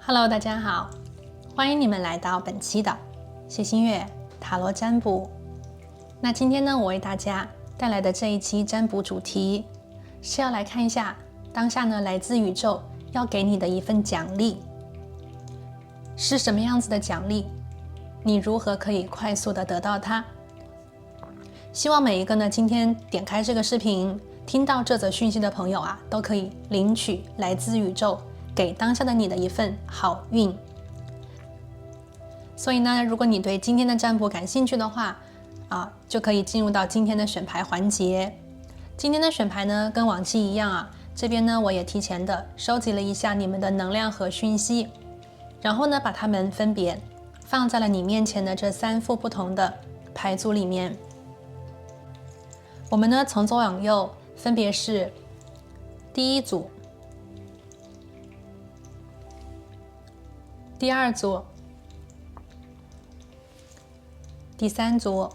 Hello， 大家好，欢迎你们来到本期的谢新月塔罗占卜。那今天呢，我为大家带来的这一期占卜主题是要来看一下当下呢来自宇宙要给你的一份奖励是什么样子的奖励，你如何可以快速的得到它。希望每一个呢今天点开这个视频听到这则讯息的朋友啊，都可以领取来自宇宙给当下的你的一份好运。所以呢，如果你对今天的占卜感兴趣的话就可以进入到今天的选牌环节。今天的选牌呢跟往期一样这边呢我也提前的收集了一下你们的能量和讯息，然后呢把它们分别放在了你面前的这3副不同的牌组里面。我们呢从左往右分别是第一组、第二组、第3组，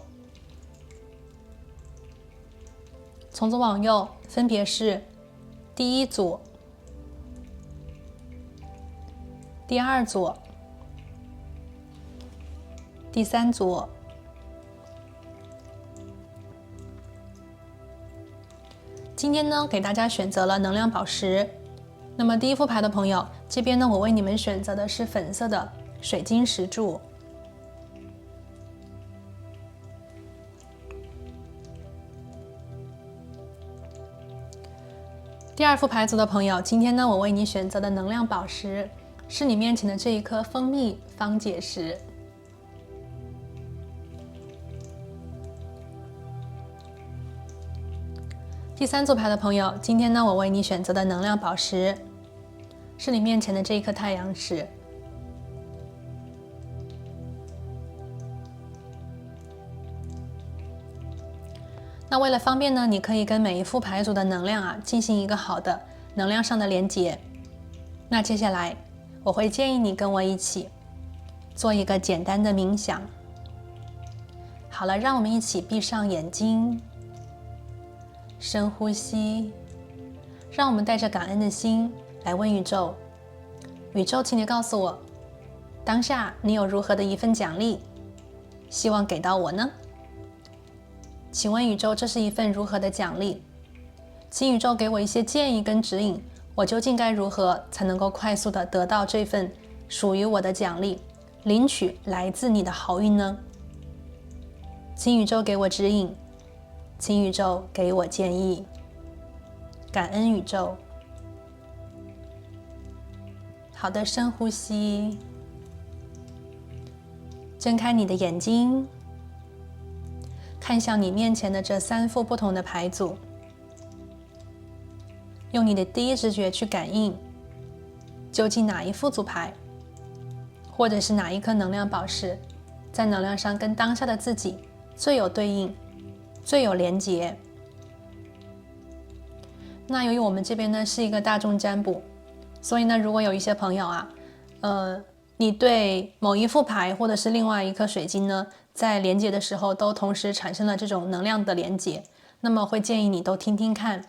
从左往右分别是第一组、第二组、第3组。今天呢给大家选择了能量宝石。那么第一副牌的朋友，这边呢我为你们选择的是粉色的水晶石柱。第二副牌组的朋友，今天呢我为你选择的能量宝石是你面前的这一颗蜂蜜方解石。第3组牌的朋友，今天呢我为你选择的能量宝石是你面前的这一颗太阳石。那为了方便呢，你可以跟每一副牌组的能量进行一个好的能量上的连接。那接下来我会建议你跟我一起做一个简单的冥想。好了，让我们一起闭上眼睛，深呼吸，让我们带着感恩的心来问宇宙。宇宙，请你告诉我，当下你有如何的一份奖励希望给到我呢？请问宇宙，这是一份如何的奖励？请宇宙给我一些建议跟指引，我究竟该如何才能够快速的得到这份属于我的奖励，领取来自你的好运呢？请宇宙给我指引，请宇宙给我建议。感恩宇宙。好的，深呼吸，睁开你的眼睛，看向你面前的这3副不同的牌组，用你的第一直觉去感应，究竟哪一副组牌，或者是哪一颗能量宝石，在能量上跟当下的自己最有对应，最有连结。那由于我们这边呢是一个大众占卜，所以呢如果有一些朋友你对某一副牌或者是另外一颗水晶呢在连接的时候都同时产生了这种能量的连接，那么会建议你都听听看，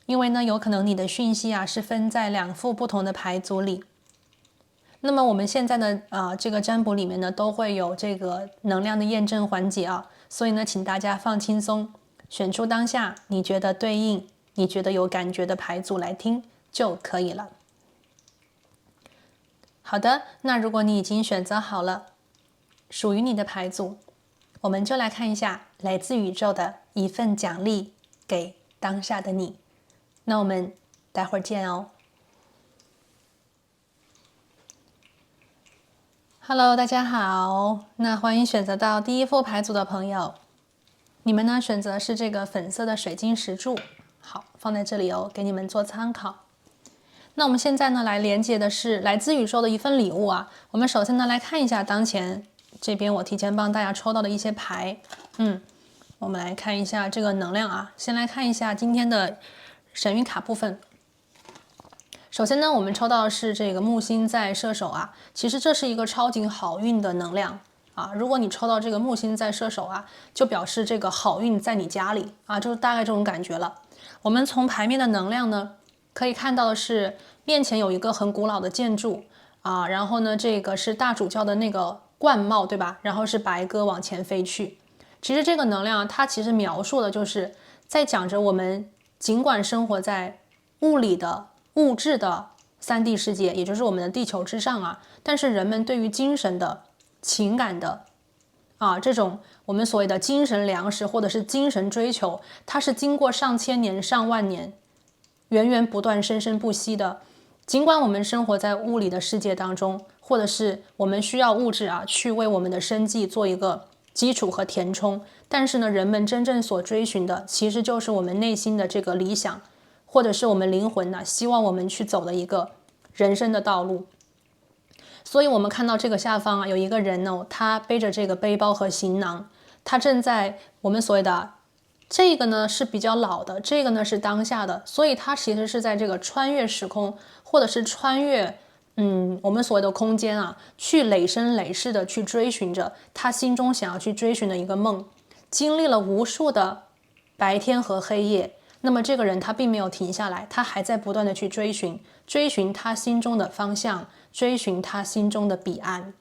因为呢有可能你的讯息是分在2副不同的牌组里。那么我们现在的这个占卜里面呢都会有这个能量的验证环节所以呢请大家放轻松，选出当下你觉得对应、你觉得有感觉的牌组来听就可以了。好的，那如果你已经选择好了属于你的牌组，我们就来看一下来自宇宙的一份奖励给当下的你。那我们待会儿见哦。Hello， 大家好，那欢迎选择到第一副牌组的朋友，你们呢选择是这个粉色的水晶石柱，好，放在这里给你们做参考。那我们现在呢来连接的是来自宇宙的一份礼物我们首先呢来看一下当前这边我提前帮大家抽到的一些牌。我们来看一下这个能量先来看一下今天的神谕卡部分。首先呢我们抽到的是这个木星在射手其实这是一个超级好运的能量如果你抽到这个木星在射手就表示这个好运在你家里就是大概这种感觉了。我们从牌面的能量呢可以看到的是面前有一个很古老的建筑啊，然后呢，这个是大主教的那个冠帽，对吧？然后是白鸽往前飞去。其实这个能量它其实描述的就是在讲着我们尽管生活在物理的物质的3D 世界，也就是我们的地球之上啊，但是人们对于精神的、情感的这种我们所谓的精神粮食或者是精神追求，它是经过上千年、上万年，源源不断、生生不息的。尽管我们生活在物理的世界当中，或者是我们需要物质去为我们的生计做一个基础和填充，但是呢，人们真正所追寻的，其实就是我们内心的这个理想，或者是我们灵魂希望我们去走的一个人生的道路。所以我们看到这个下方有一个人呢，他背着这个背包和行囊，他正在我们所谓的这个呢是比较老的，这个呢是当下的，所以他其实是在这个穿越时空，或者是穿越我们所谓的空间去累生累世的去追寻着他心中想要去追寻的一个梦，经历了无数的白天和黑夜，那么这个人他并没有停下来，他还在不断的去追寻他心中的方向，追寻他心中的彼岸。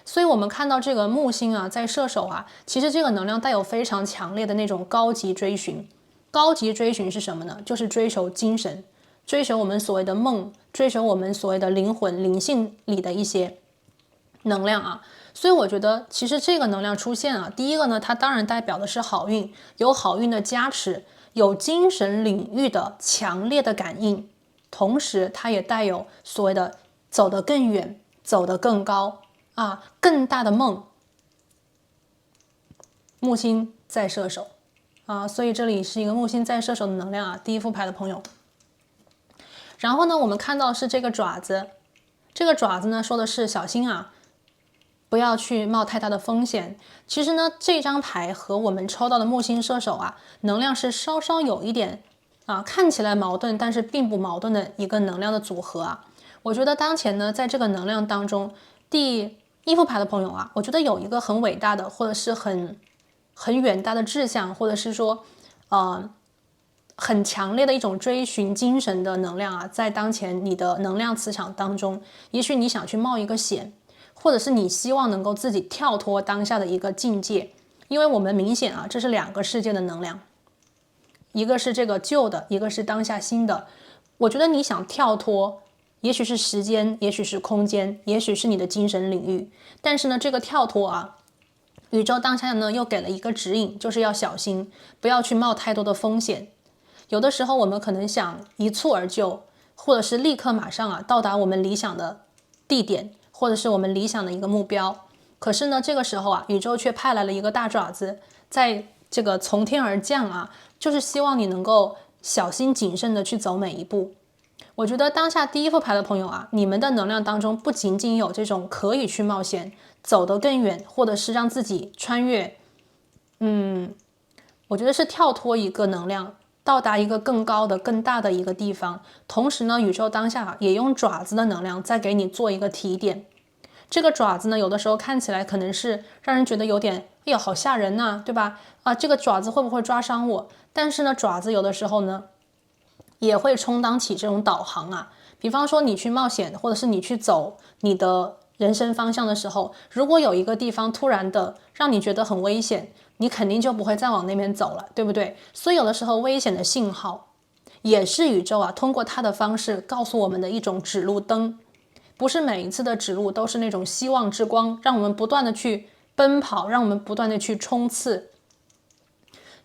所以我们看到这个木星在射手其实这个能量带有非常强烈的那种高级追寻。高级追寻是什么呢？就是追求精神，追求我们所谓的梦，追求我们所谓的灵魂灵性里的一些能量所以我觉得其实这个能量出现第一个呢，它当然代表的是好运，有好运的加持，有精神领域的强烈的感应，同时它也带有所谓的走得更远，走得更高更大的梦。木星在射手所以这里是一个木星在射手的能量第一副牌的朋友。然后呢，我们看到是这个爪子，这个爪子呢说的是小心不要去冒太大的风险。其实呢，这张牌和我们抽到的木星射手能量是稍稍有一点看起来矛盾，但是并不矛盾的一个能量的组合我觉得当前呢，在这个能量当中，第一副牌的朋友我觉得有一个很伟大的，或者是很远大的志向，或者是说很强烈的一种追寻精神的能量在当前你的能量磁场当中，也许你想去冒一个险，或者是你希望能够自己跳脱当下的一个境界。因为我们明显这是2个世界的能量，一个是这个旧的，一个是当下新的。我觉得你想跳脱，也许是时间，也许是空间，也许是你的精神领域，但是呢，这个跳脱宇宙当下呢又给了一个指引，就是要小心，不要去冒太多的风险。有的时候我们可能想一蹴而就，或者是立刻马上到达我们理想的地点，或者是我们理想的一个目标。可是呢，这个时候宇宙却派来了一个大爪子，在这个从天而降就是希望你能够小心谨慎的去走每一步。我觉得当下第一副牌的朋友你们的能量当中不仅仅有这种可以去冒险，走得更远，或者是让自己穿越我觉得是跳脱一个能量，到达一个更高的更大的一个地方。同时呢，宇宙当下也用爪子的能量再给你做一个提点。这个爪子呢，有的时候看起来可能是让人觉得有点哎呀好吓人对吧这个爪子会不会抓伤我？但是呢，爪子有的时候呢也会充当起这种导航比方说你去冒险，或者是你去走你的人生方向的时候，如果有一个地方突然的让你觉得很危险，你肯定就不会再往那边走了，对不对？所以有的时候危险的信号也是宇宙通过它的方式告诉我们的一种指路灯。不是每一次的指路都是那种希望之光，让我们不断的去奔跑，让我们不断的去冲刺。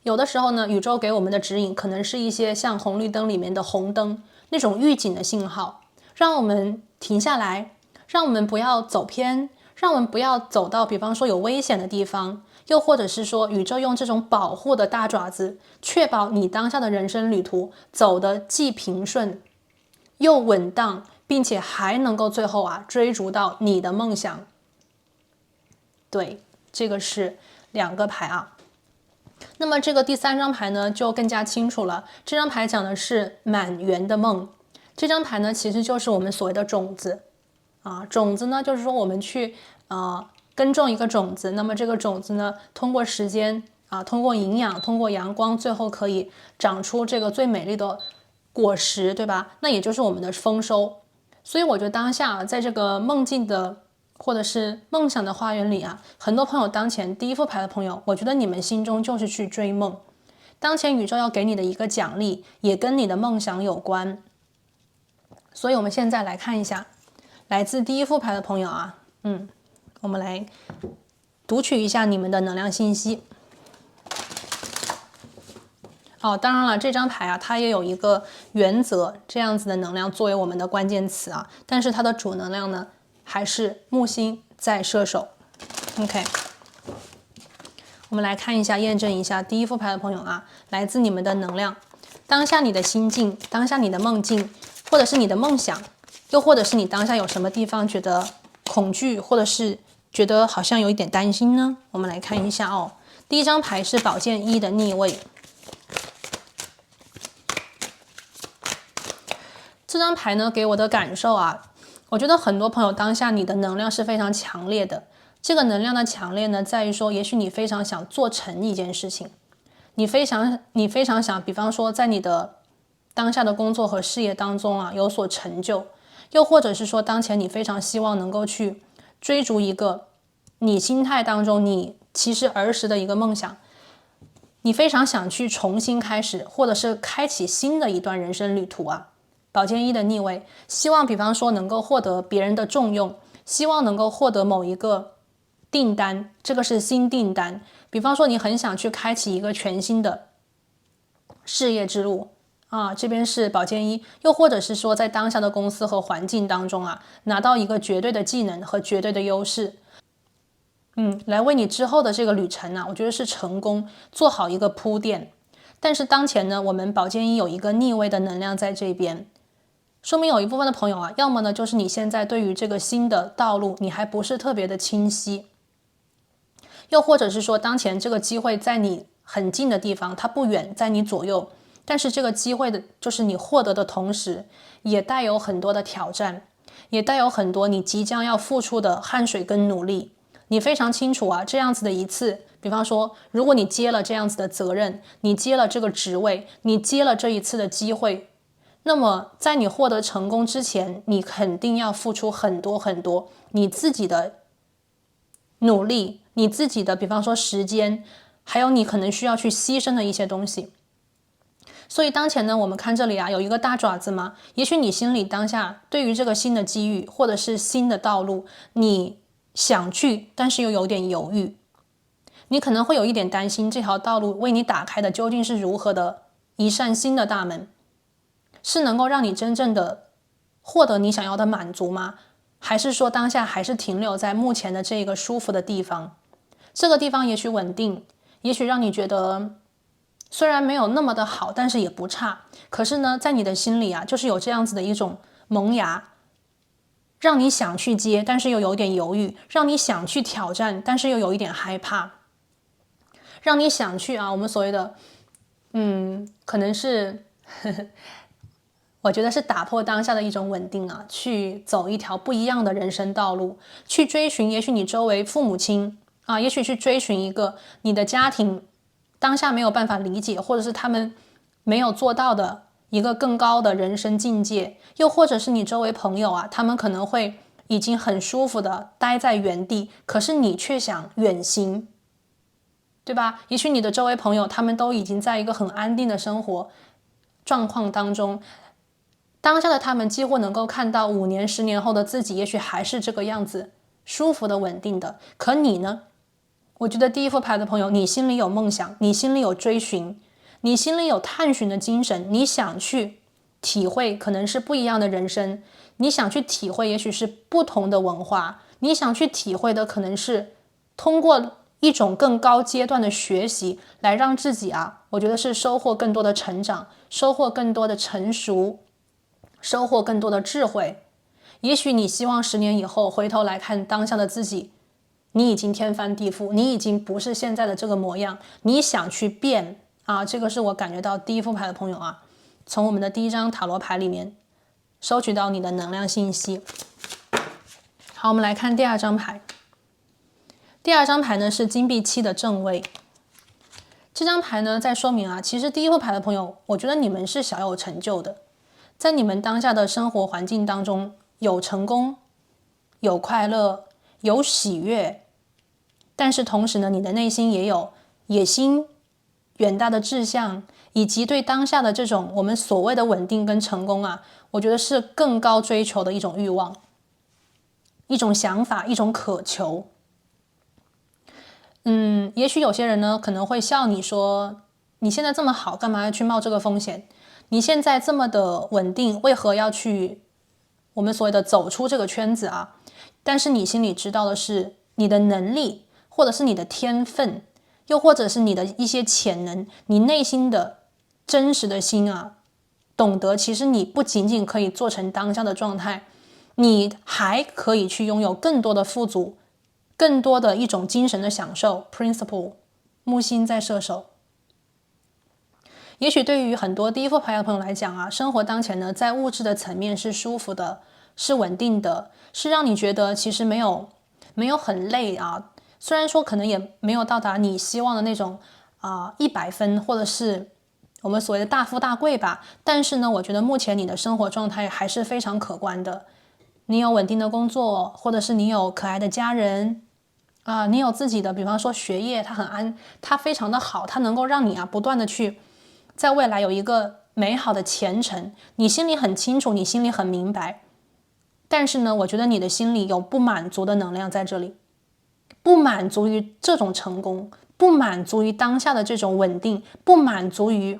有的时候呢，宇宙给我们的指引可能是一些像红绿灯里面的红灯，那种预警的信号，让我们停下来，让我们不要走偏，让我们不要走到比方说有危险的地方，又或者是说宇宙用这种保护的大爪子，确保你当下的人生旅途走得既平顺又稳当，并且还能够最后追逐到你的梦想。对，这个是2个牌那么这个第3张牌呢就更加清楚了，这张牌讲的是满园的梦。这张牌呢其实就是我们所谓的种子种子呢就是说我们去耕种一个种子，那么这个种子呢通过时间通过营养，通过阳光，最后可以长出这个最美丽的果实，对吧？那也就是我们的丰收。所以我觉得当下在这个梦境的或者是梦想的花园里啊，很多朋友当前第一副牌的朋友，我觉得你们心中就是去追梦。当前宇宙要给你的一个奖励，也跟你的梦想有关。所以我们现在来看一下，来自第一副牌的朋友啊，我们来读取一下你们的能量信息。当然了，这张牌啊，它也有一个原则这样子的能量作为我们的关键词啊，但是它的主能量呢，还是木星在射手。OK， 我们来看一下，验证一下第一副牌的朋友啊，来自你们的能量，当下你的心境，当下你的梦境，或者是你的梦想，又或者是你当下有什么地方觉得恐惧，或者是觉得好像有一点担心呢？我们来看一下哦。第一张牌是宝剑1的逆位。这张牌呢，给我的感受啊，我觉得很多朋友当下你的能量是非常强烈的。这个能量的强烈呢，在于说，也许你非常想做成一件事情，你非常想，比方说在你的当下的工作和事业当中啊有所成就，又或者是说当前你非常希望能够去追逐一个你心态当中你其实儿时的一个梦想，你非常想去重新开始，或者是开启新的一段人生旅途啊。宝剑1的逆位，希望比方说能够获得别人的重用，希望能够获得某一个订单，这个是新订单。比方说你很想去开启一个全新的事业之路啊，这边是宝剑1，又或者是说在当下的公司和环境当中啊，拿到一个绝对的技能和绝对的优势，来为你之后的这个旅程啊，我觉得是成功做好一个铺垫。但是当前呢，我们宝剑1有一个逆位的能量在这边。说明有一部分的朋友啊，要么呢就是你现在对于这个新的道路你还不是特别的清晰，又或者是说当前这个机会在你很近的地方，它不远，在你左右，但是这个机会的就是你获得的同时，也带有很多的挑战，也带有很多你即将要付出的汗水跟努力。你非常清楚啊，这样子的一次，比方说如果你接了这样子的责任，你接了这个职位，你接了这一次的机会，那么在你获得成功之前，你肯定要付出很多很多你自己的努力，你自己的比方说时间，还有你可能需要去牺牲的一些东西。所以当前呢，我们看这里啊，有一个大爪子嘛，也许你心里当下对于这个新的机遇或者是新的道路，你想去，但是又有点犹豫，你可能会有一点担心这条道路为你打开的究竟是如何的一扇新的大门，是能够让你真正的获得你想要的满足吗？还是说当下还是停留在目前的这个舒服的地方？这个地方也许稳定，也许让你觉得虽然没有那么的好，但是也不差。可是呢，在你的心里啊，就是有这样子的一种萌芽，让你想去接，但是又有点犹豫；让你想去挑战，但是又有一点害怕；让你想去啊，我们所谓的，可能是我觉得是打破当下的一种稳定啊，去走一条不一样的人生道路，去追寻也许你周围父母亲啊，也许去追寻一个你的家庭当下没有办法理解，或者是他们没有做到的一个更高的人生境界，又或者是你周围朋友啊，他们可能会已经很舒服的待在原地，可是你却想远行，对吧？也许你的周围朋友他们都已经在一个很安定的生活状况当中，当下的他们几乎能够看到5年10年后的自己，也许还是这个样子，舒服的稳定的。可你呢？我觉得第一副牌的朋友，你心里有梦想，你心里有追寻，你心里有探寻的精神，你想去体会可能是不一样的人生，你想去体会也许是不同的文化，你想去体会的可能是通过一种更高阶段的学习来让自己啊，我觉得是收获更多的成长，收获更多的成熟，收获更多的智慧。也许你希望10年以后回头来看当下的自己，你已经天翻地覆，你已经不是现在的这个模样，你想去变啊，这个是我感觉到第一副牌的朋友啊，从我们的第一张塔罗牌里面收取到你的能量信息。好，我们来看第二张牌。第二张牌呢是金币7的正位。这张牌呢在说明啊，其实第一副牌的朋友，我觉得你们是小有成就的，在你们当下的生活环境当中，有成功，有快乐，有喜悦，但是同时呢，你的内心也有野心、远大的志向，以及对当下的这种我们所谓的稳定跟成功啊，我觉得是更高追求的一种欲望，一种想法，一种渴求。也许有些人呢可能会笑你说，你现在这么好，干嘛要去冒这个风险？你现在这么的稳定，为何要去我们所谓的走出这个圈子啊？但是你心里知道的是，你的能力，或者是你的天分，又或者是你的一些潜能，你内心的真实的心啊，懂得其实你不仅仅可以做成当下的状态，你还可以去拥有更多的富足，更多的一种精神的享受。 Principle 木星在射手，也许对于很多第一副牌的朋友来讲啊，生活当前呢，在物质的层面是舒服的，是稳定的，是让你觉得其实没有很累啊。虽然说可能也没有到达你希望的那种100分，或者是我们所谓的大富大贵吧，但是呢，我觉得目前你的生活状态还是非常可观的。你有稳定的工作，或者是你有可爱的家人你有自己的，比方说学业，它非常的好，它能够让你不断的去在未来有一个美好的前程，你心里很清楚，你心里很明白。但是呢，我觉得你的心里有不满足的能量在这里，不满足于这种成功，不满足于当下的这种稳定，不满足于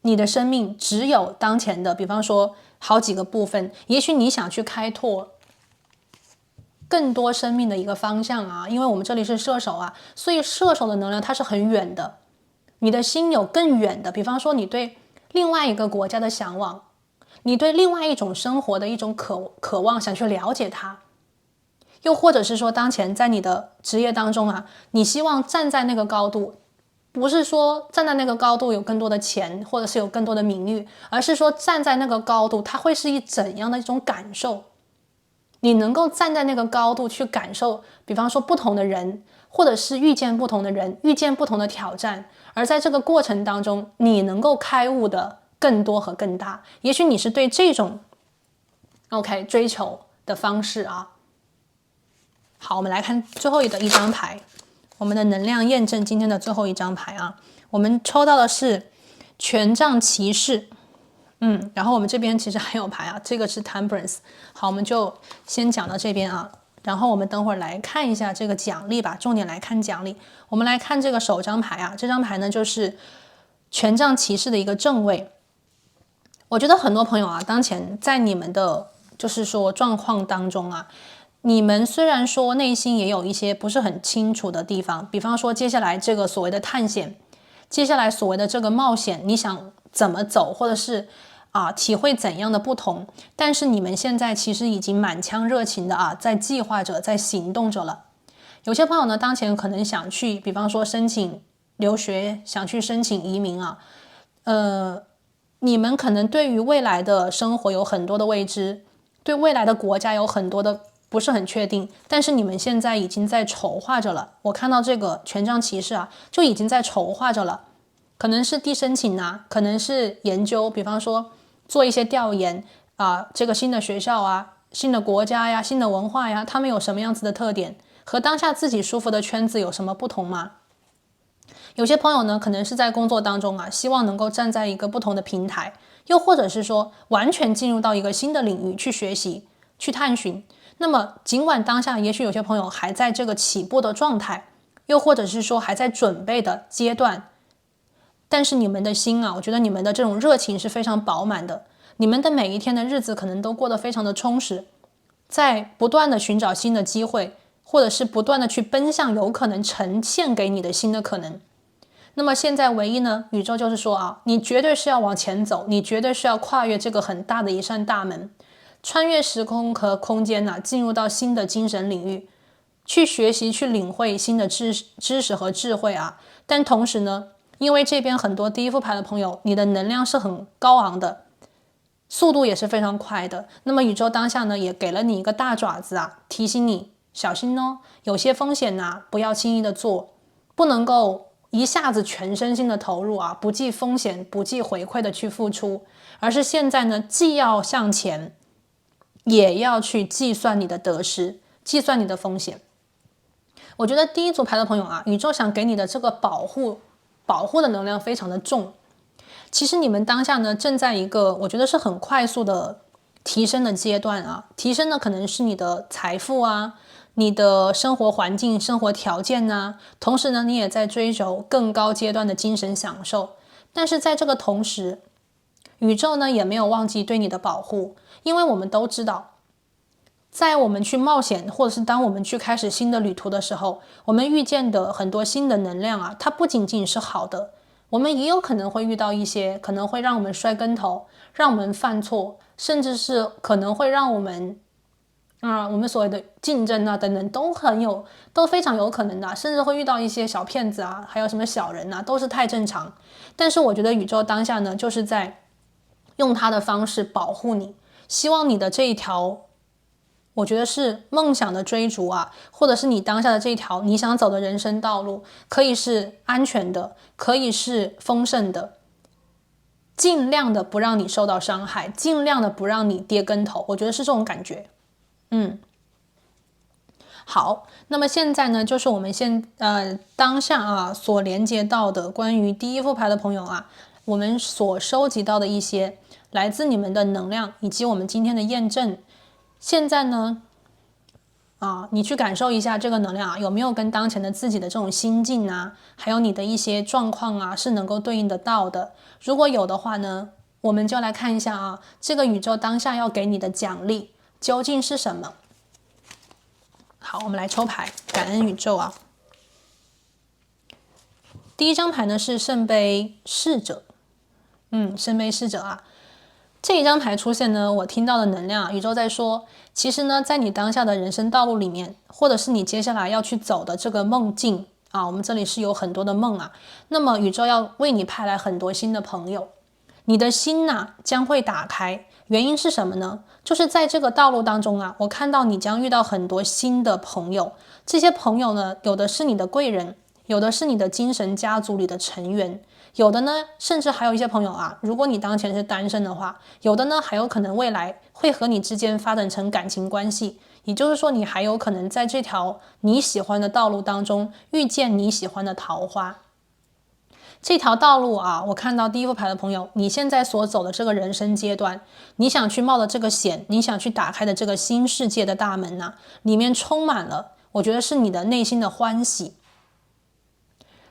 你的生命只有当前的，比方说好几个部分，也许你想去开拓更多生命的一个方向啊，因为我们这里是射手啊，所以射手的能量它是很远的，你的心有更远的，比方说你对另外一个国家的向往，你对另外一种生活的一种渴望，想去了解它，又或者是说当前在你的职业当中啊，你希望站在那个高度，不是说站在那个高度有更多的钱，或者是有更多的名誉，而是说站在那个高度它会是怎样的一种感受，你能够站在那个高度去感受，比方说不同的人，或者是遇见不同的人，遇见不同的挑战，而在这个过程当中你能够开悟的更多和更大，也许你是对这种 追求的方式啊。好，我们来看最后的一张牌，我们的能量验证今天的最后一张牌啊，我们抽到的是权杖骑士。然后我们这边其实还有牌啊，这个是 Temperance。 好，我们就先讲到这边啊，然后我们等会儿来看一下这个奖励吧，重点来看奖励。我们来看这个首张牌啊，这张牌呢就是权杖骑士的一个正位。我觉得很多朋友啊，当前在你们的就是说状况当中啊，你们虽然说内心也有一些不是很清楚的地方，比方说接下来这个所谓的探险，接下来所谓的这个冒险，你想怎么走，或者是体会怎样的不同，但是你们现在其实已经满腔热情的在计划着，在行动着了。有些朋友呢，当前可能想去，比方说申请留学，想去申请移民你们可能对于未来的生活有很多的未知，对未来的国家有很多的不是很确定，但是你们现在已经在筹划着了。我看到这个权杖骑士就已经在筹划着了，可能是递申请可能是研究，比方说做一些调研这个新的学校新的国家呀，新的文化呀，他们有什么样子的特点，和当下自己舒服的圈子有什么不同吗？有些朋友呢，可能是在工作当中希望能够站在一个不同的平台，又或者是说完全进入到一个新的领域去学习，去探寻。那么尽管当下也许有些朋友还在这个起步的状态，又或者是说还在准备的阶段，但是你们的心我觉得你们的这种热情是非常饱满的，你们的每一天的日子可能都过得非常的充实，在不断的寻找新的机会，或者是不断的去奔向有可能呈现给你的新的可能。那么现在唯一呢，宇宙就是说你绝对是要往前走，你绝对是要跨越这个很大的一扇大门，穿越时空和空间进入到新的精神领域，去学习，去领会新的知识和智慧但同时呢，因为这边很多第一副牌的朋友，你的能量是很高昂的，速度也是非常快的，那么宇宙当下呢，也给了你一个大爪子提醒你小心有些风险不要轻易的做，不能够一下子全身心的投入不计风险不计回馈的去付出，而是现在呢，既要向前，也要去计算你的得失，计算你的风险。我觉得第一组牌的朋友啊，宇宙想给你的这个保护的能量非常的重。其实你们当下呢，正在一个我觉得是很快速的提升的阶段啊，提升的可能是你的财富啊，你的生活环境、生活条件啊，同时呢，你也在追求更高阶段的精神享受。但是在这个同时，宇宙呢也没有忘记对你的保护，因为我们都知道，在我们去冒险，或者是当我们去开始新的旅途的时候，我们遇见的很多新的能量啊，它不仅仅是好的，我们也有可能会遇到一些可能会让我们摔跟头，让我们犯错，甚至是可能会让我们我们所谓的竞争啊等等，都非常有可能的，甚至会遇到一些小骗子啊，还有什么小人啊，都是太正常。但是我觉得宇宙当下呢，就是在用它的方式保护你，希望你的这一条我觉得是梦想的追逐啊，或者是你当下的这一条你想走的人生道路，可以是安全的，可以是丰盛的，尽量的不让你受到伤害，尽量的不让你跌跟头，我觉得是这种感觉。好，那么现在呢，就是我们当下啊所连接到的关于第一副牌的朋友啊，我们所收集到的一些来自你们的能量，以及我们今天的验证。现在呢，你去感受一下这个能量啊，有没有跟当前的自己的这种心境啊，还有你的一些状况啊，是能够对应得到的。如果有的话呢，我们就来看一下啊，这个宇宙当下要给你的奖励究竟是什么？好，我们来抽牌，感恩宇宙啊。第一张牌呢是圣杯侍者，圣杯侍者啊。这一张牌出现呢，我听到的能量啊，宇宙在说，其实呢，在你当下的人生道路里面，或者是你接下来要去走的这个梦境啊，我们这里是有很多的梦啊，那么宇宙要为你派来很多新的朋友，你的心呐将会打开。原因是什么呢？就是在这个道路当中啊，我看到你将遇到很多新的朋友，这些朋友呢，有的是你的贵人，有的是你的精神家族里的成员，有的呢，甚至还有一些朋友啊，如果你当前是单身的话，有的呢还有可能未来会和你之间发展成感情关系，也就是说，你还有可能在这条你喜欢的道路当中遇见你喜欢的桃花。这条道路啊，我看到第一副牌的朋友，你现在所走的这个人生阶段，你想去冒的这个险，你想去打开的这个新世界的大门啊，里面充满了，我觉得是你的内心的欢喜。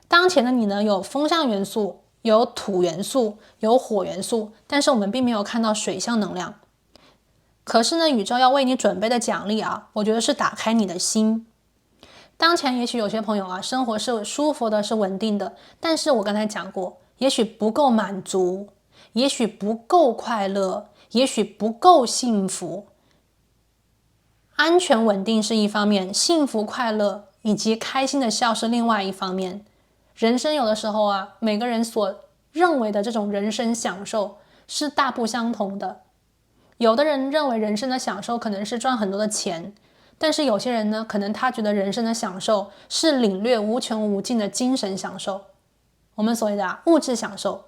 当前的你呢，有风象元素，有土元素，有火元素，但是我们并没有看到水象能量。可是呢，宇宙要为你准备的奖励啊，我觉得是打开你的心。当前也许有些朋友啊，生活是舒服的，是稳定的，但是我刚才讲过，也许不够满足，也许不够快乐，也许不够幸福。安全稳定是一方面，幸福快乐以及开心的笑是另外一方面。人生有的时候啊，每个人所认为的这种人生享受是大不相同的。有的人认为人生的享受可能是赚很多的钱，但是有些人呢，可能他觉得人生的享受是领略无穷无尽的精神享受。我们所谓的物质享受、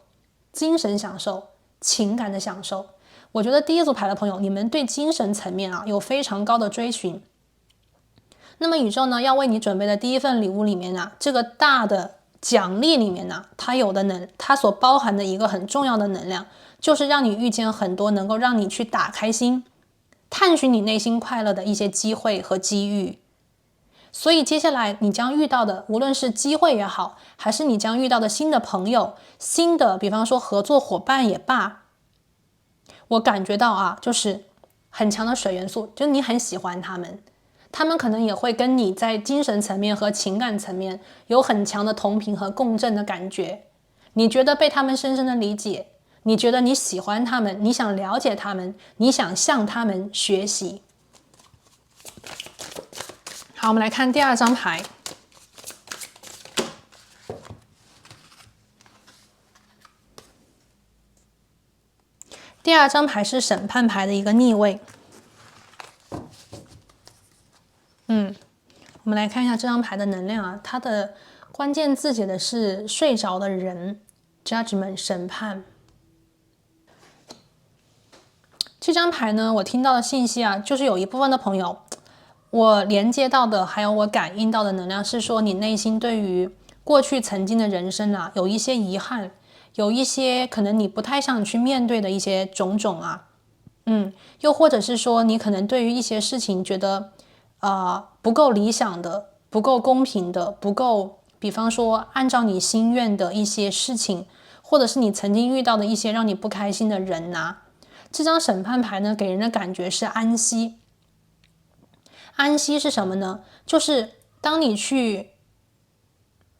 精神享受、情感的享受。我觉得第一组牌的朋友，你们对精神层面啊有非常高的追寻。那么宇宙呢，要为你准备的第一份礼物里面啊，这个大的奖励里面呢，它所包含的一个很重要的能量，就是让你遇见很多能够让你去打开心，探寻你内心快乐的一些机会和机遇。所以接下来你将遇到的，无论是机会也好，还是你将遇到的新的朋友，新的比方说合作伙伴也罢，我感觉到啊，就是很强的水元素，就你很喜欢他们，他们可能也会跟你在精神层面和情感层面有很强的同频和共振的感觉。你觉得被他们深深的理解，你觉得你喜欢他们，你想了解他们，你想向他们学习。好，我们来看第二张牌。第二张牌是审判牌的一个逆位。我们来看一下这张牌的能量啊，它的关键字写的是睡着的人 ，judgment 审判。这张牌呢，我听到的信息啊，就是有一部分的朋友，我连接到的，还有我感应到的能量是说，你内心对于过去曾经的人生啊，有一些遗憾，有一些可能你不太想去面对的一些种种啊，又或者是说，你可能对于一些事情觉得不够理想的，不够公平的，不够，比方说按照你心愿的一些事情，或者是你曾经遇到的一些让你不开心的人啊。这张审判牌呢，给人的感觉是安息。安息是什么呢？就是当你去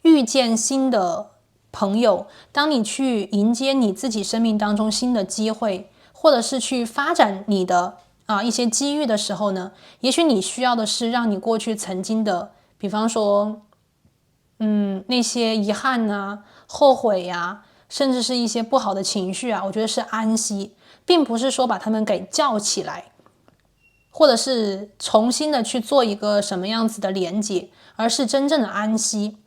遇见新的朋友，当你去迎接你自己生命当中新的机会，或者是去发展你的一些机遇的时候呢，也许你需要的是让你过去曾经的，比方说那些遗憾啊、后悔啊，甚至是一些不好的情绪啊，我觉得是安息，并不是说把他们给叫起来，或者是重新的去做一个什么样子的连接，而是真正的安息。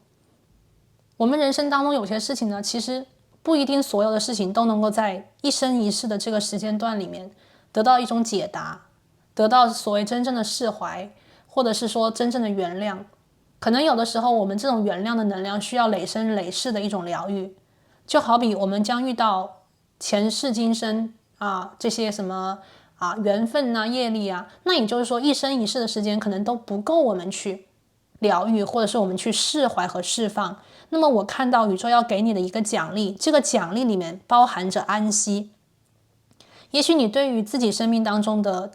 我们人生当中有些事情呢，其实不一定所有的事情都能够在一生一世的这个时间段里面得到一种解答，得到所谓真正的释怀，或者是说真正的原谅。可能有的时候我们这种原谅的能量需要累生累世的一种疗愈，就好比我们将遇到前世今生这些什么缘分啊、业力啊，那也就是说一生一世的时间可能都不够我们去疗愈，或者是我们去释怀和释放。那么我看到宇宙要给你的一个奖励，这个奖励里面包含着安息。也许你对于自己生命当中的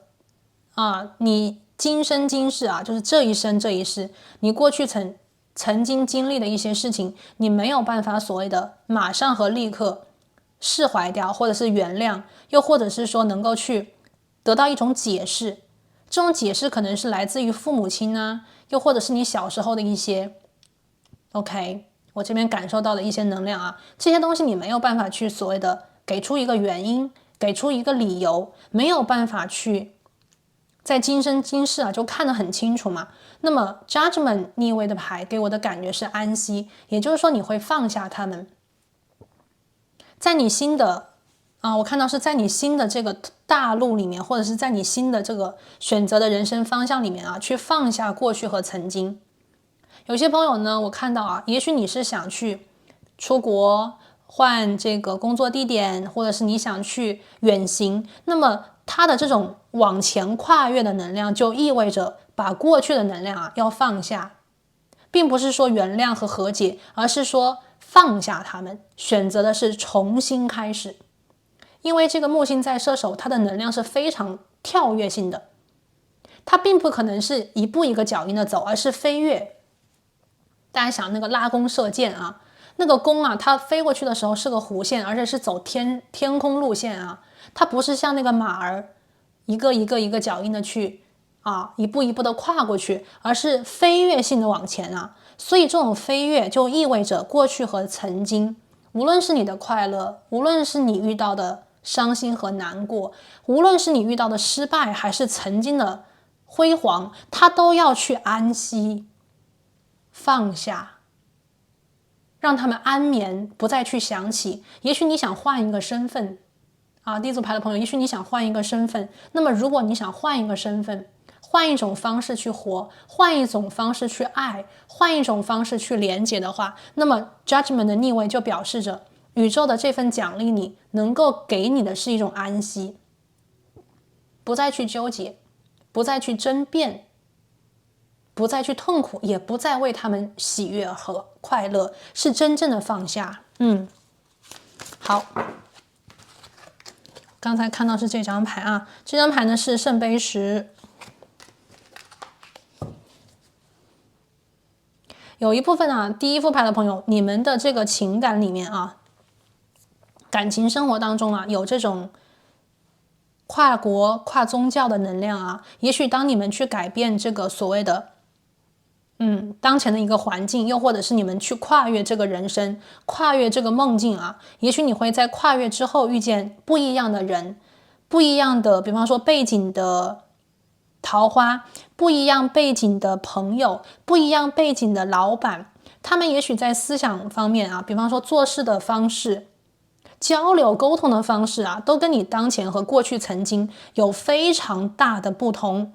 你今生今世就是这一生这一世，你过去曾经经历的一些事情，你没有办法所谓的马上和立刻释怀掉，或者是原谅，又或者是说能够去得到一种解释。这种解释可能是来自于父母亲啊，又或者是你小时候的一些 OK， 我这边感受到的一些能量这些东西你没有办法去所谓的给出一个原因，给出一个理由，没有办法去在今生今世就看得很清楚嘛。那么 Judgment 逆位的牌给我的感觉是安息，也就是说你会放下他们，在你新的我看到是在你新的这个大陆里面，或者是在你新的这个选择的人生方向里面去放下过去和曾经。有些朋友呢，我看到也许你是想去出国换这个工作地点，或者是你想去远行，那么它的这种往前跨越的能量，就意味着把过去的能量要放下，并不是说原谅和和解，而是说放下他们，选择的是重新开始。因为这个木星在射手，它的能量是非常跳跃性的，它并不可能是一步一个脚印的走，而是飞跃。大家想那个拉弓射箭那个弓它飞过去的时候是个弧线，而且是走天空路线它不是像那个马儿一个一个脚印的去一步一步的跨过去，而是飞跃性的往前所以这种飞跃就意味着过去和曾经，无论是你的快乐，无论是你遇到的伤心和难过，无论是你遇到的失败，还是曾经的辉煌，它都要去安息放下，让他们安眠，不再去想起。也许你想换一个身份第一组牌的朋友，也许你想换一个身份，那么如果你想换一个身份，换一种方式去活，换一种方式去爱，换一种方式去连接的话，那么 Judgment 的逆位就表示着宇宙的这份奖励你能够给你的是一种安息，不再去纠结，不再去争辩，不再去痛苦，也不再为他们喜悦和快乐，是真正的放下。好，刚才看到是这张牌这张牌呢是圣杯10。有一部分第一副牌的朋友，你们的这个情感里面感情生活当中有这种跨国跨宗教的能量也许当你们去改变这个所谓的当前的一个环境，又或者是你们去跨越这个人生，跨越这个梦境也许你会在跨越之后遇见不一样的人，不一样的比方说背景的桃花，不一样背景的朋友，不一样背景的老板，他们也许在思想方面比方说做事的方式，交流沟通的方式啊，都跟你当前和过去曾经有非常大的不同。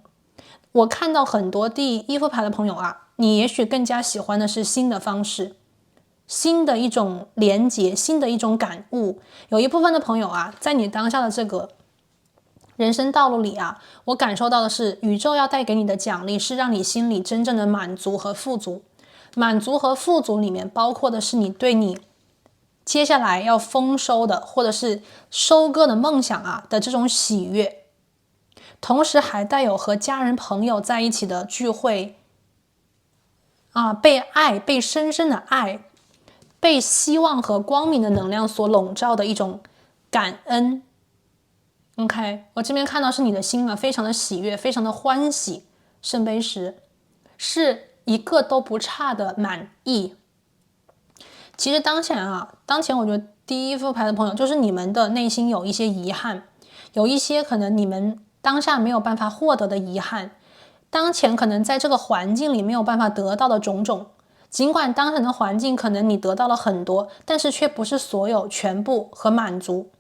我看到很多第一副牌的朋友啊，你也许更加喜欢的是新的方式，新的一种连结，新的一种感悟。有一部分的朋友啊，在你当下的这个人生道路里啊，我感受到的是宇宙要带给你的奖励是让你心里真正的满足和富足。满足和富足里面包括的是你对你接下来要丰收的或者是收割的梦想啊的这种喜悦，同时还带有和家人朋友在一起的聚会啊，被爱，被深深的爱，被希望和光明的能量所笼罩的一种感恩。OK， 我这边看到是你的心啊，非常的喜悦，非常的欢喜。圣杯十是一个都不差的满意。其实当前我觉得第一副牌的朋友，就是你们的内心有一些遗憾，有一些可能你们当下没有办法获得的遗憾，当前可能在这个环境里没有办法得到的种种。尽管当前的环境可能你得到了很多，但是却不是所有、全部和满足。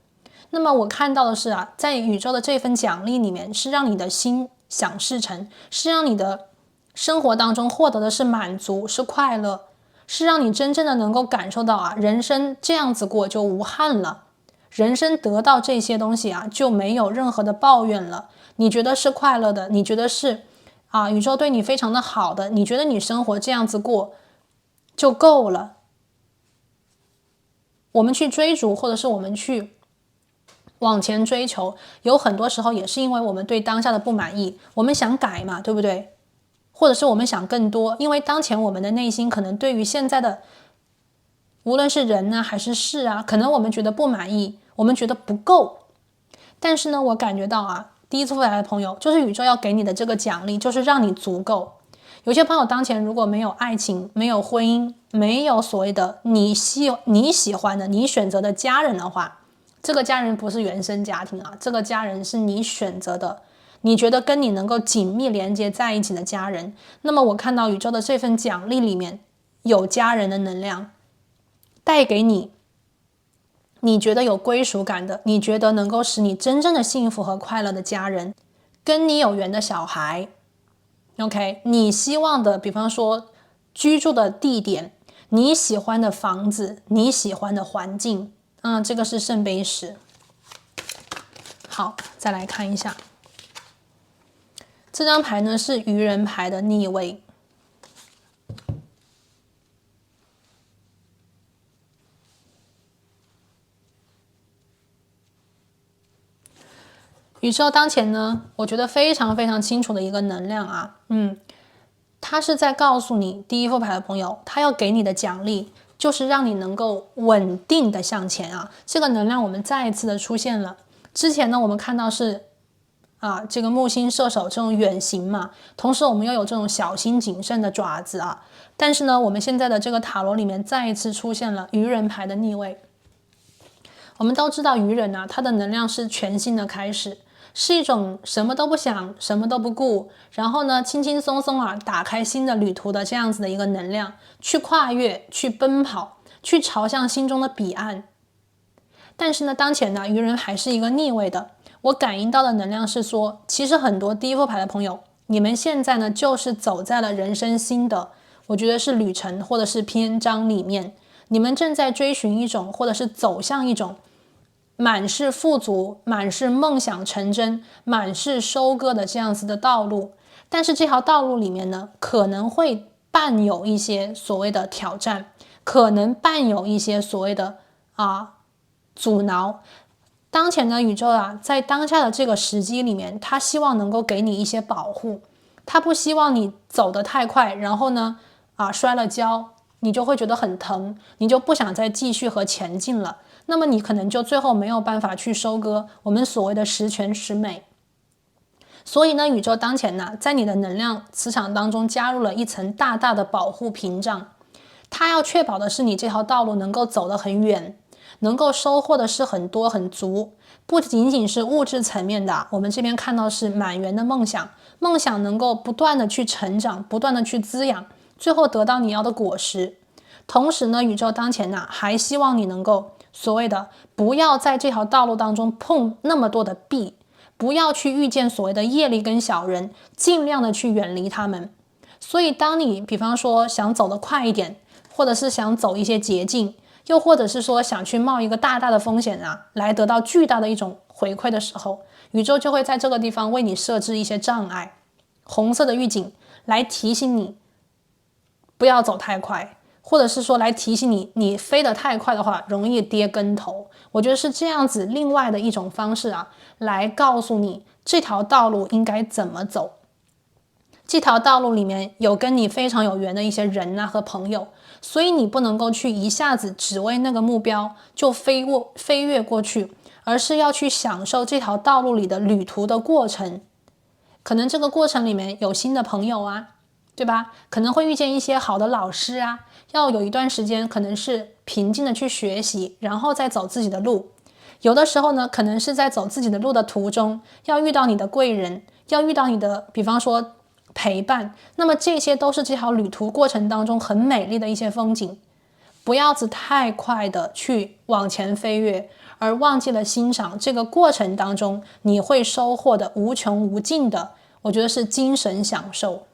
那么我看到的是啊，在宇宙的这份奖励里面，是让你的心想事成，是让你的生活当中获得的是满足，是快乐，是让你真正的能够感受到啊，人生这样子过就无憾了，人生得到这些东西啊，就没有任何的抱怨了。你觉得是快乐的，你觉得是宇宙对你非常的好的，你觉得你生活这样子过就够了。我们去追逐，或者是我们去往前追求，有很多时候也是因为我们对当下的不满意，我们想改嘛，对不对？或者是我们想更多，因为当前我们的内心可能对于现在的无论是人啊还是事啊，可能我们觉得不满意，我们觉得不够。但是呢，我感觉到啊，第一次来的朋友，就是宇宙要给你的这个奖励，就是让你足够。有些朋友当前如果没有爱情，没有婚姻，没有所谓的你喜欢的、你选择的家人的话，这个家人不是原生家庭啊，这个家人是你选择的，你觉得跟你能够紧密连接在一起的家人。那么我看到宇宙的这份奖励里面有家人的能量，带给你你觉得有归属感的，你觉得能够使你真正的幸福和快乐的家人，跟你有缘的小孩。OK， 你希望的，比方说居住的地点，你喜欢的房子，你喜欢的环境，这个是圣杯十。好，再来看一下，这张牌呢是愚人牌的逆位。宇宙当前呢，我觉得非常非常清楚的一个能量啊，它是在告诉你第一副牌的朋友，它要给你的奖励就是让你能够稳定的向前啊。这个能量我们再一次的出现了。之前呢，我们看到是这个木星射手这种远行嘛，同时我们又有这种小心谨慎的爪子啊。但是呢，我们现在的这个塔罗里面再一次出现了愚人牌的逆位。我们都知道愚人啊，它的能量是全新的开始。是一种什么都不想，什么都不顾，然后呢，轻轻松松打开新的旅途的这样子的一个能量，去跨越，去奔跑，去朝向心中的彼岸。但是呢，当前呢，愚人还是一个逆位的。我感应到的能量是说，其实很多第一副牌的朋友，你们现在呢，就是走在了人生新的，我觉得是旅程或者是篇章里面，你们正在追寻一种，或者是走向一种满是富足、满是梦想成真、满是收割的这样子的道路。但是这条道路里面呢，可能会伴有一些所谓的挑战，可能伴有一些所谓的阻挠。当前的宇宙在当下的这个时机里面，他希望能够给你一些保护，他不希望你走得太快，然后呢摔了跤，你就会觉得很疼，你就不想再继续和前进了。那么你可能就最后没有办法去收割我们所谓的十全十美。所以呢，宇宙当前呢，在你的能量磁场当中加入了一层大大的保护屏障，它要确保的是你这条道路能够走得很远，能够收获的是很多很足，不仅仅是物质层面的，我们这边看到是满园的梦想，梦想能够不断的去成长，不断的去滋养，最后得到你要的果实。同时呢，宇宙当前呢，还希望你能够所谓的不要在这条道路当中碰那么多的壁，不要去遇见所谓的业力跟小人，尽量的去远离他们。所以当你比方说想走得快一点，或者是想走一些捷径，又或者是说想去冒一个大大的风险啊，来得到巨大的一种回馈的时候，宇宙就会在这个地方为你设置一些障碍，红色的预警来提醒你不要走太快，或者是说来提醒你，你飞得太快的话容易跌跟头。我觉得是这样子另外的一种方式啊，来告诉你这条道路应该怎么走。这条道路里面有跟你非常有缘的一些人啊和朋友，所以你不能够去一下子只为那个目标就飞跃过去，而是要去享受这条道路里的旅途的过程。可能这个过程里面有新的朋友啊，对吧？可能会遇见一些好的老师啊，要有一段时间可能是平静的去学习，然后再走自己的路。有的时候呢，可能是在走自己的路的途中，要遇到你的贵人，要遇到你的比方说陪伴，那么这些都是这条旅途过程当中很美丽的一些风景。不要太快的去往前飞跃，而忘记了欣赏这个过程当中你会收获的无穷无尽的，我觉得是精神享受。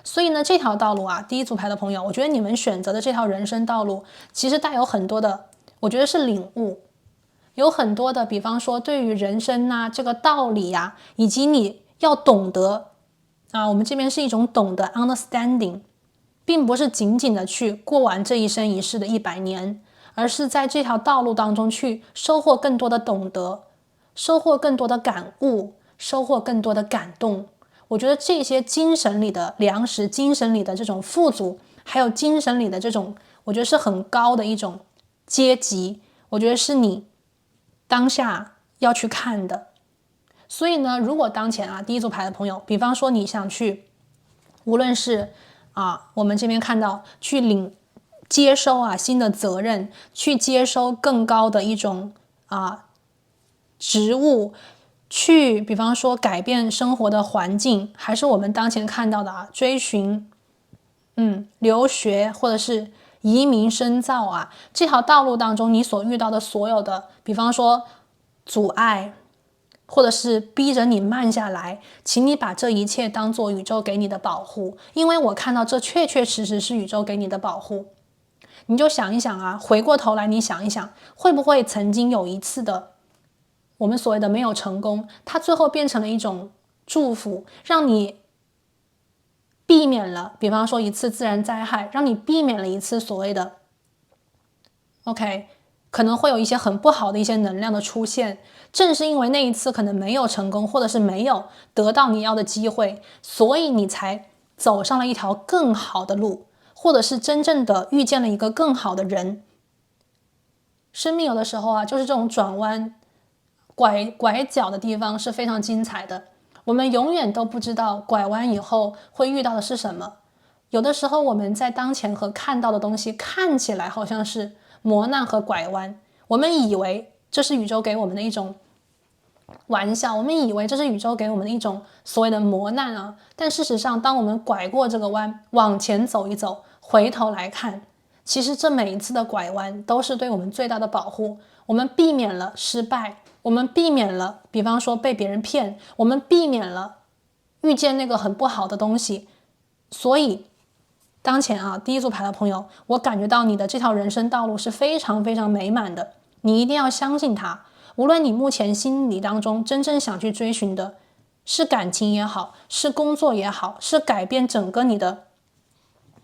所以呢，这条道路啊，第一组牌的朋友，我觉得你们选择的这条人生道路其实带有很多的，我觉得是领悟，有很多的比方说对于人生啊这个道理啊，以及你要懂得啊，我们这边是一种懂得 understanding， 并不是仅仅的去过完这一生一世的100年，而是在这条道路当中去收获更多的懂得，收获更多的感悟，收获更多的感动。我觉得这些精神里的粮食，精神里的这种富足，还有精神里的这种，我觉得是很高的一种阶级，我觉得是你当下要去看的。所以呢，如果当前啊第一组牌的朋友，比方说你想去，无论是我们这边看到去接收新的责任，去接收更高的一种职务，去比方说改变生活的环境，还是我们当前看到的追寻留学或者是移民深造这条道路当中你所遇到的所有的比方说阻碍，或者是逼着你慢下来，请你把这一切当作宇宙给你的保护，因为我看到这确确实实是宇宙给你的保护。你就想一想回过头来你想一想，会不会曾经有一次的我们所谓的没有成功，它最后变成了一种祝福，让你避免了比方说一次自然灾害，让你避免了一次所谓的可能会有一些很不好的一些能量的出现。正是因为那一次可能没有成功，或者是没有得到你要的机会，所以你才走上了一条更好的路，或者是真正的遇见了一个更好的人。生命有的时候就是这种转弯拐角的地方是非常精彩的，我们永远都不知道拐弯以后会遇到的是什么。有的时候我们在当前和看到的东西看起来好像是磨难和拐弯，我们以为这是宇宙给我们的一种玩笑，我们以为这是宇宙给我们的一种所谓的磨难但事实上当我们拐过这个弯，往前走一走，回头来看，其实这每一次的拐弯都是对我们最大的保护。我们避免了失败，我们避免了比方说被别人骗，我们避免了遇见那个很不好的东西。所以当前第一组牌的朋友，我感觉到你的这条人生道路是非常非常美满的，你一定要相信它。无论你目前心里当中真正想去追寻的是感情也好，是工作也好，是改变整个你的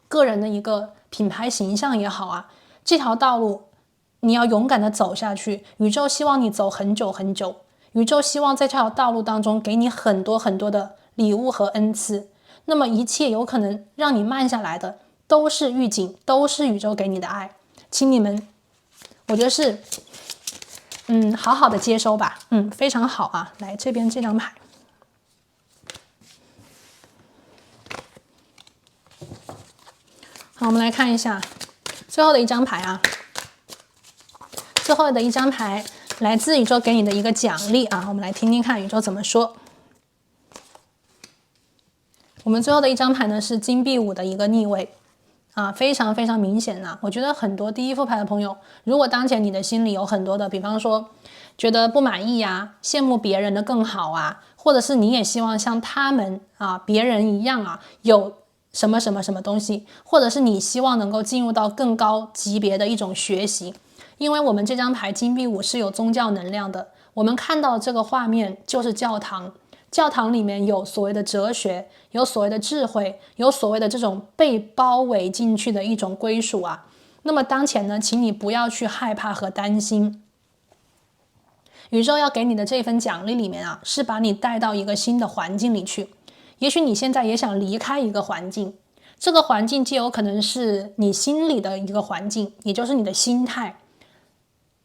个人的一个品牌形象也好这条道路你要勇敢的走下去。宇宙希望你走很久很久，宇宙希望在这条道路当中给你很多很多的礼物和恩赐。那么一切有可能让你慢下来的都是预警，都是宇宙给你的爱，请你们我觉得是好好的接收吧。非常好来这边这张牌，好，我们来看一下最后的一张牌最后的一张牌来自宇宙给你的一个奖励我们来听听看宇宙怎么说。我们最后的一张牌呢是金币5的一个逆位非常非常明显我觉得很多第一副牌的朋友，如果当前你的心里有很多的，比方说觉得不满意羡慕别人的更好或者是你也希望像他们别人一样有什么什么什么东西，或者是你希望能够进入到更高级别的一种学习。因为我们这张牌金币5是有宗教能量的，我们看到这个画面就是教堂，教堂里面有所谓的哲学，有所谓的智慧，有所谓的这种被包围进去的一种归属那么当前呢，请你不要去害怕和担心，宇宙要给你的这份奖励里面是把你带到一个新的环境里去。也许你现在也想离开一个环境，这个环境既有可能是你心里的一个环境，也就是你的心态，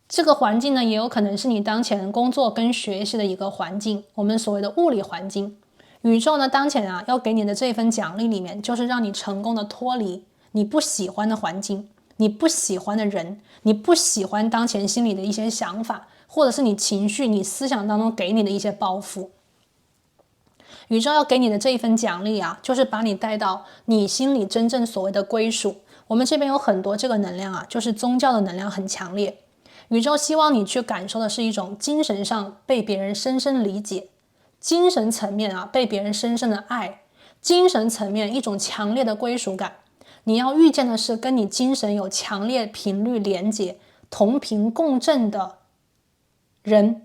这个环境呢，也有可能是你当前工作跟学习的一个环境，我们所谓的物理环境。宇宙呢，当前要给你的这份奖励里面，就是让你成功的脱离你不喜欢的环境，你不喜欢的人，你不喜欢当前心里的一些想法，或者是你情绪、你思想当中给你的一些包袱。宇宙要给你的这一份奖励就是把你带到你心里真正所谓的归属。我们这边有很多这个能量就是宗教的能量很强烈。宇宙希望你去感受的是一种精神上被别人深深理解，精神层面被别人深深的爱，精神层面一种强烈的归属感。你要遇见的是跟你精神有强烈频率连接、同频共振的人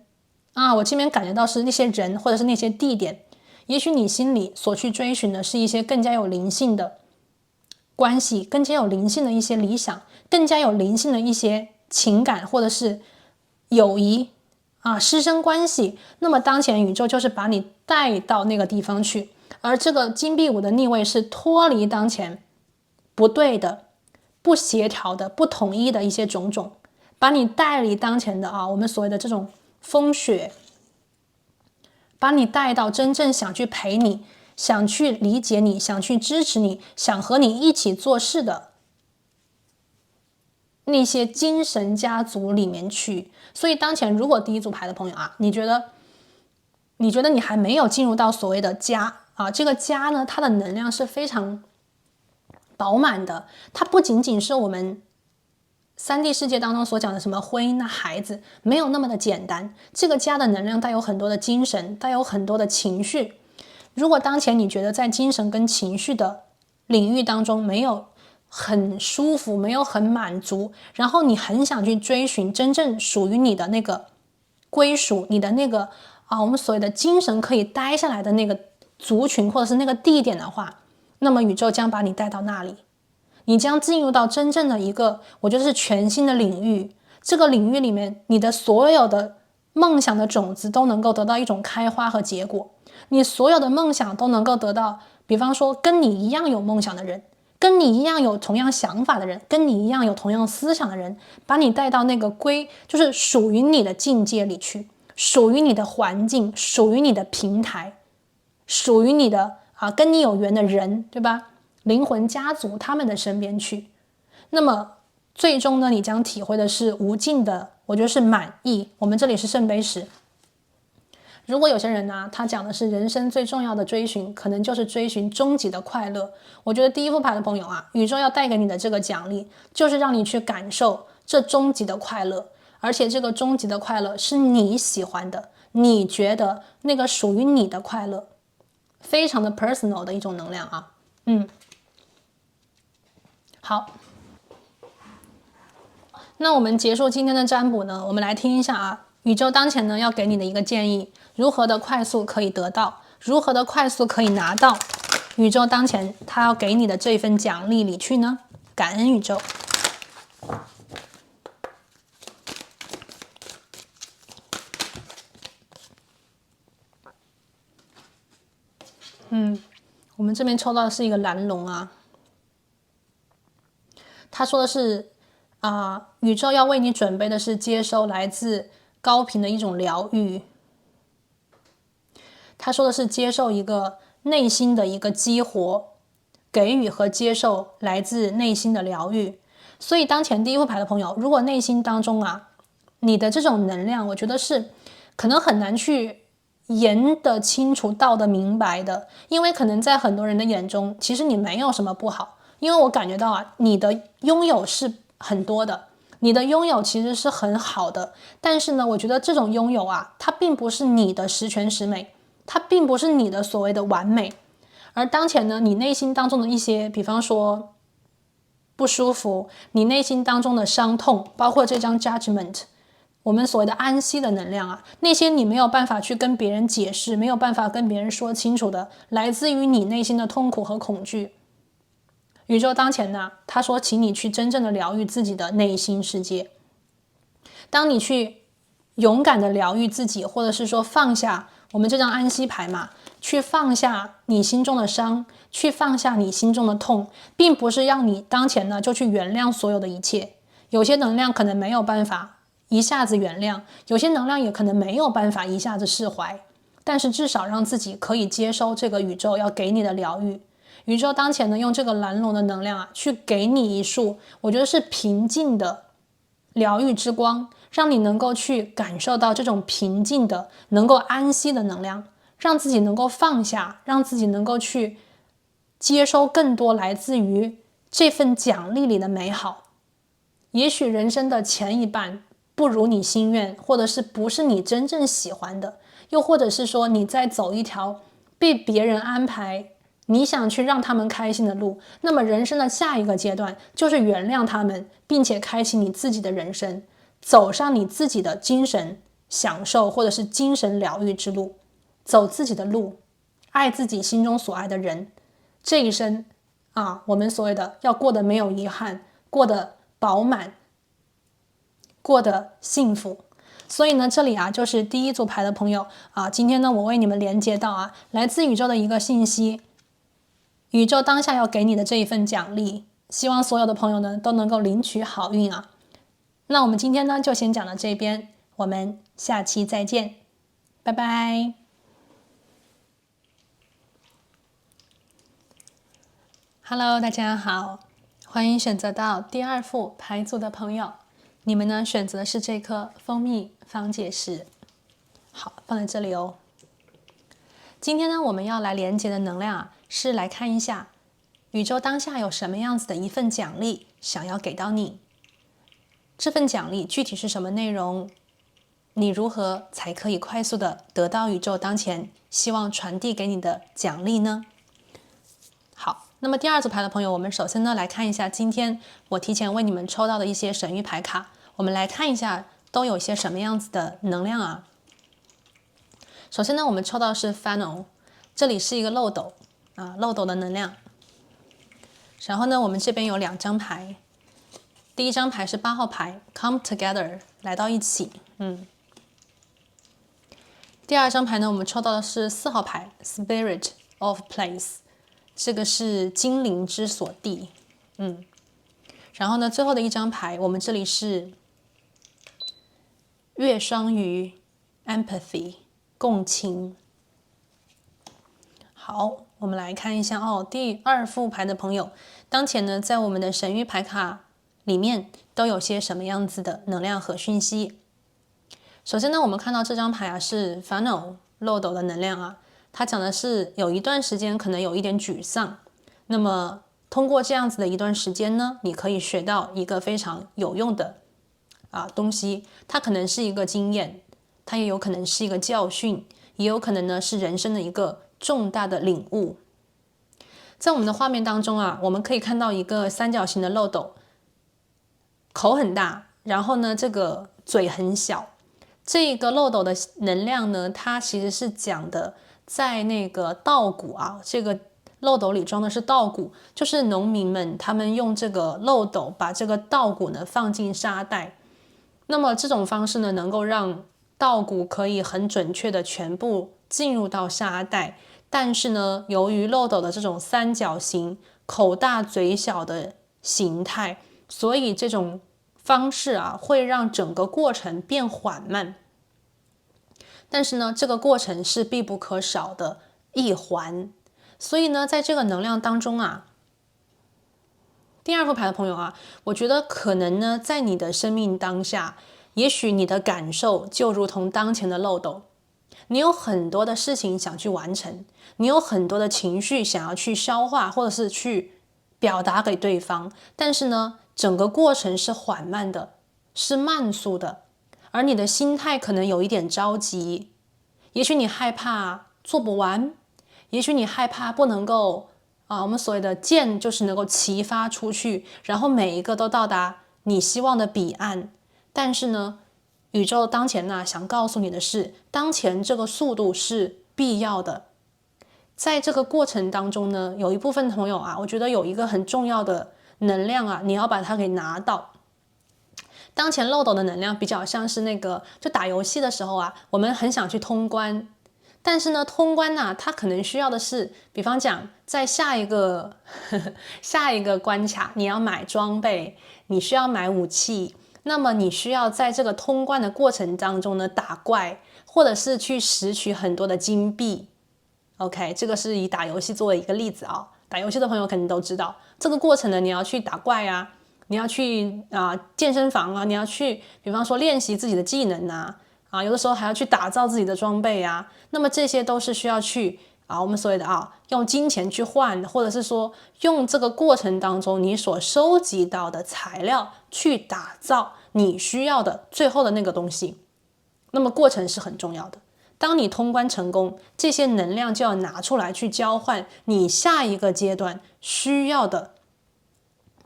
我这边感觉到是那些人或者是那些地点。也许你心里所去追寻的是一些更加有灵性的关系，更加有灵性的一些理想，更加有灵性的一些情感，或者是友谊师生关系。那么当前宇宙就是把你带到那个地方去，而这个金币5的逆位是脱离当前不对的、不协调的、不统一的一些种种，把你带离当前的我们所谓的这种风雪，把你带到真正想去陪你、想去理解你、想去支持你、想和你一起做事的那些精神家族里面去。所以当前如果第一组牌的朋友你觉得你还没有进入到所谓的家这个家呢，它的能量是非常饱满的，它不仅仅是我们3D 世界当中所讲的什么婚姻孩子，没有那么的简单。这个家的能量带有很多的精神，带有很多的情绪。如果当前你觉得在精神跟情绪的领域当中没有很舒服，没有很满足，然后你很想去追寻真正属于你的那个归属，你的那个我们所谓的精神可以待下来的那个族群或者是那个地点的话，那么宇宙将把你带到那里，你将进入到真正的一个我觉得是全新的领域。这个领域里面你的所有的梦想的种子都能够得到一种开花和结果，你所有的梦想都能够得到，比方说跟你一样有梦想的人，跟你一样有同样想法的人，跟你一样有同样思想的人，把你带到那个就是属于你的境界里去，属于你的环境，属于你的平台，属于你的跟你有缘的人，对吧？灵魂家族他们的身边去。那么最终呢，你将体会的是无尽的，我觉得是满意。我们这里是圣杯十。如果有些人他讲的是人生最重要的追寻，可能就是追寻终极的快乐。我觉得第一副牌的朋友宇宙要带给你的这个奖励，就是让你去感受这终极的快乐，而且这个终极的快乐是你喜欢的，你觉得那个属于你的快乐，非常的 personal 的一种能量好，那我们结束今天的占卜呢，我们来听一下宇宙当前呢要给你的一个建议，如何的快速可以得到，如何的快速可以拿到宇宙当前他要给你的这份奖励里去呢？感恩宇宙。我们这边抽到的是一个蓝龙他说的是宇宙要为你准备的是接收来自高频的一种疗愈。他说的是接受一个内心的一个激活，给予和接受来自内心的疗愈。所以当前第一副牌的朋友，如果内心当中你的这种能量，我觉得是可能很难去言得清楚、道得明白的，因为可能在很多人的眼中，其实你没有什么不好，因为我感觉到啊，你的拥有是很多的，你的拥有其实是很好的，但是呢，我觉得这种拥有啊，它并不是你的十全十美，它并不是你的所谓的完美。而当前呢，你内心当中的一些，比方说不舒服，你内心当中的伤痛，包括这张 Judgment， 我们所谓的安息的能量啊，那些你没有办法去跟别人解释，没有办法跟别人说清楚的，来自于你内心的痛苦和恐惧。宇宙当前呢，他说请你去真正的疗愈自己的内心世界。当你去勇敢的疗愈自己，或者是说放下我们这张安息牌嘛，去放下你心中的伤，去放下你心中的痛，并不是让你当前呢就去原谅所有的一切。有些能量可能没有办法一下子原谅，有些能量也可能没有办法一下子释怀，但是至少让自己可以接收这个宇宙要给你的疗愈。宇宙当前呢，用这个蓝龙的能量啊，去给你一束我觉得是平静的疗愈之光，让你能够去感受到这种平静的能够安息的能量，让自己能够放下，让自己能够去接收更多来自于这份奖励里的美好。也许人生的前一半不如你心愿，或者是不是你真正喜欢的，又或者是说你在走一条被别人安排你想去让他们开心的路，那么人生的下一个阶段就是原谅他们，并且开启你自己的人生，走上你自己的精神享受或者是精神疗愈之路，走自己的路，爱自己心中所爱的人。这一生啊，我们所谓的要过得没有遗憾，过得饱满，过得幸福。所以呢，这里啊就是第一组牌的朋友啊，今天呢我为你们连接到啊，来自宇宙的一个信息，宇宙当下要给你的这一份奖励，希望所有的朋友呢都能够领取好运啊。那我们今天呢就先讲到这边，我们下期再见，拜拜。Hello， 大家好，欢迎选择到第二副牌组的朋友，你们呢选择的是这颗蜂蜜方解石，好，放在这里哦。今天呢我们要来连接的能量啊，是来看一下宇宙当下有什么样子的一份奖励想要给到你。这份奖励具体是什么内容？你如何才可以快速的得到宇宙当前希望传递给你的奖励呢？好，那么第二组牌的朋友，我们首先呢来看一下今天我提前为你们抽到的一些神谕牌卡，我们来看一下都有些什么样子的能量啊。首先呢，我们抽到的是 Funnel， 这里是一个漏斗啊，漏斗的能量。然后呢，我们这边有2张牌，第一张牌是8号牌 Come Together， 来到一起，第二张牌呢，我们抽到的是4号牌 Spirit of Place， 这个是精灵之所地，然后呢，最后的一张牌，我们这里是月双鱼 Empathy， 共情。好，我们来看一下哦，第二副牌的朋友，当前呢，在我们的神谕牌卡里面都有些什么样子的能量和讯息？首先呢，我们看到这张牌啊是 Funnel 漏斗的能量啊，它讲的是有一段时间可能有一点沮丧，那么通过这样子的一段时间呢，你可以学到一个非常有用的东西，它可能是一个经验，它也有可能是一个教训，也有可能呢是人生的一个重大的领悟。在我们的画面当中啊，我们可以看到一个三角形的漏斗，口很大，然后呢这个嘴很小。这个漏斗的能量呢，它其实是讲的在那个稻谷啊，这个漏斗里装的是稻谷，就是农民们他们用这个漏斗把这个稻谷呢放进沙袋，那么这种方式呢能够让稻谷可以很准确的全部进入到沙袋，但是呢由于漏斗的这种三角形口大嘴小的形态，所以这种方式啊会让整个过程变缓慢，但是呢这个过程是必不可少的一环。所以呢在这个能量当中啊，第二副牌的朋友啊，我觉得可能呢在你的生命当下，也许你的感受就如同当前的漏斗，你有很多的事情想去完成，你有很多的情绪想要去消化或者是去表达给对方，但是呢，整个过程是缓慢的，是慢速的，而你的心态可能有一点着急，也许你害怕做不完，也许你害怕不能够我们所谓的箭就是能够齐发出去，然后每一个都到达你希望的彼岸。但是呢，宇宙当前呢想告诉你的是，当前这个速度是必要的。在这个过程当中呢，有一部分朋友啊，我觉得有一个很重要的能量啊，你要把它给拿到。当前漏斗的能量比较像是那个，就打游戏的时候啊，我们很想去通关，但是呢，通关啊，它可能需要的是，比方讲，在下一个关卡，你要买装备，你需要买武器，那么你需要在这个通关的过程当中呢，打怪，或者是去拾取很多的金币。OK， 这个是以打游戏作为一个例子啊，打游戏的朋友肯定都知道，这个过程呢，你要去打怪啊，你要去健身房啊，你要去，比方说练习自己的技能啊，有的时候还要去打造自己的装备啊，那么这些都是需要去我们所谓的用金钱去换，或者是说用这个过程当中你所收集到的材料去打造你需要的最后的那个东西，那么过程是很重要的。当你通关成功，这些能量就要拿出来去交换你下一个阶段需要的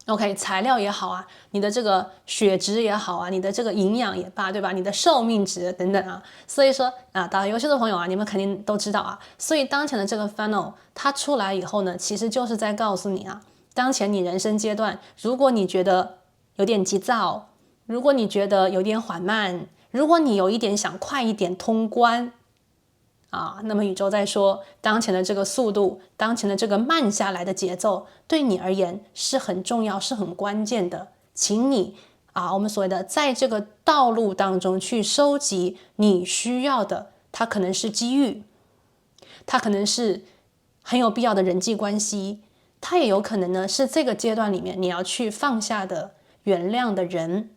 OK， 材料也好啊，你的这个血值也好啊，你的这个营养也罢，对吧？你的寿命值等等啊，所以说打游戏的朋友啊，你们肯定都知道啊。所以当前的这个 funnel 它出来以后呢，其实就是在告诉你啊，当前你人生阶段，如果你觉得有点急躁，如果你觉得有点缓慢，如果你有一点想快一点通关。那么宇宙在说，当前的这个速度，当前的这个慢下来的节奏，对你而言是很重要，是很关键的。请你我们所谓的在这个道路当中去收集你需要的，它可能是机遇，它可能是很有必要的人际关系，它也有可能呢是这个阶段里面你要去放下的、原谅的人。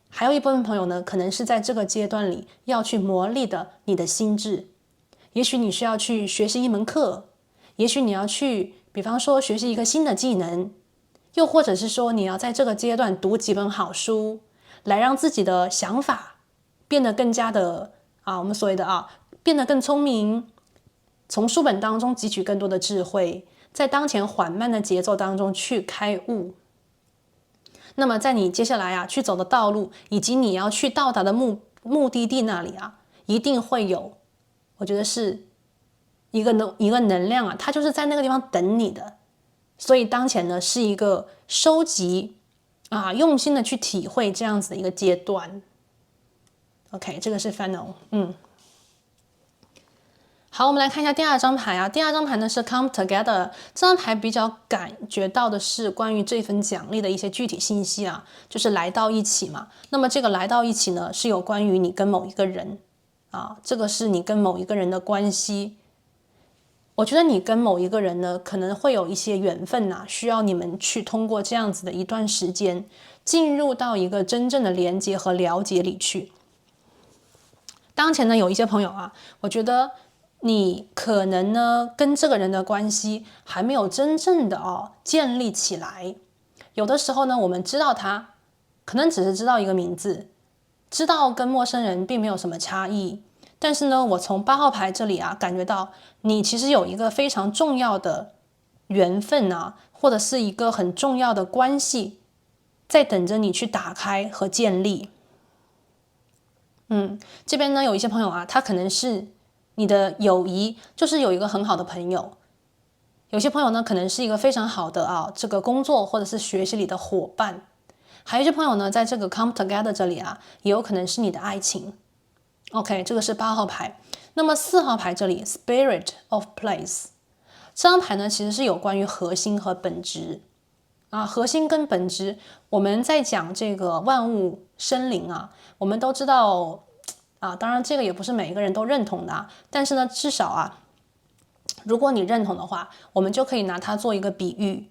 还有一部分朋友呢，可能是在这个阶段里要去磨砺的你的心智。也许你需要去学习一门课，也许你要去，比方说学习一个新的技能，又或者是说你要在这个阶段读几本好书，来让自己的想法变得更加的我们所谓的变得更聪明，从书本当中汲取更多的智慧，在当前缓慢的节奏当中去开悟。那么在你接下来去走的道路，以及你要去到达的目的地那里一定会有。我觉得是一个能量它就是在那个地方等你的，所以当前呢是一个收集用心的去体会这样子的一个阶段。OK， 这个是 funnel。好，我们来看一下第二张牌第二张牌呢是 Come Together， 这张牌比较感觉到的是关于这份奖励的一些具体信息就是来到一起嘛。那么这个来到一起呢是有关于你跟某一个人。这个是你跟某一个人的关系，我觉得你跟某一个人呢，可能会有一些缘分需要你们去通过这样子的一段时间，进入到一个真正的连接和了解里去。当前呢，有一些朋友我觉得你可能呢跟这个人的关系还没有真正的建立起来。有的时候呢，我们知道他，可能只是知道一个名字。知道跟陌生人并没有什么差异，但是呢，我从8号牌这里感觉到你其实有一个非常重要的缘分或者是一个很重要的关系，在等着你去打开和建立。这边呢有一些朋友他可能是你的友谊，就是有一个很好的朋友。有些朋友呢可能是一个非常好的这个工作或者是学习里的伙伴。还有一些朋友呢，在这个 Come Together 这里也有可能是你的爱情。OK， 这个是8号牌。那么4号牌这里 Spirit of Place 这张牌呢，其实是有关于核心和本质核心跟本质，我们在讲这个万物生灵我们都知道当然这个也不是每一个人都认同的但是呢，至少如果你认同的话，我们就可以拿它做一个比喻。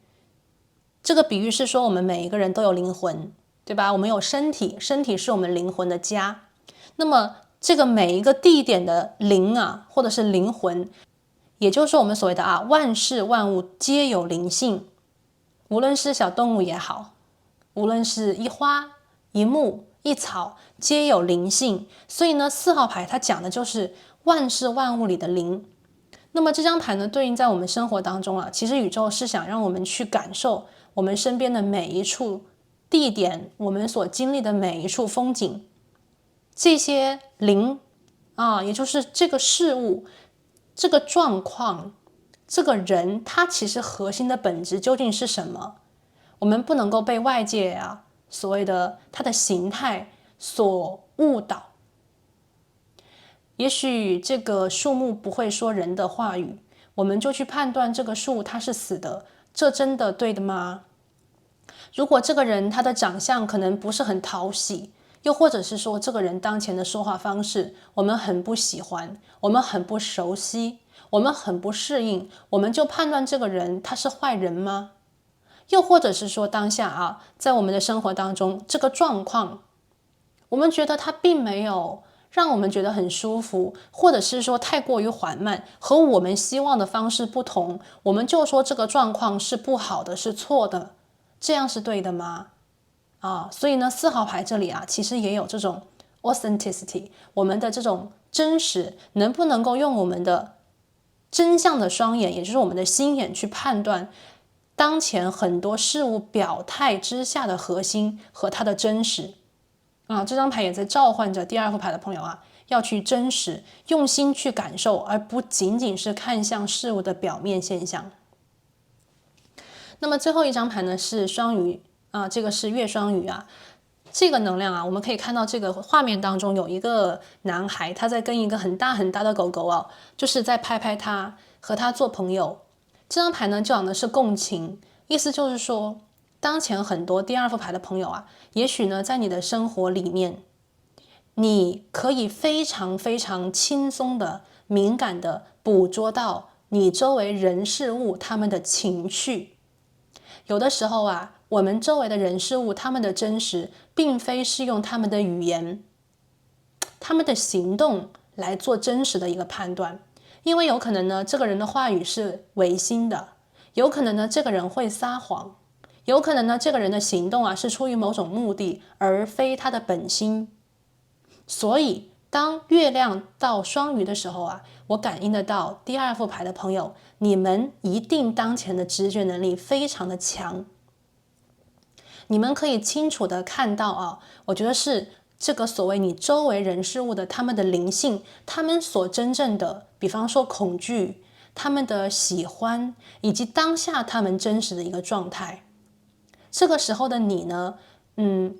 这个比喻是说我们每一个人都有灵魂，对吧？我们有身体，身体是我们灵魂的家。那么这个每一个地点的灵或者是灵魂，也就是说我们所谓的万事万物皆有灵性。无论是小动物也好，无论是一花一木一草，皆有灵性。所以呢，4号牌它讲的就是万事万物里的灵。那么这张牌呢，对应在我们生活当中啊，其实宇宙是想让我们去感受我们身边的每一处地点，我们所经历的每一处风景，这些灵啊，也就是这个事物、这个状况、这个人，它其实核心的本质究竟是什么？我们不能够被外界啊所谓的它的形态所误导。也许这个树木不会说人的话语，我们就去判断这个树它是死的，这真的对的吗？如果这个人他的长相可能不是很讨喜，又或者是说这个人当前的说话方式我们很不喜欢，我们很不熟悉，我们很不适应，我们就判断这个人他是坏人吗？又或者是说当下啊，在我们的生活当中这个状况，我们觉得他并没有让我们觉得很舒服，或者是说太过于缓慢，和我们希望的方式不同，我们就说这个状况是不好的，是错的，这样是对的吗？所以呢，4号牌这里啊，其实也有这种 authenticity， 我们的这种真实，能不能够用我们的真相的双眼，也就是我们的心眼去判断当前很多事物表态之下的核心和它的真实。这张牌也在召唤着第2副牌的朋友啊，要去真实用心去感受，而不仅仅是看向事物的表面现象。那么最后一张牌呢是双鱼这个是月双鱼啊。这个能量啊，我们可以看到这个画面当中有一个男孩，他在跟一个很大很大的狗狗就是在拍拍他，和他做朋友。这张牌呢讲的是共情，意思就是说当前很多第2副牌的朋友啊，也许呢在你的生活里面，你可以非常非常轻松的敏感的捕捉到你周围人事物他们的情绪。有的时候啊，我们周围的人事物他们的真实并非是用他们的语言、他们的行动来做真实的一个判断，因为有可能呢这个人的话语是违心的，有可能呢这个人会撒谎，有可能呢这个人的行动啊是出于某种目的而非他的本心。所以当月亮到双鱼的时候啊，我感应得到第2副牌的朋友，你们一定当前的直觉能力非常的强，你们可以清楚的看到我觉得是这个所谓你周围人事物的他们的灵性，他们所真正的，比方说恐惧，他们的喜欢，以及当下他们真实的一个状态。这个时候的你呢，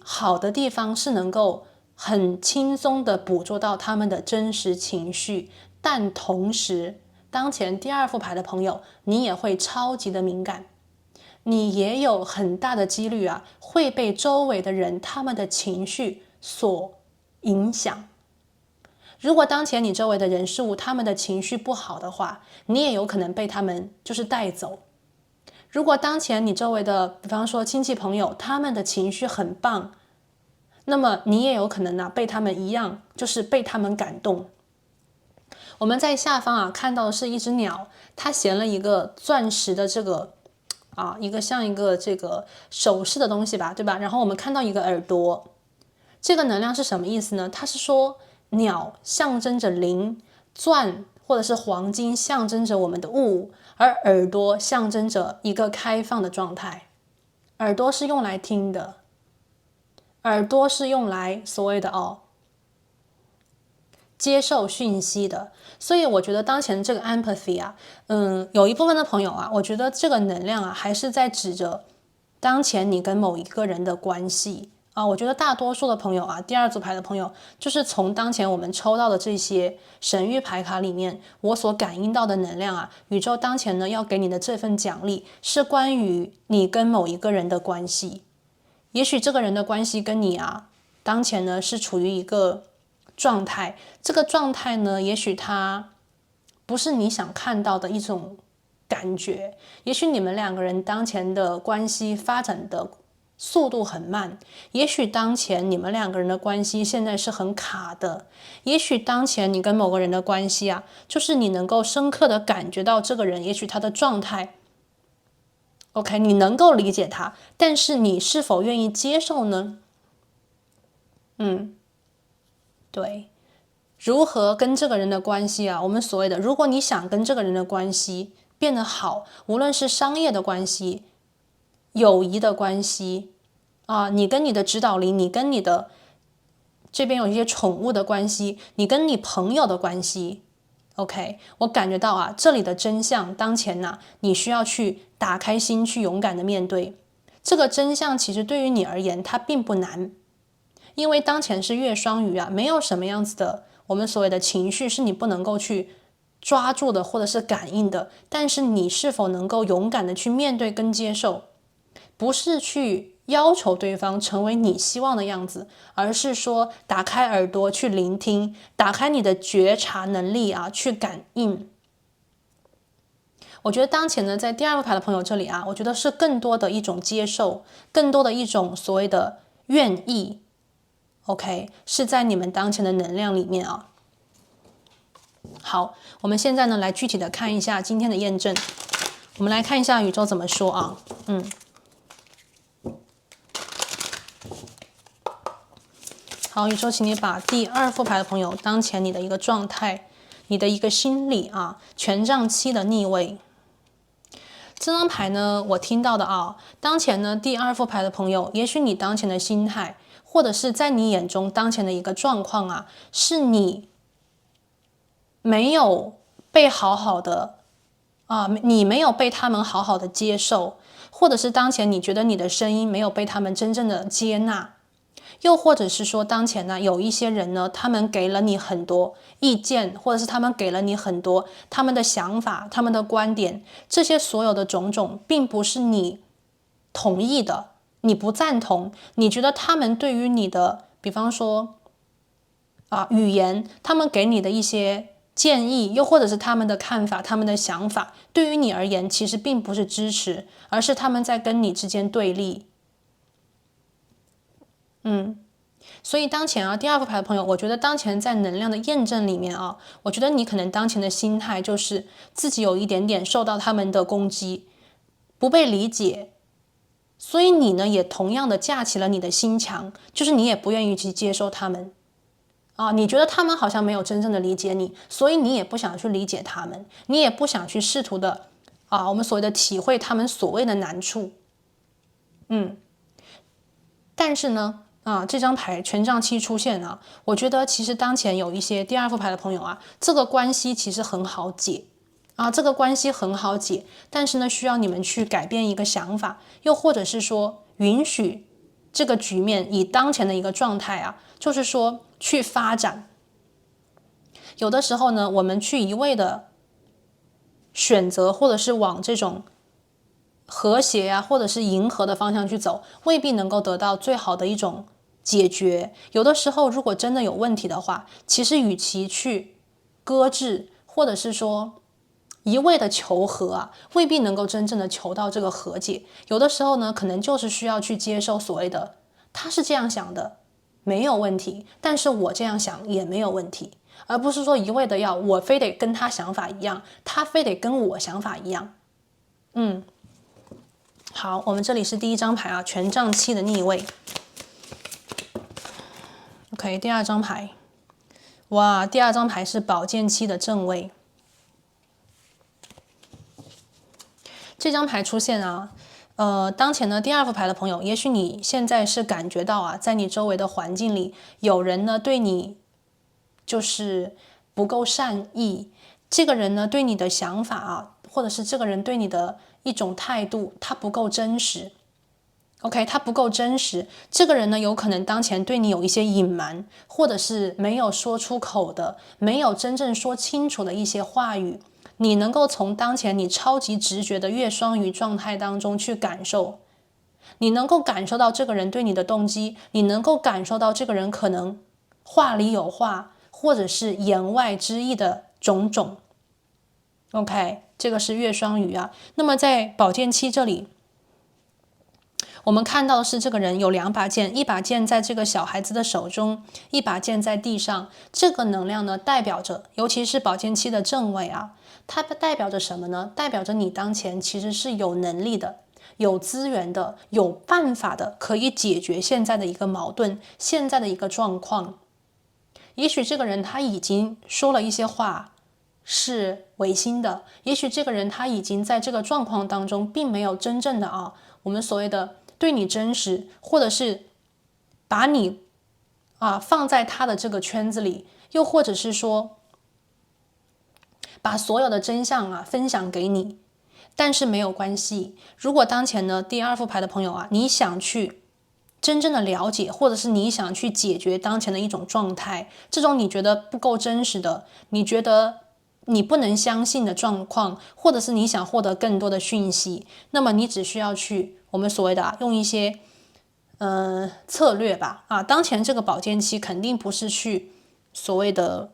好的地方是能够很轻松的捕捉到他们的真实情绪，但同时当前第2副牌的朋友，你也会超级的敏感，你也有很大的几率会被周围的人他们的情绪所影响。如果当前你周围的人事物他们的情绪不好的话，你也有可能被他们就是带走。如果当前你周围的比方说亲戚朋友他们的情绪很棒，那么你也有可能被他们一样，就是被他们感动。我们在下方看到的是一只鸟，它衔了一个钻石的这个一个像一个这个首饰的东西吧，对吧？然后我们看到一个耳朵，这个能量是什么意思呢？它是说鸟象征着灵，钻或者是黄金象征着我们的物，而耳朵象征着一个开放的状态。耳朵是用来听的，耳朵是用来所谓的接受讯息的。所以我觉得当前这个 empathy 有一部分的朋友我觉得这个能量还是在指着当前你跟某一个人的关系我觉得大多数的朋友第2组牌的朋友，就是从当前我们抽到的这些神谕牌卡里面，我所感应到的能量宇宙当前呢要给你的这份奖励是关于你跟某一个人的关系。也许这个人的关系跟你当前呢是处于一个状态，这个状态呢也许它不是你想看到的一种感觉，也许你们2个人当前的关系发展的速度很慢，也许当前你们2个人的关系现在是很卡的，也许当前你跟某个人的关系就是你能够深刻的感觉到这个人也许他的状态 OK， 你能够理解他，但是你是否愿意接受呢？对，如何跟这个人的关系啊？我们所谓的，如果你想跟这个人的关系变得好，无论是商业的关系、友谊的关系啊，你跟你的指导灵，你跟你的这边有一些宠物的关系，你跟你朋友的关系。OK， 我感觉到啊，这里的真相当前呢，你需要去打开心，去勇敢的面对这个真相。其实对于你而言，它并不难。因为当前是月双鱼啊，没有什么样子的我们所谓的情绪是你不能够去抓住的，或者是感应的。但是你是否能够勇敢的去面对跟接受，不是去要求对方成为你希望的样子，而是说打开耳朵去聆听，打开你的觉察能力啊，去感应。我觉得当前呢，在第二副牌的朋友这里啊，我觉得是更多的一种接受，更多的一种所谓的愿意。OK， 是在你们当前的能量里面啊。好，我们现在呢来具体的看一下今天的验证。我们来看一下宇宙怎么说啊。好，宇宙，请你把第二副牌的朋友当前你的一个状态，你的一个心理啊，权杖七的逆位。这张牌呢，我听到的啊，当前呢第二副牌的朋友，也许你当前的心态，或者是在你眼中当前的一个状况啊，是你没有被好好的你没有被他们好好的接受，或者是当前你觉得你的声音没有被他们真正的接纳，又或者是说当前呢有一些人呢，他们给了你很多意见，或者是他们给了你很多他们的想法、他们的观点，这些所有的种种并不是你同意的，你不赞同，你觉得他们对于你的，比方说语言，他们给你的一些建议，又或者是他们的看法、他们的想法，对于你而言其实并不是支持，而是他们在跟你之间对立。所以当前啊，第二副牌的朋友，我觉得当前在能量的验证里面啊，我觉得你可能当前的心态就是自己有一点点受到他们的攻击，不被理解，所以你呢也同样的架起了你的心墙，就是你也不愿意去接受他们。你觉得他们好像没有真正的理解你，所以你也不想去理解他们，你也不想去试图的我们所谓的体会他们所谓的难处。但是呢这张牌权杖七出现啊，我觉得其实当前有一些第二副牌的朋友啊，这个关系其实很好解这个关系很好解，但是呢需要你们去改变一个想法，又或者是说允许这个局面以当前的一个状态就是说去发展。有的时候呢，我们去一味的选择，或者是往这种和谐或者是迎合的方向去走，未必能够得到最好的一种解决。有的时候，如果真的有问题的话，其实与其去搁置，或者是说一味的求和未必能够真正的求到这个和解。有的时候呢，可能就是需要去接受所谓的他是这样想的，没有问题，但是我这样想也没有问题，而不是说一味的要我非得跟他想法一样，他非得跟我想法一样。好，我们这里是第一张牌权杖七的逆位。OK， 第二张牌，哇，第二张牌是宝剑七的正位。这张牌出现当前呢第二副牌的朋友，也许你现在是感觉到在你周围的环境里，有人呢对你就是不够善意，这个人呢对你的想法或者是这个人对你的一种态度，他不够真实。OK， 他不够真实。这个人呢，有可能当前对你有一些隐瞒，或者是没有说出口的，没有真正说清楚的一些话语。你能够从当前你超级直觉的月双鱼状态当中去感受，你能够感受到这个人对你的动机，你能够感受到这个人可能话里有话，或者是言外之意的种种。OK， 这个是月双鱼那么在宝剑七这里，我们看到的是这个人有两把剑，一把剑在这个小孩子的手中，一把剑在地上。这个能量呢，代表着，尤其是宝剑七的正位它代表着什么呢？代表着你当前其实是有能力的，有资源的、有办法的，可以解决现在的一个矛盾、现在的一个状况。也许这个人他已经说了一些话是违心的，也许这个人他已经在这个状况当中并没有真正的我们所谓的对你真实，或者是把你放在他的这个圈子里，又或者是说把所有的真相分享给你。但是没有关系，如果当前呢第二副牌的朋友你想去真正的了解，或者是你想去解决当前的一种状态，这种你觉得不够真实的，你觉得你不能相信的状况，或者是你想获得更多的讯息，那么你只需要去我们所谓的用一些策略吧。当前这个保健期肯定不是去所谓的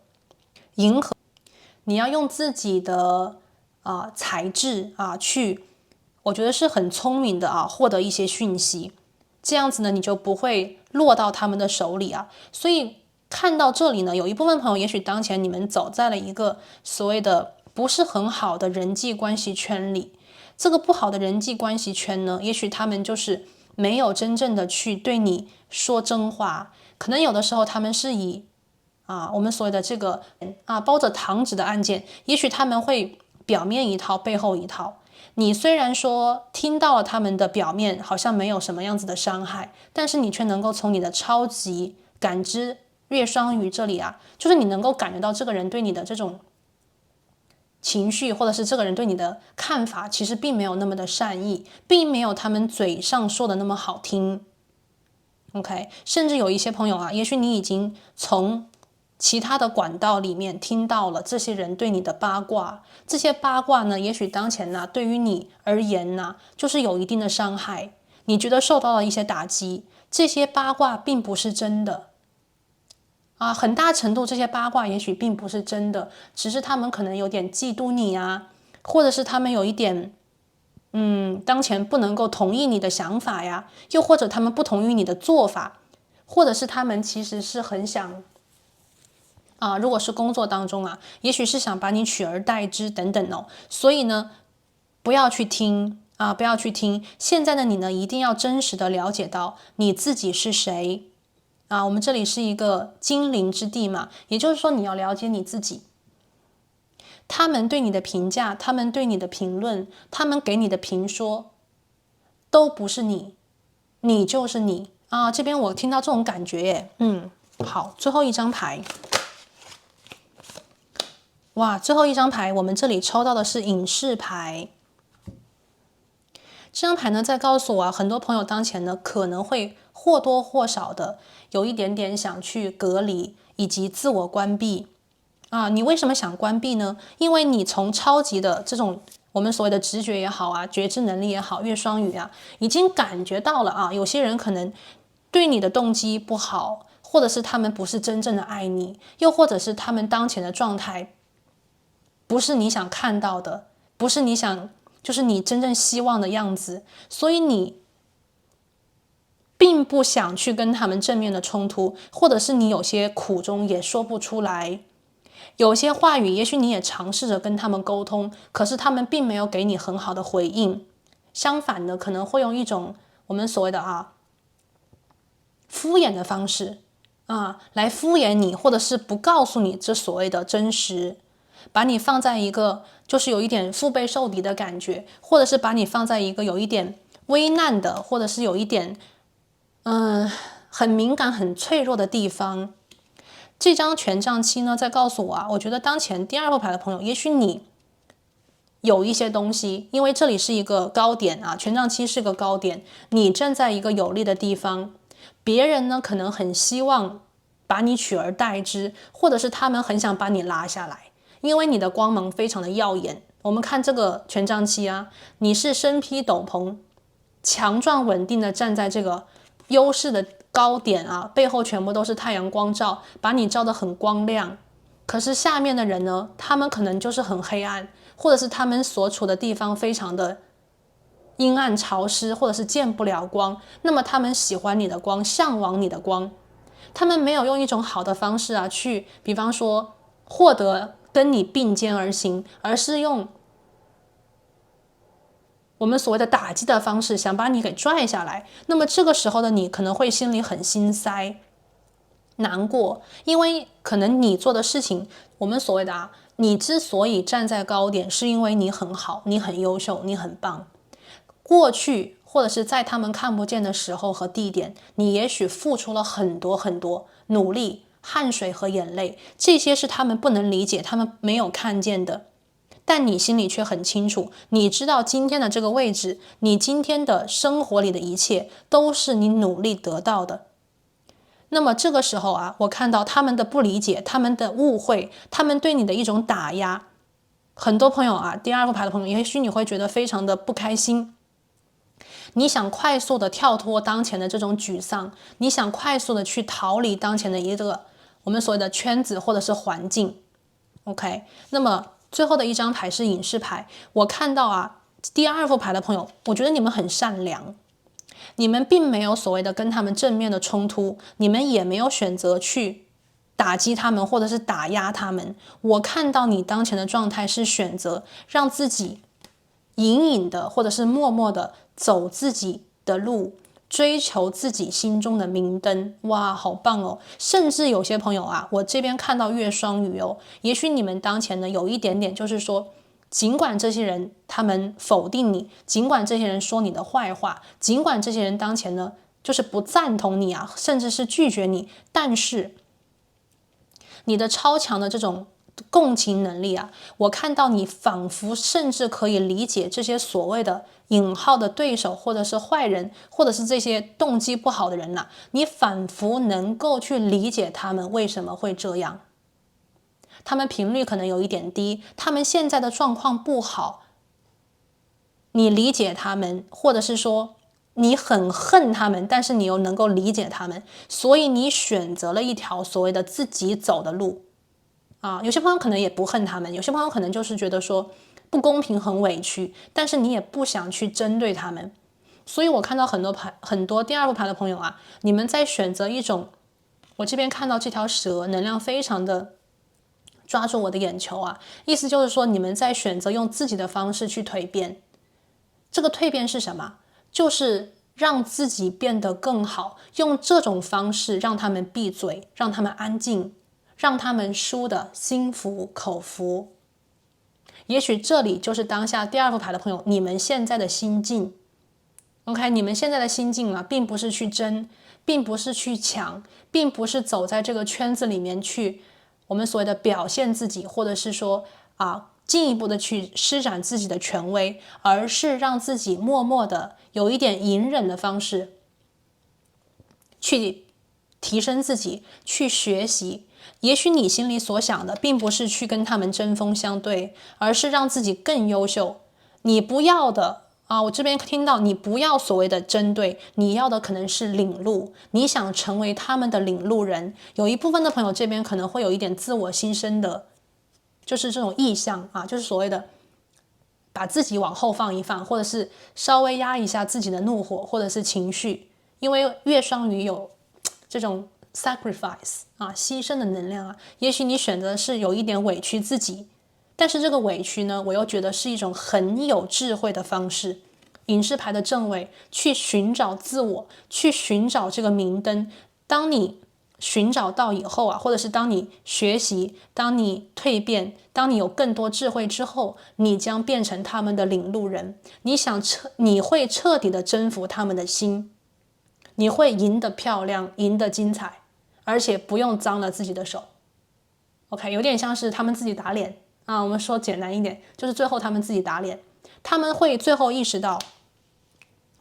迎合，你要用自己的才智去，我觉得是很聪明的获得一些讯息，这样子呢你就不会落到他们的手里所以看到这里呢，有一部分朋友也许当前你们走在了一个所谓的不是很好的人际关系圈里，这个不好的人际关系圈呢，也许他们就是没有真正的去对你说真话，可能有的时候他们是以我们所谓的这个包着糖纸的案件，也许他们会表面一套背后一套，你虽然说听到了他们的表面好像没有什么样子的伤害，但是你却能够从你的超级感知月双鱼这里就是你能够感觉到这个人对你的这种情绪，或者是这个人对你的看法其实并没有那么的善意，并没有他们嘴上说的那么好听。 OK， 甚至有一些朋友也许你已经从其他的管道里面听到了这些人对你的八卦，这些八卦呢，也许当前对于你而言就是有一定的伤害，你觉得受到了一些打击，这些八卦并不是真的很大程度这些八卦也许并不是真的，只是他们可能有点嫉妒你或者是他们有一点当前不能够同意你的想法又或者他们不同意你的做法，或者是他们其实是很想如果是工作当中也许是想把你取而代之等等所以呢不要去听不要去听。现在的你呢，一定要真实的了解到你自己是谁我们这里是一个精灵之地嘛，也就是说你要了解你自己。他们对你的评价，他们对你的评论，他们给你的评说都不是你，你就是你这边我听到这种感觉耶。好，最后一张牌。哇，最后一张牌我们这里抽到的是隐士牌。这张牌呢在告诉我很多朋友当前呢可能会或多或少的有一点点想去隔离以及自我关闭你为什么想关闭呢？因为你从超级的这种我们所谓的直觉也好觉知能力也好，月双鱼已经感觉到了有些人可能对你的动机不好，或者是他们不是真正的爱你，又或者是他们当前的状态不是你想看到的，不是你想就是你真正希望的样子，所以你并不想去跟他们正面的冲突，或者是你有些苦衷也说不出来，有些话语也许你也尝试着跟他们沟通，可是他们并没有给你很好的回应，相反的可能会用一种我们所谓的敷衍的方式来敷衍你，或者是不告诉你这所谓的真实，把你放在一个就是有一点腹背受敌的感觉，或者是把你放在一个有一点危难的，或者是有一点很敏感很脆弱的地方。这张权杖七呢在告诉我我觉得当前第二副牌的朋友，也许你有一些东西，因为这里是一个高点权杖七是个高点，你站在一个有利的地方，别人呢可能很希望把你取而代之，或者是他们很想把你拉下来，因为你的光芒非常的耀眼。我们看这个权杖七你是身披斗篷，强壮稳定的站在这个优势的高点背后全部都是太阳光照，把你照得很光亮。可是下面的人呢，他们可能就是很黑暗，或者是他们所处的地方非常的阴暗潮湿，或者是见不了光，那么他们喜欢你的光，向往你的光，他们没有用一种好的方式去比方说获得跟你并肩而行，而是用我们所谓的打击的方式，想把你给拽下来。那么这个时候的你可能会心里很心塞、难过，因为可能你做的事情，我们所谓的你之所以站在高点，是因为你很好，你很优秀，你很棒。过去或者是在他们看不见的时候和地点，你也许付出了很多很多努力、汗水和眼泪，这些是他们不能理解，他们没有看见的。但你心里却很清楚，你知道今天的这个位置，你今天的生活里的一切都是你努力得到的。那么这个时候我看到他们的不理解，他们的误会，他们对你的一种打压。很多朋友第二副牌的朋友，也许你会觉得非常的不开心。你想快速的跳脱当前的这种沮丧，你想快速的去逃离当前的一个我们所谓的圈子或者是环境。OK， 那么最后的一张牌是隐士牌，我看到第二副牌的朋友，我觉得你们很善良，你们并没有所谓的跟他们正面的冲突，你们也没有选择去打击他们或者是打压他们。我看到你当前的状态是选择让自己隐隐的或者是默默的走自己的路，追求自己心中的明灯。哇，好棒哦！甚至有些朋友我这边看到月双鱼哦，也许你们当前呢有一点点就是说，尽管这些人他们否定你，尽管这些人说你的坏话，尽管这些人当前呢就是不赞同你甚至是拒绝你，但是你的超强的这种共情能力我看到你仿佛甚至可以理解这些所谓的引号的对手，或者是坏人，或者是这些动机不好的人你仿佛能够去理解他们为什么会这样。他们频率可能有一点低，他们现在的状况不好，你理解他们，或者是说你很恨他们，但是你又能够理解他们，所以你选择了一条所谓的自己走的路有些朋友可能也不恨他们，有些朋友可能就是觉得说不公平很委屈，但是你也不想去针对他们。所以我看到很多第二副牌的朋友你们在选择一种，我这边看到这条蛇能量非常的抓住我的眼球意思就是说你们在选择用自己的方式去蜕变。这个蜕变是什么？就是让自己变得更好，用这种方式让他们闭嘴，让他们安静，让他们输的心服口服。也许这里就是当下第二副牌的朋友你们现在的心境。 OK， 你们现在的心境并不是去争，并不是去抢，并不是走在这个圈子里面去我们所谓的表现自己，或者是说进一步的去施展自己的权威，而是让自己默默的有一点隐忍的方式去提升自己，去学习。也许你心里所想的并不是去跟他们针锋相对，而是让自己更优秀。你不要的我这边听到你不要所谓的针对，你要的可能是领路，你想成为他们的领路人。有一部分的朋友这边可能会有一点自我牺牲的，就是这种意向就是所谓的把自己往后放一放，或者是稍微压一下自己的怒火或者是情绪。因为月双鱼有这种 sacrifice 牺牲的能量也许你选择的是有一点委屈自己，但是这个委屈呢，我又觉得是一种很有智慧的方式。隐士牌的正位去寻找自我，去寻找这个明灯。当你寻找到以后或者是当你学习，当你蜕变，当你有更多智慧之后，你将变成他们的领路人。你会彻底的征服他们的心，你会赢得漂亮，赢得精彩，而且不用脏了自己的手。 OK， 有点像是他们自己打脸我们说简单一点，就是最后他们自己打脸。他们会最后意识到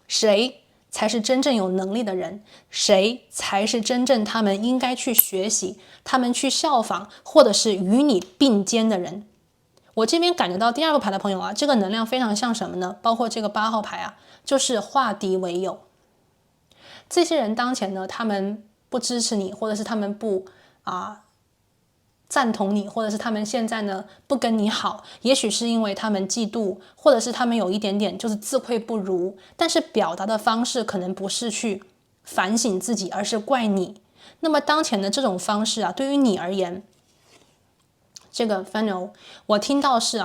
谁才是真正有能力的人，谁才是真正他们应该去学习，他们去效仿，或者是与你并肩的人。我这边感觉到第二个牌的朋友这个能量非常像什么呢？包括这个8号牌就是化敌为友。这些人当前呢，他们不支持你，或者是他们不赞同你，或者是他们现在呢不跟你好，也许是因为他们嫉妒，或者是他们有一点点就是自愧不如，但是表达的方式可能不是去反省自己，而是怪你。那么当前的这种方式对于你而言，这个 funnel 我听到是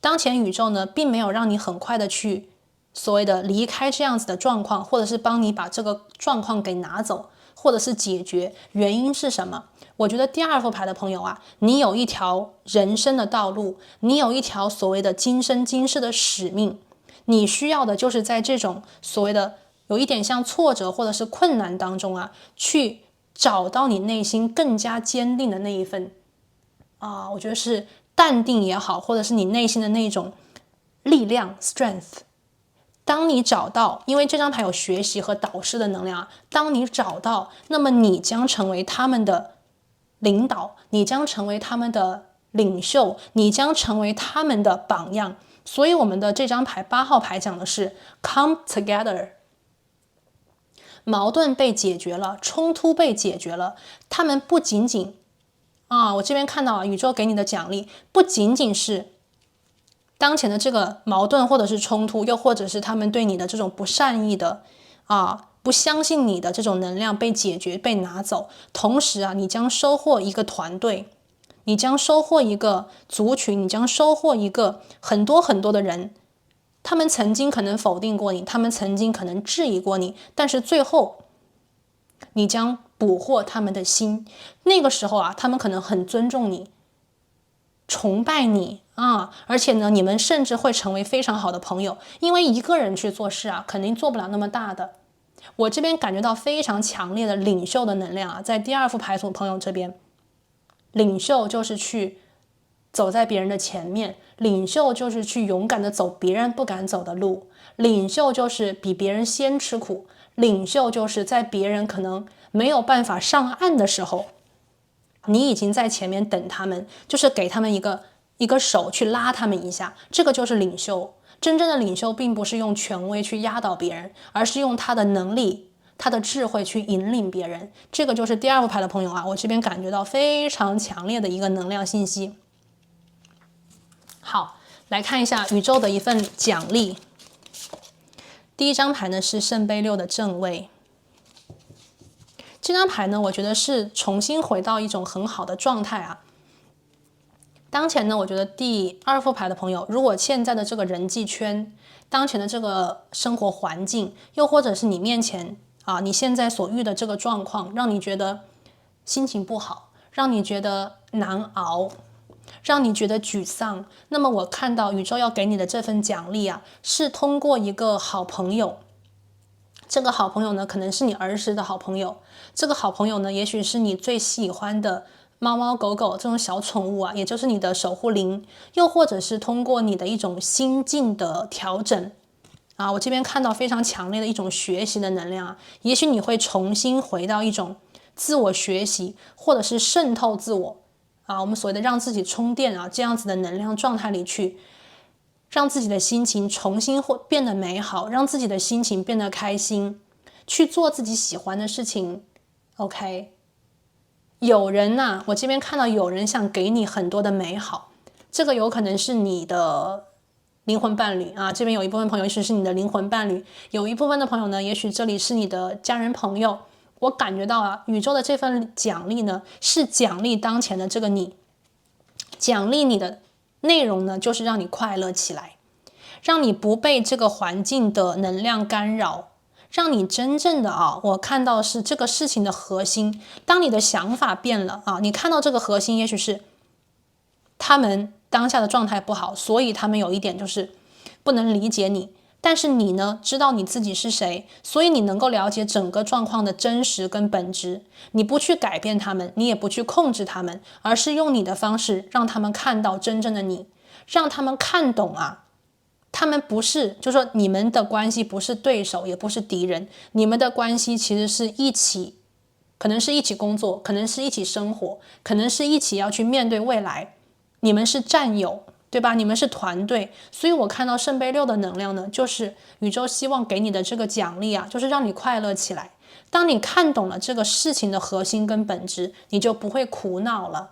当前宇宙呢并没有让你很快的去所谓的离开这样子的状况，或者是帮你把这个状况给拿走，或者是解决，原因是什么？我觉得第二副牌的朋友啊，你有一条人生的道路，你有一条所谓的今生今世的使命，你需要的就是在这种所谓的有一点像挫折或者是困难当中啊，去找到你内心更加坚定的那一份我觉得是淡定也好，或者是你内心的那种力量 strength。当你找到，因为这张牌有学习和导师的能量啊，当你找到，那么你将成为他们的领导，你将成为他们的领袖，你将成为他们的榜样。所以我们的这张牌8号牌讲的是 come together， 矛盾被解决了，冲突被解决了，他们不仅仅我这边看到宇宙给你的奖励不仅仅是当前的这个矛盾或者是冲突，又或者是他们对你的这种不善意的不相信你的这种能量被解决被拿走，同时你将收获一个团队，你将收获一个族群，你将收获一个很多很多的人，他们曾经可能否定过你，他们曾经可能质疑过你，但是最后你将捕获他们的心。那个时候他们可能很尊重你，崇拜你而且呢，你们甚至会成为非常好的朋友。因为一个人去做事肯定做不了那么大的。我这边感觉到非常强烈的领袖的能量在第二副牌组朋友这边，领袖就是去走在别人的前面，领袖就是去勇敢的走别人不敢走的路，领袖就是比别人先吃苦，领袖就是在别人可能没有办法上岸的时候，你已经在前面等他们，就是给他们一个手去拉他们一下，这个就是领袖。真正的领袖并不是用权威去压倒别人，而是用他的能力他的智慧去引领别人。这个就是第二副牌的朋友我这边感觉到非常强烈的一个能量信息。好，来看一下宇宙的一份奖励。第一张牌呢是圣杯6的正位。这张牌呢，我觉得是重新回到一种很好的状态当前呢，我觉得第二副牌的朋友，如果现在的这个人际圈，当前的这个生活环境，又或者是你面前你现在所遇的这个状况，让你觉得心情不好，让你觉得难熬，让你觉得沮丧，那么我看到宇宙要给你的这份奖励是通过一个好朋友。这个好朋友呢，可能是你儿时的好朋友，这个好朋友呢，也许是你最喜欢的猫猫狗狗这种小宠物也就是你的守护灵，又或者是通过你的一种心境的调整我这边看到非常强烈的一种学习的能量也许你会重新回到一种自我学习，或者是渗透自我我们所谓的让自己充电这样子的能量状态里去，让自己的心情重新变得美好，让自己的心情变得开心，去做自己喜欢的事情。 OK，有人我这边看到有人想给你很多的美好，这个有可能是你的灵魂伴侣这边有一部分朋友也许是你的灵魂伴侣，有一部分的朋友呢，也许这里是你的家人朋友。我感觉到宇宙的这份奖励呢，是奖励当前的这个你，奖励你的内容呢，就是让你快乐起来，让你不被这个环境的能量干扰，让你真正的我看到是这个事情的核心。当你的想法变了你看到这个核心，也许是他们当下的状态不好，所以他们有一点就是不能理解你，但是你呢，知道你自己是谁，所以你能够了解整个状况的真实跟本质。你不去改变他们，你也不去控制他们，而是用你的方式让他们看到真正的你，让他们看懂他们不是，就是说你们的关系不是对手，也不是敌人，你们的关系其实是一起，可能是一起工作，可能是一起生活，可能是一起要去面对未来，你们是战友，对吧？你们是团队。所以我看到圣杯6的能量呢，就是宇宙希望给你的这个奖励就是让你快乐起来。当你看懂了这个事情的核心跟本质，你就不会苦恼了。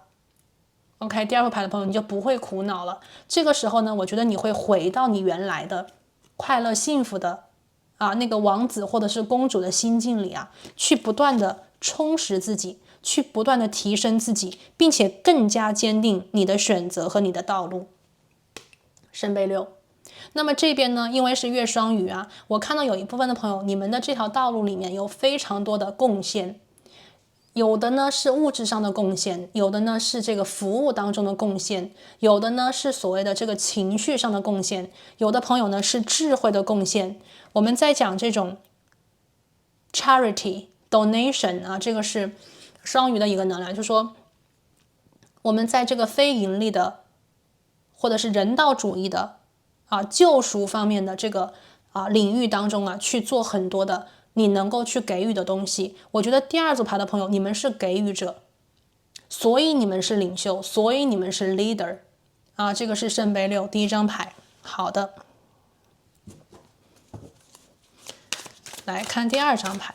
OK， 第二副牌的朋友，你就不会苦恼了。这个时候呢，我觉得你会回到你原来的快乐幸福的那个王子或者是公主的心境里去不断的充实自己，去不断的提升自己，并且更加坚定你的选择和你的道路。圣杯6，那么这边呢，因为是月双鱼啊，我看到有一部分的朋友，你们的这条道路里面有非常多的贡献，有的呢是物质上的贡献，有的呢是这个服务当中的贡献，有的呢是所谓的这个情绪上的贡献，有的朋友呢是智慧的贡献。我们在讲这种 charity donation 啊，这个是双鱼的一个能量，就是说我们在这个非盈利的或者是人道主义的救赎方面的这个领域当中去做很多的你能够去给予的东西。我觉得第二组牌的朋友，你们是给予者，所以你们是领袖，所以你们是 leader 这个是圣杯六第一张牌。好的，来看第二张牌。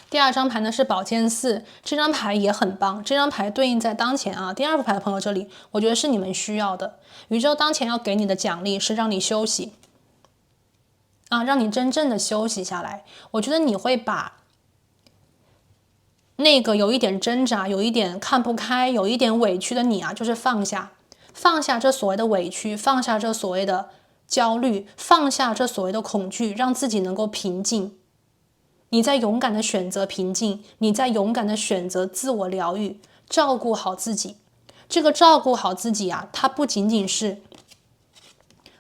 第二张牌呢是宝剑四，这张牌也很棒，这张牌对应在当前第二副牌的朋友这里，我觉得是你们需要的。宇宙当前要给你的奖励是让你休息让你真正的休息下来。我觉得你会把那个有一点挣扎，有一点看不开，有一点委屈的你就是放下这所谓的委屈，放下这所谓的焦虑，放下这所谓的恐惧，让自己能够平静。你在勇敢的选择平静，你在勇敢的选择自我疗愈，照顾好自己。这个照顾好自己它不仅仅是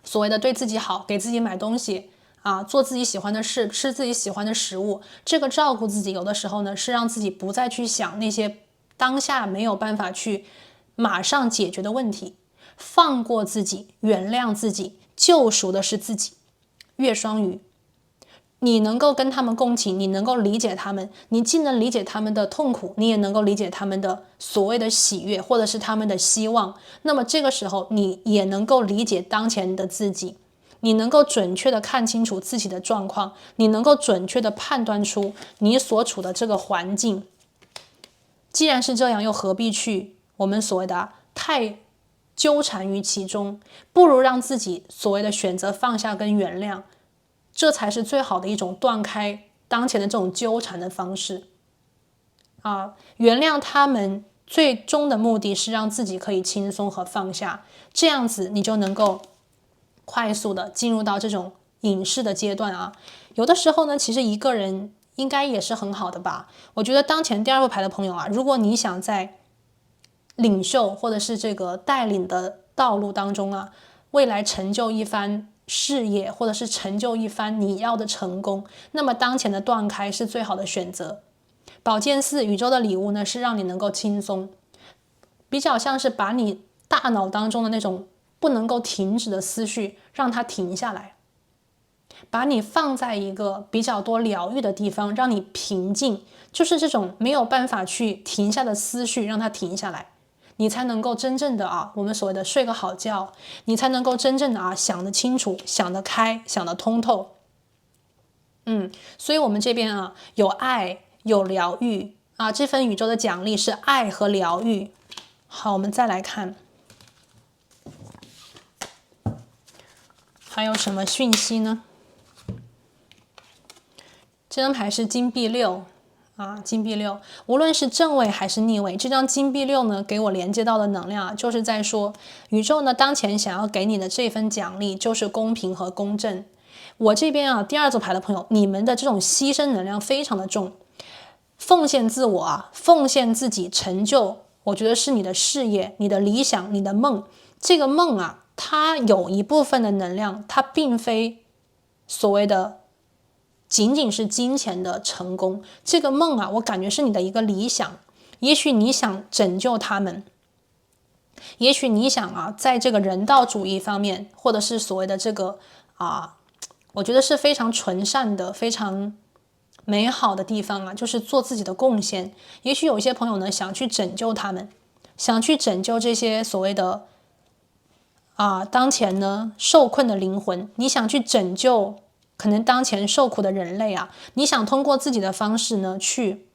所谓的对自己好，给自己买东西做自己喜欢的事，吃自己喜欢的食物。这个照顾自己有的时候呢，是让自己不再去想那些当下没有办法去马上解决的问题，放过自己，原谅自己，救赎的是自己。月双鱼，你能够跟他们共情，你能够理解他们，你既能理解他们的痛苦，你也能够理解他们的所谓的喜悦，或者是他们的希望。那么这个时候你也能够理解当前的自己，你能够准确的看清楚自己的状况，你能够准确的判断出你所处的这个环境。既然是这样，又何必去我们所谓的太纠缠于其中，不如让自己所谓的选择放下跟原谅，这才是最好的一种断开当前的这种纠缠的方式原谅他们最终的目的是让自己可以轻松和放下，这样子你就能够快速的进入到这种隐士的阶段有的时候呢，其实一个人应该也是很好的吧。我觉得当前第二副牌的朋友如果你想在领袖或者是这个带领的道路当中未来成就一番事业，或者是成就一番你要的成功，那么当前的断开是最好的选择。宝剑四，宇宙的礼物呢，是让你能够轻松，比较像是把你大脑当中的那种不能够停止的思绪让它停下来，把你放在一个比较多疗愈的地方，让你平静，就是这种没有办法去停下的思绪让它停下来，你才能够真正的我们所谓的睡个好觉，你才能够真正的想得清楚，想得开，想得通透。所以我们这边有爱，有疗愈这份宇宙的奖励是爱和疗愈。好，我们再来看还有什么讯息呢？这张牌是金币六金币六，无论是正位还是逆位，这张金币六呢，给我连接到的能量就是在说，宇宙呢当前想要给你的这份奖励就是公平和公正。我这边第二组牌的朋友，你们的这种牺牲能量非常的重，奉献自我奉献自己，成就，我觉得是你的事业，你的理想，你的梦。这个梦它有一部分的能量，它并非所谓的仅仅是金钱的成功，这个梦我感觉是你的一个理想。也许你想拯救他们，也许你想在这个人道主义方面，或者是所谓的这个我觉得是非常纯善的，非常美好的地方就是做自己的贡献。也许有一些朋友呢想去拯救他们，想去拯救这些所谓的当前呢受困的灵魂，你想去拯救可能当前受苦的人类你想通过自己的方式呢去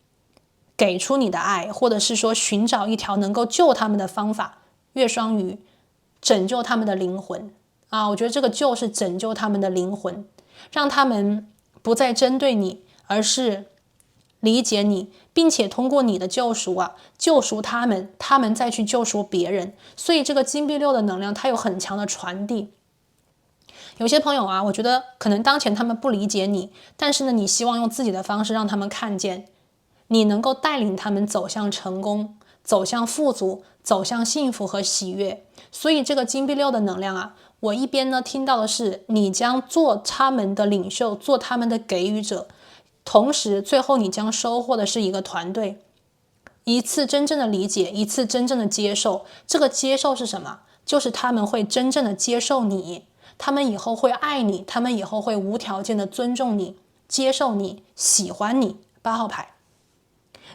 给出你的爱，或者是说寻找一条能够救他们的方法。月双鱼，拯救他们的灵魂我觉得这个救是拯救他们的灵魂，让他们不再针对你，而是理解你，并且通过你的救赎啊，救赎他们，他们再去救赎别人。所以这个金币六的能量它有很强的传递。有些朋友啊，我觉得可能当前他们不理解你，但是呢，你希望用自己的方式让他们看见，你能够带领他们走向成功，走向富足，走向幸福和喜悦。所以这个金币六的能量啊，我一边呢听到的是你将做他们的领袖，做他们的给予者，同时最后你将收获的是一个团队，一次真正的理解，一次真正的接受。这个接受是什么？就是他们会真正的接受你，他们以后会爱你，他们以后会无条件的尊重你，接受你，喜欢你。8号牌，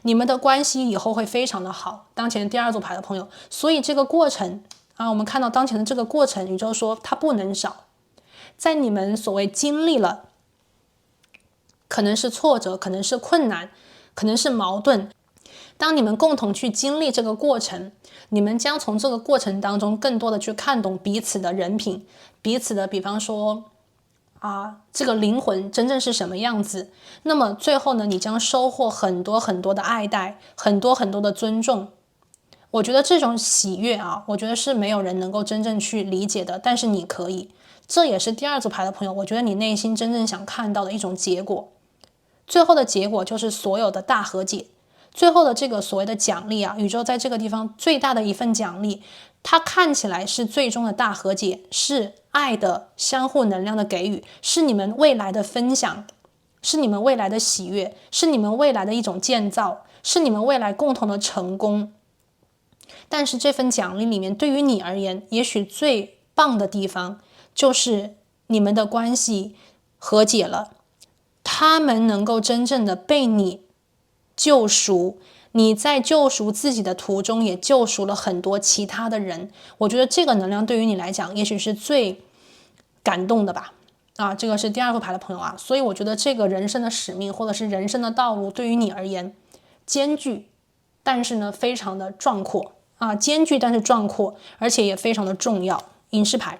你们的关系以后会非常的好。当前第2组牌的朋友，所以这个过程啊，我们看到当前的这个过程，宇宙说它不能少。在你们所谓经历了，可能是挫折，可能是困难，可能是矛盾，当你们共同去经历这个过程，你们将从这个过程当中更多的去看懂彼此的人品，彼此的比方说这个灵魂真正是什么样子。那么最后呢，你将收获很多很多的爱戴，很多很多的尊重。我觉得这种喜悦啊，我觉得是没有人能够真正去理解的，但是你可以。这也是第2组牌的朋友，我觉得你内心真正想看到的一种结果。最后的结果就是所有的大和解。最后的这个所谓的奖励啊，宇宙在这个地方最大的一份奖励，它看起来是最终的大和解，是爱的相互能量的给予，是你们未来的分享，是你们未来的喜悦，是你们未来的一种建造，是你们未来共同的成功。但是这份奖励里面，对于你而言，也许最棒的地方就是你们的关系和解了，他们能够真正的被你救赎，你在救赎自己的途中也救赎了很多其他的人。我觉得这个能量对于你来讲也许是最感动的吧。这个是第2副牌的朋友啊，所以我觉得这个人生的使命或者是人生的道路对于你而言艰巨，但是呢非常的壮阔艰巨但是壮阔，而且也非常的重要。隐士牌，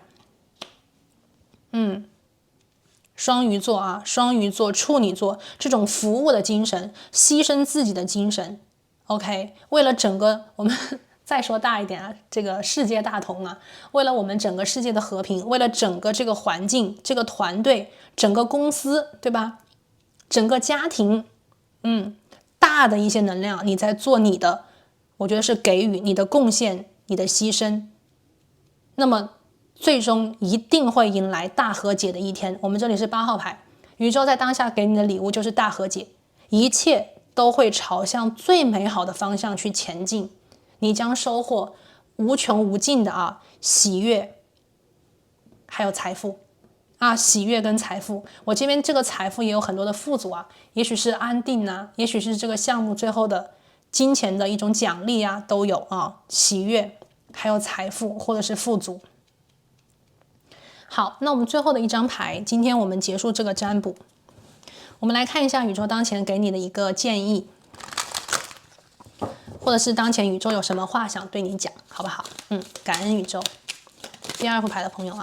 双鱼座双鱼座、处女座，这种服务的精神，牺牲自己的精神 OK， 为了整个我们再说大一点这个世界大同为了我们整个世界的和平，为了整个这个环境，这个团队，整个公司，对吧？整个家庭大的一些能量，你在做你的，我觉得是给予你的贡献，你的牺牲，那么最终一定会迎来大和解的一天。我们这里是8号牌，宇宙在当下给你的礼物就是大和解，一切都会朝向最美好的方向去前进，你将收获无穷无尽的喜悦，还有财富喜悦跟财富。我这边这个财富也有很多的富足也许是安定也许是这个项目最后的金钱的一种奖励都有喜悦还有财富或者是富足。好，那我们最后的一张牌，今天我们结束这个占卜，我们来看一下宇宙当前给你的一个建议，或者是当前宇宙有什么话想对你讲，好不好？感恩宇宙。第2副牌的朋友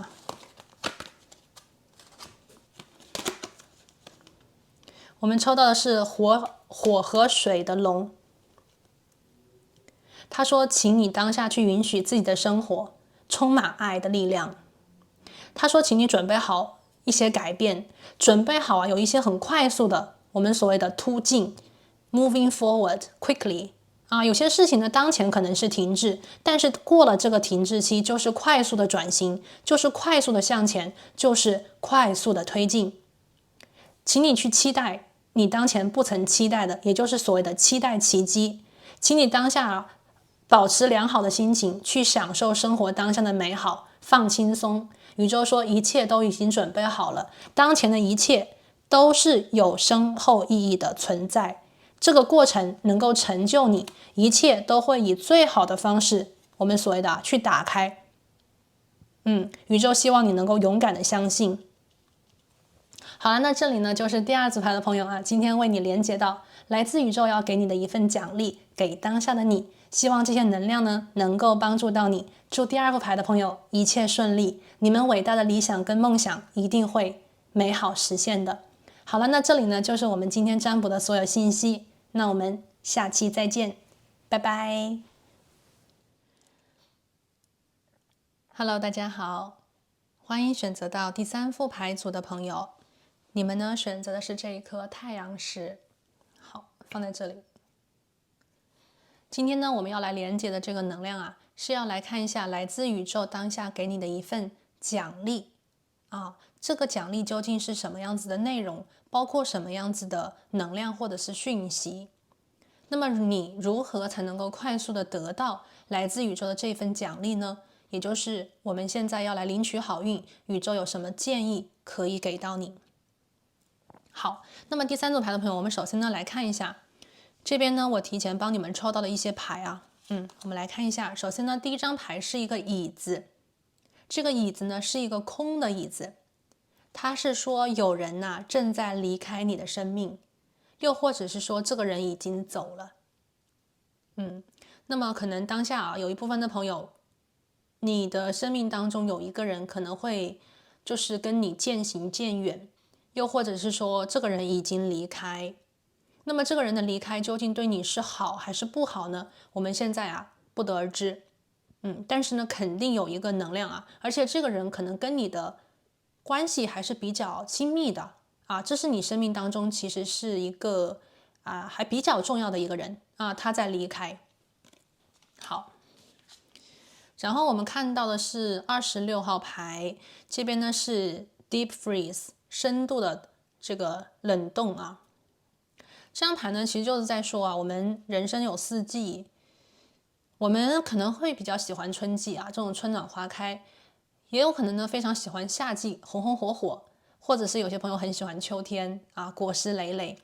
我们抽到的是火和水的龙。他说请你当下去允许自己的生活充满爱的力量。他说请你准备好一些改变，准备好有一些很快速的我们所谓的突进 moving forward quickly 有些事情呢当前可能是停滞，但是过了这个停滞期就是快速的转型，就是快速的向前，就是快速的推进。请你去期待你当前不曾期待的，也就是所谓的期待奇迹。请你当下保持良好的心情，去享受生活当下的美好，放轻松。宇宙说一切都已经准备好了，当前的一切都是有深厚意义的存在，这个过程能够成就你，一切都会以最好的方式，我们所谓的去打开。宇宙希望你能够勇敢的相信。好了，那这里呢就是第2组牌的朋友今天为你连接到来自宇宙要给你的一份奖励，给当下的你，希望这些能量呢能够帮助到你。祝第2副牌的朋友一切顺利，你们伟大的理想跟梦想一定会美好实现的。好了，那这里呢就是我们今天占卜的所有信息，那我们下期再见，拜拜。Hello， 大家好，欢迎选择到第3副牌组的朋友，你们呢选择的是这一颗太阳石，好，放在这里。今天呢，我们要来连接的这个能量啊，是要来看一下来自宇宙当下给你的一份奖励啊，这个奖励究竟是什么样子的内容，包括什么样子的能量或者是讯息。那么你如何才能够快速的得到来自宇宙的这份奖励呢？也就是我们现在要来领取好运，宇宙有什么建议可以给到你？好，那么第3组牌的朋友，我们首先呢来看一下。这边呢，我提前帮你们抽到了一些牌啊，我们来看一下。首先呢，第一张牌是一个椅子，这个椅子呢是一个空的椅子，它是说有人呐正在离开你的生命，又或者是说这个人已经走了。那么可能当下啊，有一部分的朋友，你的生命当中有一个人可能会就是跟你渐行渐远，又或者是说这个人已经离开。那么这个人的离开究竟对你是好还是不好呢？我们现在啊不得而知。但是呢，肯定有一个能量啊，而且这个人可能跟你的关系还是比较亲密的啊，这是你生命当中其实是一个还比较重要的一个人啊，他在离开。好，然后我们看到的是26号牌，这边呢是 Deep Freeze 深度的这个冷冻啊。这张牌呢，其实就是在说啊，我们人生有4季，我们可能会比较喜欢春季啊，这种春暖花开，也有可能呢非常喜欢夏季，红红火火，或者是有些朋友很喜欢秋天啊，果实累累。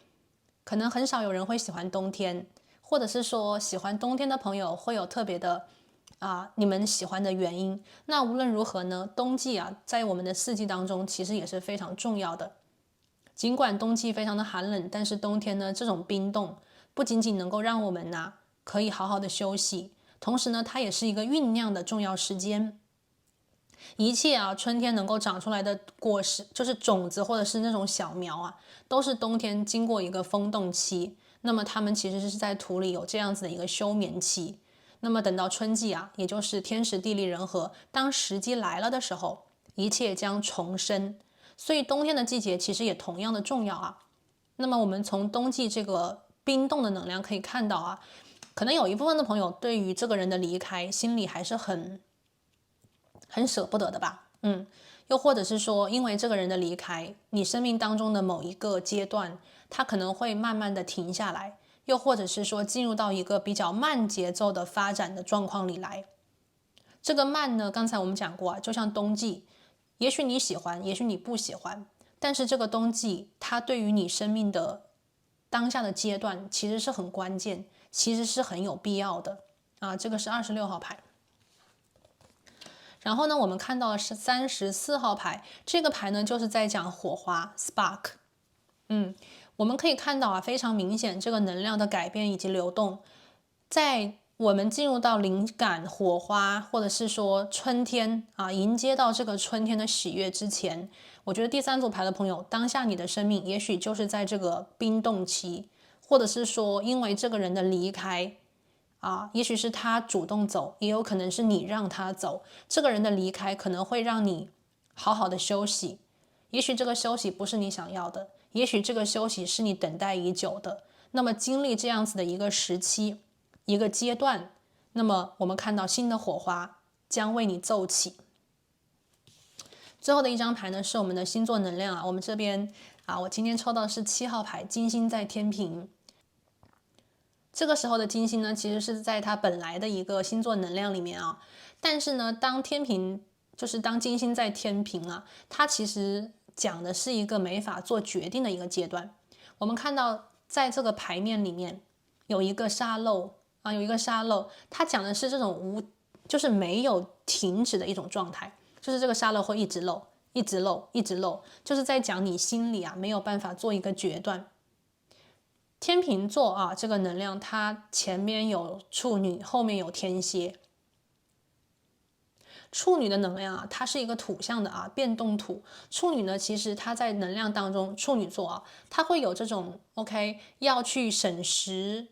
可能很少有人会喜欢冬天，或者是说喜欢冬天的朋友会有特别的你们喜欢的原因。那无论如何呢，冬季啊，在我们的4季当中，其实也是非常重要的。尽管冬季非常的寒冷，但是冬天呢，这种冰冻不仅仅能够让我们可以好好的休息，同时呢，它也是一个酝酿的重要时间。一切春天能够长出来的果实，就是种子或者是那种小苗都是冬天经过一个风冻期，那么它们其实是在土里有这样子的一个休眠期。那么等到春季也就是天时地利人和，当时机来了的时候，一切将重生。所以冬天的季节其实也同样的重要那么我们从冬季这个冰冻的能量可以看到可能有一部分的朋友对于这个人的离开心里还是很舍不得的吧，又或者是说因为这个人的离开，你生命当中的某一个阶段，他可能会慢慢的停下来，又或者是说进入到一个比较慢节奏的发展的状况里来。这个慢呢，刚才我们讲过就像冬季，也许你喜欢，也许你不喜欢，但是这个冬季它对于你生命的当下的阶段其实是很关键，其实是很有必要的这个是26号牌。然后呢，我们看到的是34号牌，这个牌呢就是在讲火花 spark。我们可以看到非常明显这个能量的改变以及流动，在我们进入到灵感火花，或者是说春天迎接到这个春天的喜悦之前，我觉得第3组牌的朋友，当下你的生命也许就是在这个冰冻期，或者是说因为这个人的离开也许是他主动走，也有可能是你让他走。这个人的离开可能会让你好好的休息，也许这个休息不是你想要的，也许这个休息是你等待已久的。那么经历这样子的一个时期，一个阶段，那么我们看到新的火花将为你奏起。最后的一张牌呢是我们的星座能量我们这边我今天抽到的是7号牌，金星在天平。这个时候的金星呢，其实是在它本来的一个星座能量里面但是呢，当天平就是当金星在天平它其实讲的是一个没法做决定的一个阶段。我们看到在这个牌面里面有一个沙漏有一个沙漏，它讲的是这种就是没有停止的一种状态，就是这个沙漏会一直漏，一直漏，一直漏，就是在讲你心里没有办法做一个决断。天秤座这个能量它前面有处女，后面有天蝎。处女的能量啊，它是一个土象的啊，变动土。处女呢，其实它在能量当中，处女座啊，它会有这种 OK 要去审时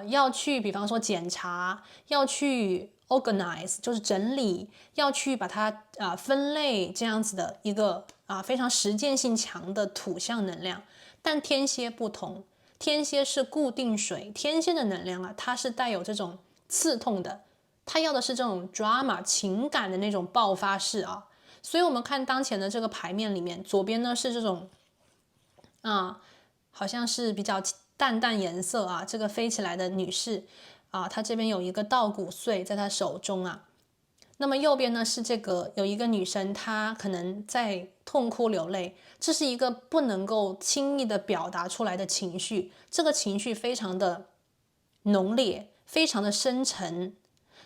要去比方说检查，要去 organize 就是整理，要去把它分类这样子的一个非常实践性强的土象能量。但天蝎不同，天蝎是固定水，天蝎的能量啊，它是带有这种刺痛的，它要的是这种 drama 情感的那种爆发式啊。所以我们看当前的这个牌面里面，左边呢是这种好像是比较淡淡颜色啊，这个飞起来的女士她这边有一个稻谷穗在她手中啊。那么右边呢是这个有一个女生，她可能在痛哭流泪，这是一个不能够轻易的表达出来的情绪，这个情绪非常的浓烈，非常的深沉。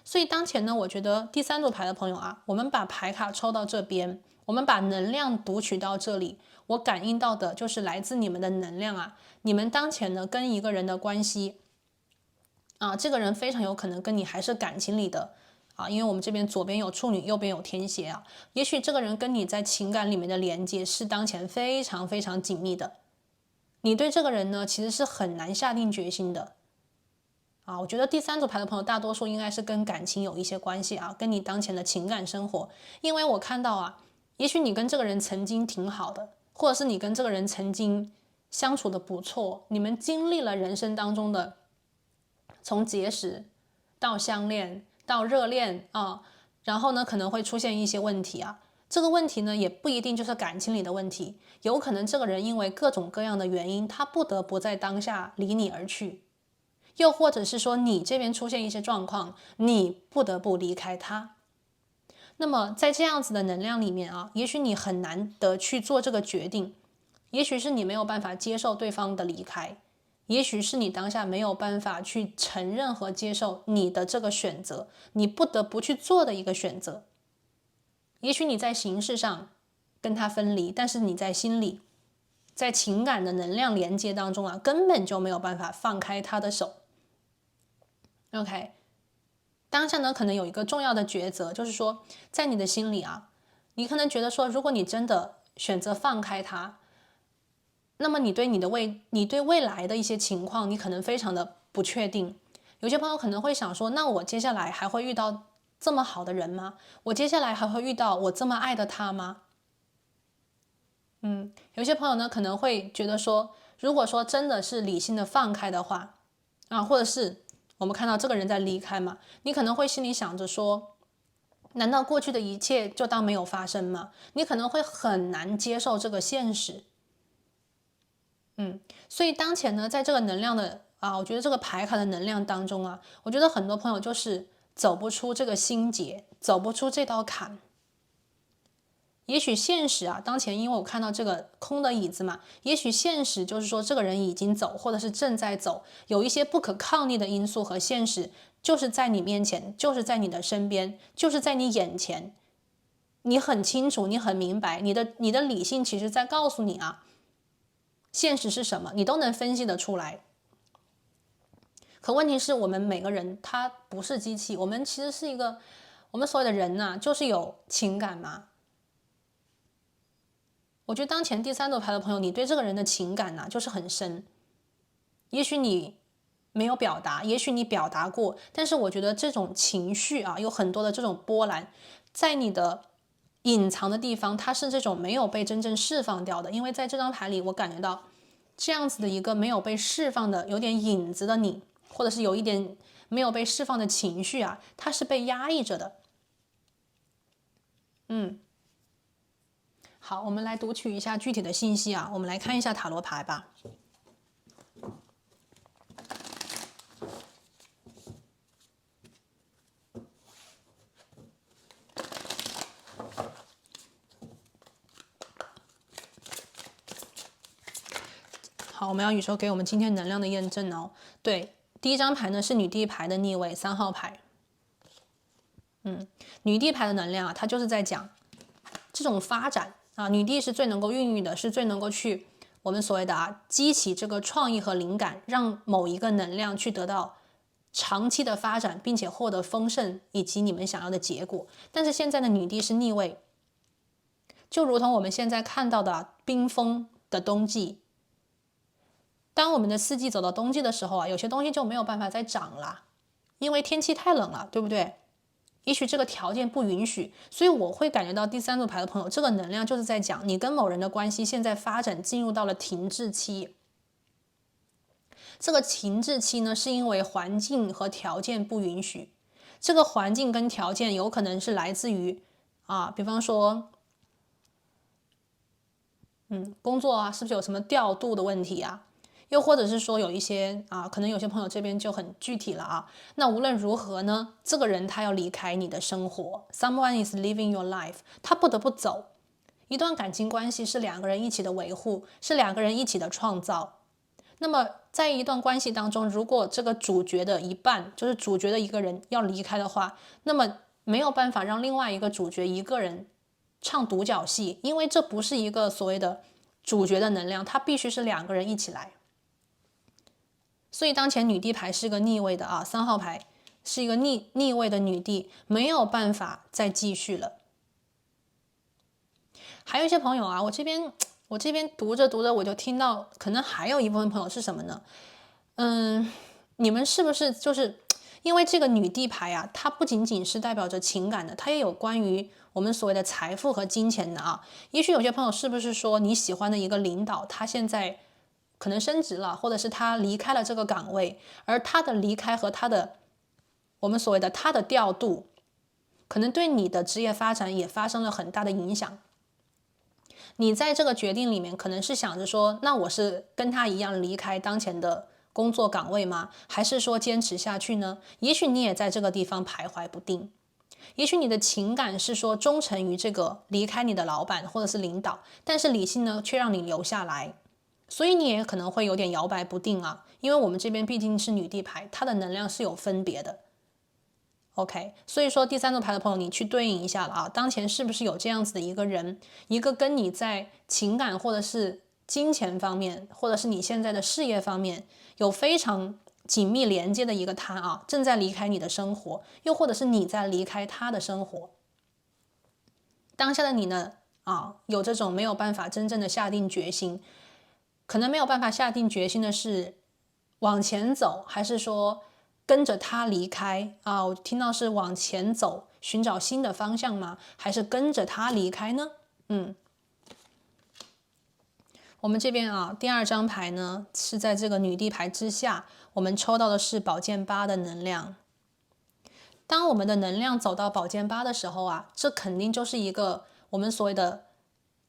所以当前呢，我觉得第三组牌的朋友啊，我们把牌卡抽到这边，我们把能量读取到这里，我感应到的就是来自你们的能量啊。你们当前呢跟一个人的关系这个人非常有可能跟你还是感情里的因为我们这边左边有处女，右边有天蝎啊，也许这个人跟你在情感里面的连接是当前非常非常紧密的。你对这个人呢，其实是很难下定决心的我觉得第三组牌的朋友大多数应该是跟感情有一些关系跟你当前的情感生活。因为我看到也许你跟这个人曾经挺好的，或者是你跟这个人曾经相处的不错，你们经历了人生当中的从结识到相恋到热恋然后呢可能会出现一些问题这个问题呢也不一定就是感情里的问题，有可能这个人因为各种各样的原因，他不得不在当下离你而去，又或者是说你这边出现一些状况，你不得不离开他。那么在这样子的能量里面也许你很难得去做这个决定，也许是你没有办法接受对方的离开，也许是你当下没有办法去承认和接受你的这个选择，你不得不去做的一个选择。也许你在形式上跟他分离，但是你在心里，在情感的能量连接当中根本就没有办法放开他的手。OK， 当下呢可能有一个重要的抉择，就是说在你的心里你可能觉得说，如果你真的选择放开他，那么你对未来的一些情况，你可能非常的不确定。有些朋友可能会想说，那我接下来还会遇到这么好的人吗？我接下来还会遇到我这么爱的他吗？有些朋友呢可能会觉得说，如果说真的是理性的放开的话或者是我们看到这个人在离开嘛，你可能会心里想着说，难道过去的一切就当没有发生吗？你可能会很难接受这个现实。所以当前呢，在这个能量的我觉得这个牌卡的能量当中我觉得很多朋友就是走不出这个心结，走不出这道坎。也许现实当前因为我看到这个空的椅子嘛，也许现实就是说这个人已经走，或者是正在走，有一些不可抗力的因素和现实就是在你面前，就是在你的身边，就是在你眼前，你很清楚，你很明白，你的理性其实在告诉你现实是什么，你都能分析得出来。可问题是我们每个人他不是机器，我们其实是我们所有的人就是有情感嘛。我觉得当前第三组牌的朋友，你对这个人的情感就是很深，也许你没有表达，也许你表达过，但是我觉得这种情绪有很多的这种波澜，在你的隐藏的地方，它是这种没有被真正释放掉的。因为在这张牌里，我感觉到这样子的一个没有被释放的有点影子的你，或者是有一点没有被释放的情绪它是被压抑着的。好，我们来读取一下具体的信息我们来看一下塔罗牌吧。好，我们要宇宙给我们今天能量的验证对，第一张牌呢是女帝牌的逆位，3号牌。女帝牌的能量它就是在讲这种发展女帝是最能够孕育的，是最能够去我们所谓的激起这个创意和灵感，让某一个能量去得到长期的发展，并且获得丰盛以及你们想要的结果。但是现在的女帝是逆位，就如同我们现在看到的冰封的冬季，当我们的四季走到冬季的时候有些东西就没有办法再长了，因为天气太冷了，对不对？也许这个条件不允许，所以我会感觉到第三组牌的朋友，这个能量就是在讲你跟某人的关系现在发展进入到了停滞期。这个停滞期呢，是因为环境和条件不允许。这个环境跟条件有可能是来自于比方说工作是不是有什么调度的问题又或者是说有一些可能有些朋友这边就很具体了那无论如何呢，这个人他要离开你的生活 ，someone is leaving your life， 他不得不走。一段感情关系是两个人一起的维护，是两个人一起的创造。那么在一段关系当中，如果这个主角的一半，就是主角的一个人要离开的话，那么没有办法让另外一个主角一个人唱独角戏，因为这不是一个所谓的主角的能量，它必须是两个人一起来。所以当前女帝牌是个逆位的3号牌是一个逆位的女帝，没有办法再继续了。还有一些朋友我这边读着我就听到，可能还有一部分朋友是什么呢？你们是不是就是因为这个女帝牌它不仅仅是代表着情感的，它也有关于我们所谓的财富和金钱的也许有些朋友是不是说你喜欢的一个领导，他现在可能升职了，或者是他离开了这个岗位，而他的离开和他的我们所谓的他的调度，可能对你的职业发展也发生了很大的影响。你在这个决定里面可能是想着说，那我是跟他一样离开当前的工作岗位吗？还是说坚持下去呢？也许你也在这个地方徘徊不定，也许你的情感是说忠诚于这个离开你的老板或者是领导，但是理性呢却让你留下来，所以你也可能会有点摇摆不定因为我们这边毕竟是女帝牌，它的能量是有分别的。OK， 所以说第三组牌的朋友，你去对应一下了当前是不是有这样子的一个人，一个跟你在情感或者是金钱方面，或者是你现在的事业方面有非常紧密连接的一个他正在离开你的生活，又或者是你在离开他的生活。当下的你呢有这种没有办法真正的下定决心，可能没有办法下定决心的是往前走，还是说跟着他离开我听到是往前走寻找新的方向吗？还是跟着他离开呢？我们这边第二张牌呢是在这个女帝牌之下，我们抽到的是宝剑8的能量。当我们的能量走到宝剑8的时候这肯定就是一个我们所谓的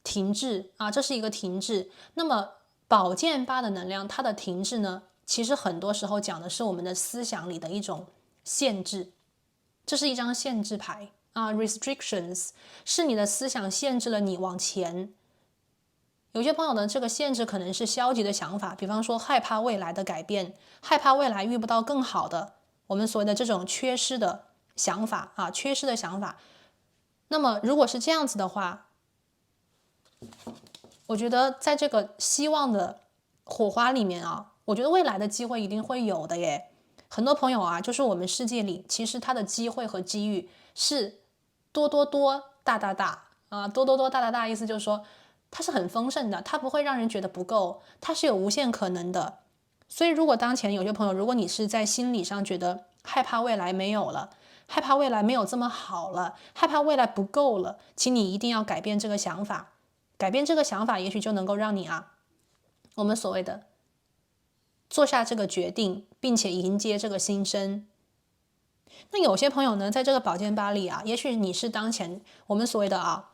停滞这是一个停滞。那么宝剑8的能量，它的停滞呢，其实很多时候讲的是我们的思想里的一种限制，这是一张限制牌restrictions， 是你的思想限制了你往前。有些朋友呢，这个限制可能是消极的想法，比方说害怕未来的改变，害怕未来遇不到更好的，我们所谓的这种缺失的想法缺失的想法。那么如果是这样子的话，我觉得在这个希望的火花里面我觉得未来的机会一定会有的耶。很多朋友就是我们世界里其实他的机会和机遇是多多多大大大多多多大大大，意思就是说它是很丰盛的，它不会让人觉得不够，它是有无限可能的。所以如果当前有些朋友，如果你是在心理上觉得害怕未来没有了，害怕未来没有这么好了，害怕未来不够了，请你一定要改变这个想法。改变这个想法，也许就能够让你我们所谓的做下这个决定，并且迎接这个新生。那有些朋友呢，在这个宝剑8里也许你是当前我们所谓的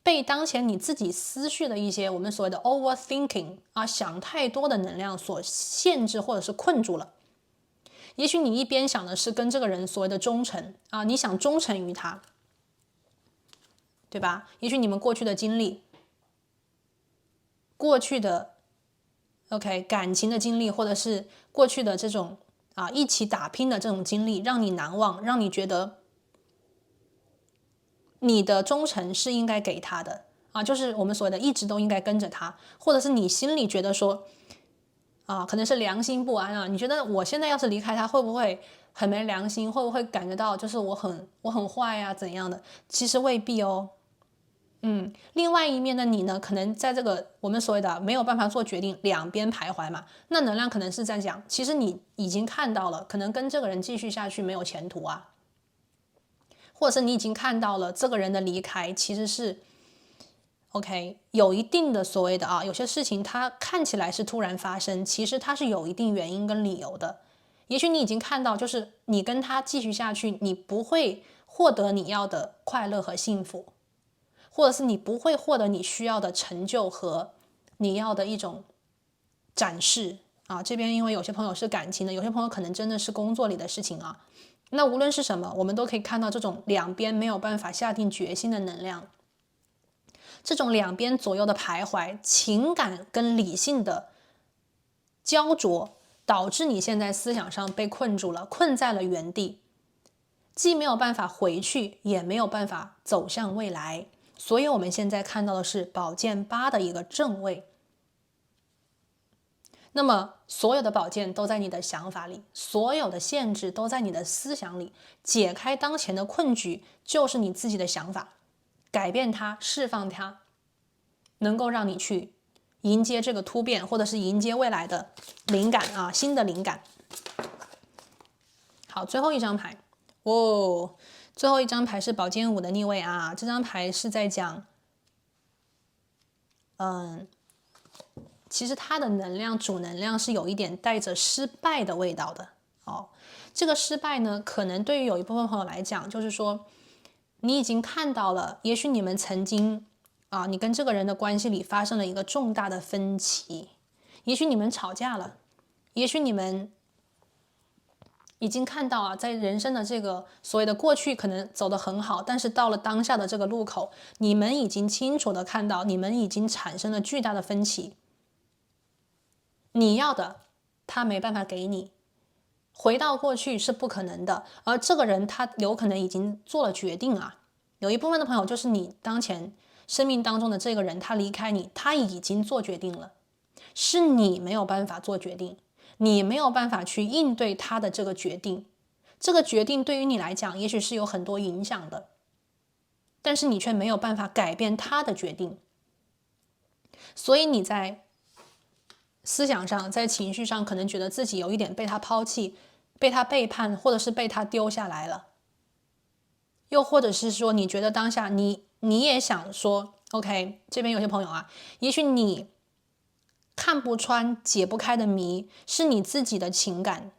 被当前你自己思绪的一些我们所谓的 overthinking 想太多的能量所限制或者是困住了。也许你一边想的是跟这个人所谓的忠诚你想忠诚于他，对吧？也许你们过去的经历，过去的感情的经历，或者是过去的这种一起打拼的这种经历让你难忘，让你觉得你的忠诚是应该给他的就是我们所谓的一直都应该跟着他，或者是你心里觉得说可能是良心不安啊。你觉得我现在要是离开他，会不会很没良心？会不会感觉到就是我很坏呀怎样的？其实未必哦。另外一面的你呢，可能在这个我们所谓的没有办法做决定，两边徘徊嘛，那能量可能是在讲，其实你已经看到了，可能跟这个人继续下去没有前途啊，或者是你已经看到了这个人的离开其实是 OK 有一定的所谓的有些事情它看起来是突然发生，其实它是有一定原因跟理由的。也许你已经看到，就是你跟他继续下去，你不会获得你要的快乐和幸福。或者是你不会获得你需要的成就和你要的一种展示这边因为有些朋友是感情的，有些朋友可能真的是工作里的事情啊。那无论是什么，我们都可以看到这种两边没有办法下定决心的能量，这种两边左右的徘徊，情感跟理性的焦灼，导致你现在思想上被困住了，困在了原地，既没有办法回去，也没有办法走向未来。所以我们现在看到的是宝剑8的一个正位。那么所有的宝剑都在你的想法里，所有的限制都在你的思想里，解开当前的困局就是你自己的想法，改变它，释放它，能够让你去迎接这个突变，或者是迎接未来的灵感新的灵感。好，最后一张牌最后一张牌是宝剑5的逆位这张牌是在讲其实它的能量主能量是有一点带着失败的味道的这个失败呢，可能对于有一部分朋友来讲，就是说你已经看到了，也许你们曾经你跟这个人的关系里发生了一个重大的分歧，也许你们吵架了，也许你们已经看到在人生的这个所谓的过去可能走得很好，但是到了当下的这个路口，你们已经清楚的看到，你们已经产生了巨大的分歧。你要的他没办法给你，回到过去是不可能的，而这个人他有可能已经做了决定有一部分的朋友就是你当前生命当中的这个人，他离开你，他已经做决定了，是你没有办法做决定，你没有办法去应对他的这个决定，这个决定对于你来讲也许是有很多影响的，但是你却没有办法改变他的决定，所以你在思想上，在情绪上可能觉得自己有一点被他抛弃，被他背叛，或者是被他丢下来了，又或者是说你觉得当下你也想说 OK， 这边有些朋友也许你看不穿解不开的谜是你自己的情感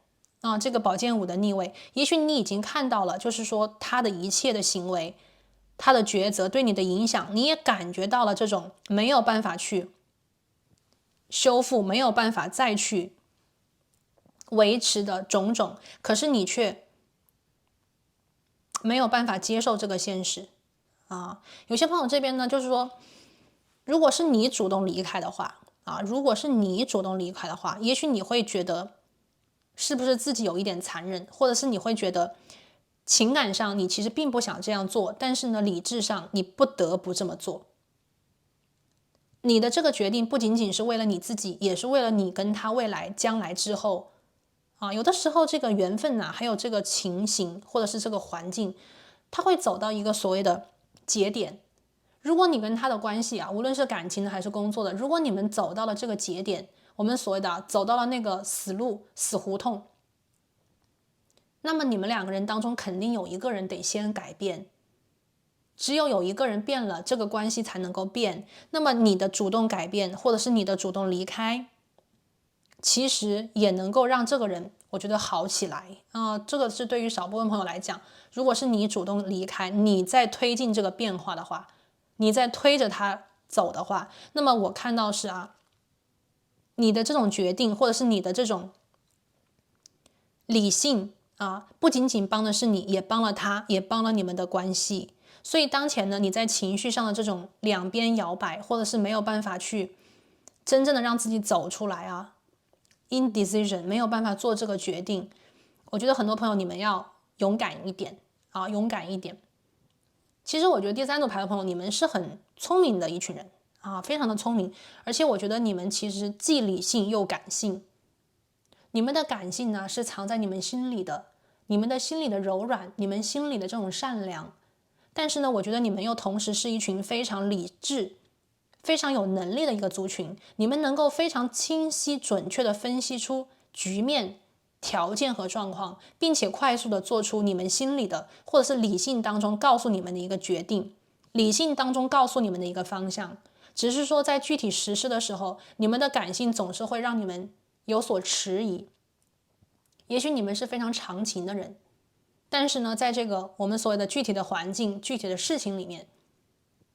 这个宝剑5的逆位，也许你已经看到了，就是说他的一切的行为，他的抉择对你的影响，你也感觉到了这种没有办法去修复，没有办法再去维持的种种，可是你却没有办法接受这个现实有些朋友这边呢，就是说如果是你主动离开的话如果是你主动离开的话，也许你会觉得是不是自己有一点残忍，或者是你会觉得情感上你其实并不想这样做，但是呢理智上你不得不这么做。你的这个决定不仅仅是为了你自己，也是为了你跟他未来将来之后有的时候这个缘分还有这个情形或者是这个环境，它会走到一个所谓的节点。如果你跟他的关系无论是感情的还是工作的，如果你们走到了这个节点，我们所谓的走到了那个死路死胡同，那么你们两个人当中肯定有一个人得先改变，只有一个人变了，这个关系才能够变。那么你的主动改变，或者是你的主动离开，其实也能够让这个人我觉得好起来这个是对于少部分朋友来讲，如果是你主动离开，你在推进这个变化的话，你在推着他走的话，那么我看到是你的这种决定，或者是你的这种理性不仅仅帮的是你，也帮了他，也帮了你们的关系。所以当前呢，你在情绪上的这种两边摇摆，或者是没有办法去真正的让自己走出来indecision 没有办法做这个决定，我觉得很多朋友你们要勇敢一点勇敢一点。其实我觉得第3组牌的朋友，你们是很聪明的一群人非常的聪明，而且我觉得你们其实既理性又感性你们的感性呢是藏在你们心里的，你们的心里的柔软，你们心里的这种善良。但是呢，我觉得你们又同时是一群非常理智、非常有能力的一个族群，你们能够非常清晰、准确地分析出局面、条件和状况，并且快速地做出你们心里的或者是理性当中告诉你们的一个决定，理性当中告诉你们的一个方向。只是说在具体实施的时候，你们的感性总是会让你们有所迟疑。也许你们是非常长情的人，但是呢，在这个我们所谓的具体的环境、具体的事情里面，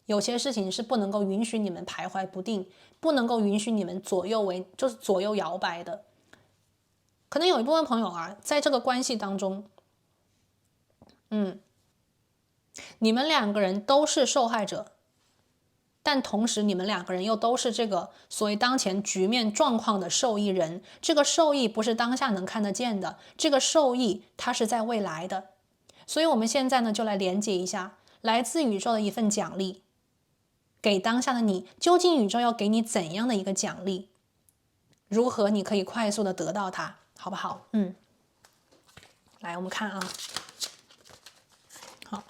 有些事情是不能够允许你们徘徊不定，不能够允许你们左右摇摆的。可能有一部分朋友啊，在这个关系当中，你们两个人都是受害者，但同时你们两个人又都是这个所谓当前局面状况的受益人。这个受益不是当下能看得见的，这个受益它是在未来的。所以我们现在呢，就来连接一下来自宇宙的一份奖励，给当下的你，究竟宇宙要给你怎样的一个奖励？如何你可以快速的得到它，好不好？来，我们看啊，好，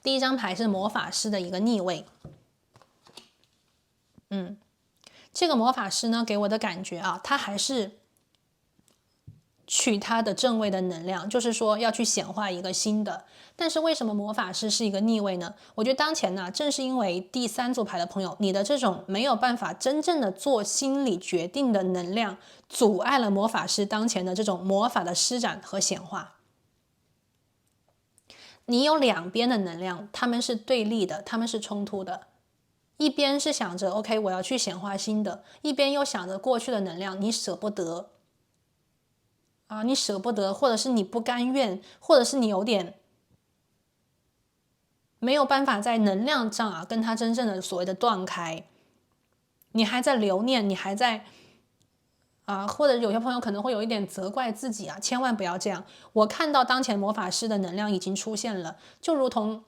第一张牌是魔法师的一个逆位。这个魔法师呢，给我的感觉啊，他还是取他的正位的能量，就是说要去显化一个新的。但是为什么魔法师是一个逆位呢？我觉得当前呢，正是因为第三组牌的朋友，你的这种没有办法真正的做心理决定的能量，阻碍了魔法师当前的这种魔法的施展和显化。你有两边的能量，他们是对立的，他们是冲突的。一边是想着 OK 我要去显化新的，一边又想着过去的能量，你舍不得啊，你舍不得，或者是你不甘愿，或者是你有点没有办法在能量上啊跟他真正的所谓的断开，你还在留念，你还在或者有些朋友可能会有一点责怪自己啊，千万不要这样。我看到当前魔法师的能量已经出现了，就如同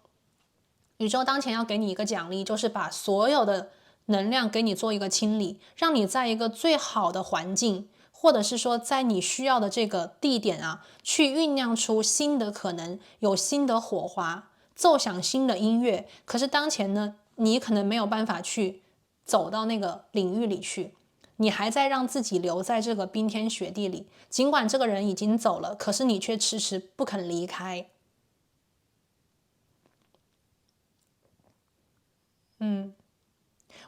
宇宙当前要给你一个奖励，就是把所有的能量给你做一个清理，让你在一个最好的环境，或者是说在你需要的这个地点啊，去酝酿出新的可能，有新的火花，奏响新的音乐。可是当前呢，你可能没有办法去走到那个领域里去，你还在让自己留在这个冰天雪地里，尽管这个人已经走了，可是你却迟迟不肯离开。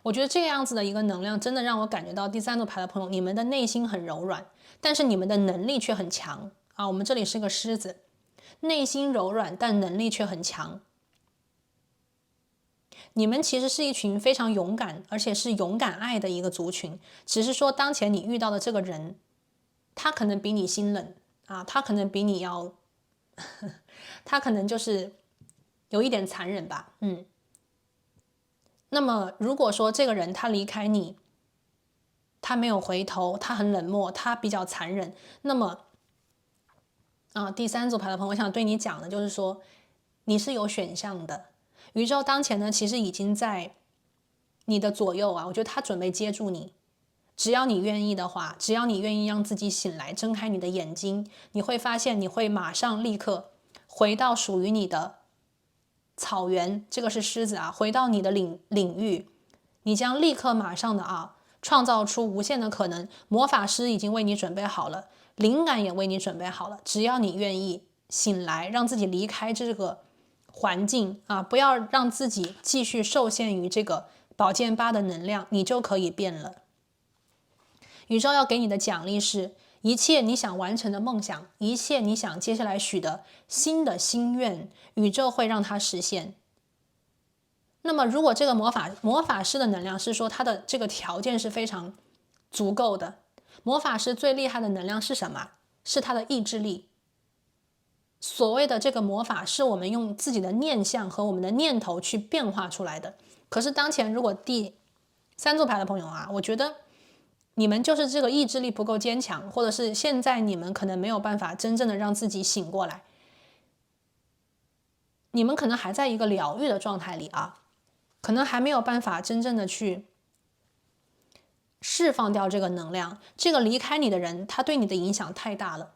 我觉得这样子的一个能量真的让我感觉到第三组牌的朋友，你们的内心很柔软，但是你们的能力却很强啊。我们这里是个狮子，内心柔软，但能力却很强。你们其实是一群非常勇敢，而且是勇敢爱的一个族群，只是说当前你遇到的这个人，他可能比你心冷啊，他可能比你要，他可能就是有一点残忍吧，那么如果说这个人他离开你，他没有回头，他很冷漠，他比较残忍，那么第三组牌的朋友，我想对你讲的就是说，你是有选项的。宇宙当前呢，其实已经在你的左右啊，我觉得他准备接住你。只要你愿意的话，只要你愿意让自己醒来，睁开你的眼睛，你会发现你会马上立刻回到属于你的草原，这个是狮子啊，回到你的领域，你将立刻马上的创造出无限的可能。魔法师已经为你准备好了，灵感也为你准备好了，只要你愿意醒来，让自己离开这个环境不要让自己继续受限于这个宝剑八的能量，你就可以变了。宇宙要给你的奖励是一切你想完成的梦想，一切你想接下来许的新的心愿，宇宙会让它实现。那么如果这个魔法师的能量是说他的这个条件是非常足够的，魔法师最厉害的能量是什么？是他的意志力。所谓的这个魔法是我们用自己的念想和我们的念头去变化出来的。可是当前如果第三组牌的朋友我觉得你们就是这个意志力不够坚强，或者是现在你们可能没有办法真正的让自己醒过来，你们可能还在一个疗愈的状态里可能还没有办法真正的去释放掉这个能量。这个离开你的人，他对你的影响太大了。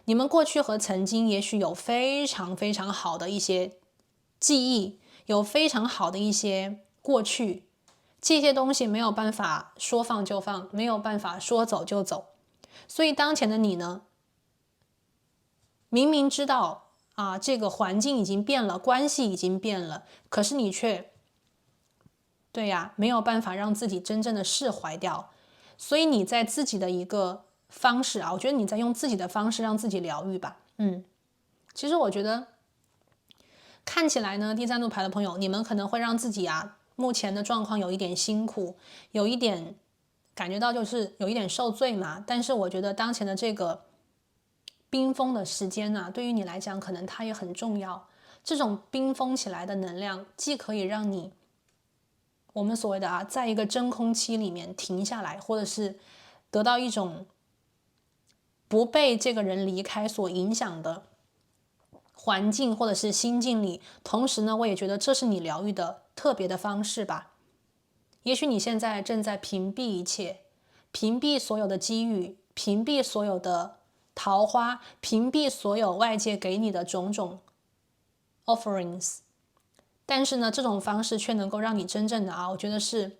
你们过去和曾经也许有非常非常好的一些记忆，有非常好的一些过去，这些东西没有办法说放就放，没有办法说走就走。所以当前的你呢，明明知道这个环境已经变了，关系已经变了，可是你却对呀，没有办法让自己真正的释怀掉。所以你在自己的一个方式我觉得你在用自己的方式让自己疗愈吧。其实我觉得看起来呢，第三组牌的朋友，你们可能会让自己目前的状况有一点辛苦，有一点感觉到就是有一点受罪嘛。但是我觉得当前的这个冰封的时间对于你来讲可能它也很重要。这种冰封起来的能量，既可以让你我们所谓的在一个真空期里面停下来，或者是得到一种不被这个人离开所影响的环境或者是心境里。同时呢，我也觉得这是你疗愈的特别的方式吧。也许你现在正在屏蔽一切，屏蔽所有的机遇，屏蔽所有的桃花，屏蔽所有外界给你的种种 offerings。但是呢，这种方式却能够让你真正的我觉得是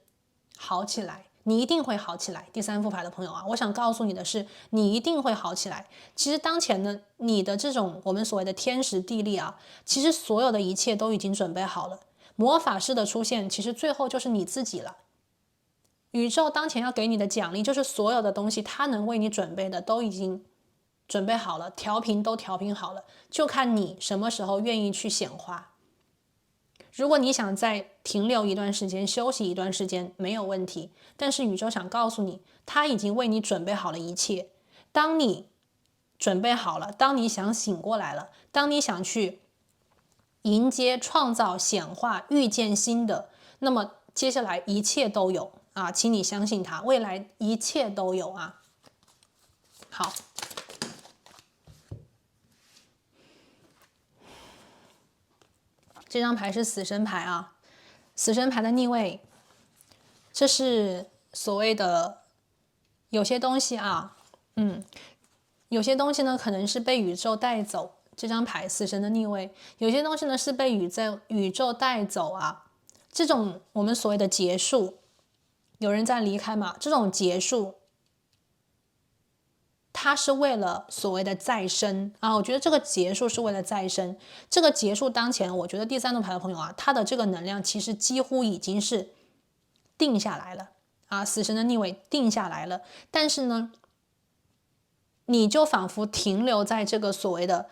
好起来。你一定会好起来。第三副牌的朋友我想告诉你的是，你一定会好起来。其实当前呢，你的这种我们所谓的天时地利其实所有的一切都已经准备好了。魔法师的出现，其实最后就是你自己了。宇宙当前要给你的奖励，就是所有的东西它能为你准备的都已经准备好了，调频都调频好了，就看你什么时候愿意去显化。如果你想再停留一段时间，休息一段时间，没有问题。但是宇宙想告诉你，他已经为你准备好了一切。当你准备好了，当你想醒过来了，当你想去迎接、创造、显化、遇见新的，那么接下来一切都有请你相信它，未来一切都有好。这张牌是死神牌死神牌的逆位，这是所谓的有些东西有些东西呢可能是被宇宙带走。这张牌死神的逆位，有些东西呢是被宇宙带走这种我们所谓的结束，有人在离开嘛，这种结束它是为了所谓的再生我觉得这个结束是为了再生。这个结束当前，我觉得第三组牌的朋友他的这个能量其实几乎已经是定下来了死神的逆位定下来了。但是呢，你就仿佛停留在这个所谓的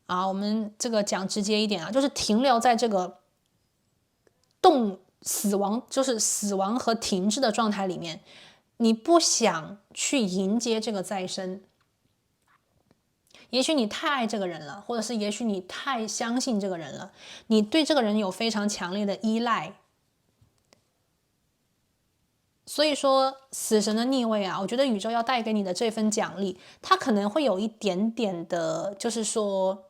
我们这个讲直接一点就是停留在这个死亡，就是死亡和停滞的状态里面。你不想去迎接这个再生，也许你太爱这个人了，或者是也许你太相信这个人了，你对这个人有非常强烈的依赖。所以说死神的逆位我觉得宇宙要带给你的这份奖励，它可能会有一点点的，就是说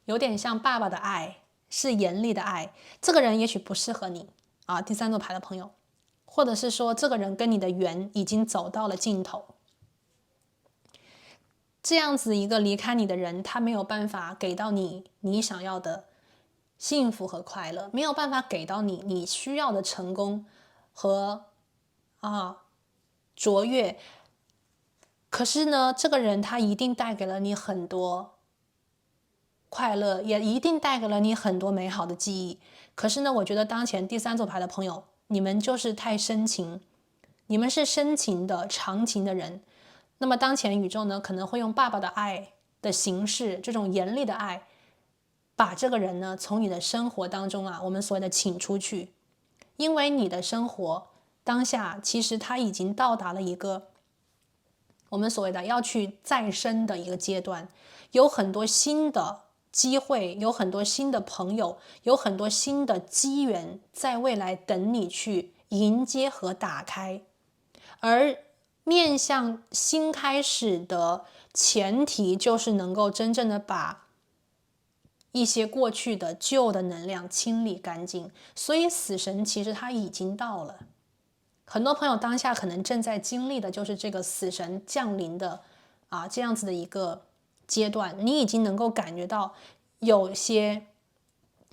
有点像爸爸的爱，是严厉的爱。这个人也许不适合你第三组牌的朋友，或者是说这个人跟你的缘已经走到了尽头。这样子一个离开你的人，他没有办法给到你想要的幸福和快乐，没有办法给到你需要的成功和卓越。可是呢，这个人他一定带给了你很多快乐，也一定带给了你很多美好的记忆。可是呢，我觉得当前第三组牌的朋友，你们就是太深情，你们是深情的长情的人。那么当前宇宙呢，可能会用爸爸的爱的形式，这种严厉的爱，把这个人呢从你的生活当中我们所谓的请出去。因为你的生活当下其实它已经到达了一个我们所谓的要去再生的一个阶段，有很多新的机会，有很多新的朋友，有很多新的机缘在未来等你去迎接和打开。而面向新开始的前提，就是能够真正的把一些过去的旧的能量清理干净。所以死神其实它已经到了，很多朋友当下可能正在经历的就是这个死神降临的这样子的一个阶段，你已经能够感觉到有些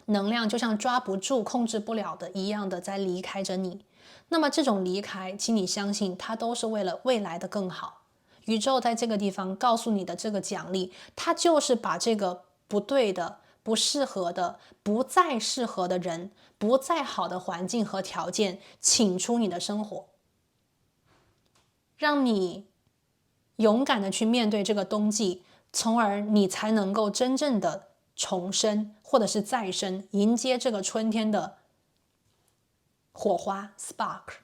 能量就像抓不住、控制不了的一样的在离开着你。那么这种离开，请你相信，它都是为了未来的更好。宇宙在这个地方告诉你的这个奖励，它就是把这个不对的、不适合的、不再适合的人、不再好的环境和条件请出你的生活，让你勇敢的去面对这个冬季，从而你才能够真正的重生或者是再生，迎接这个春天的火花 spark。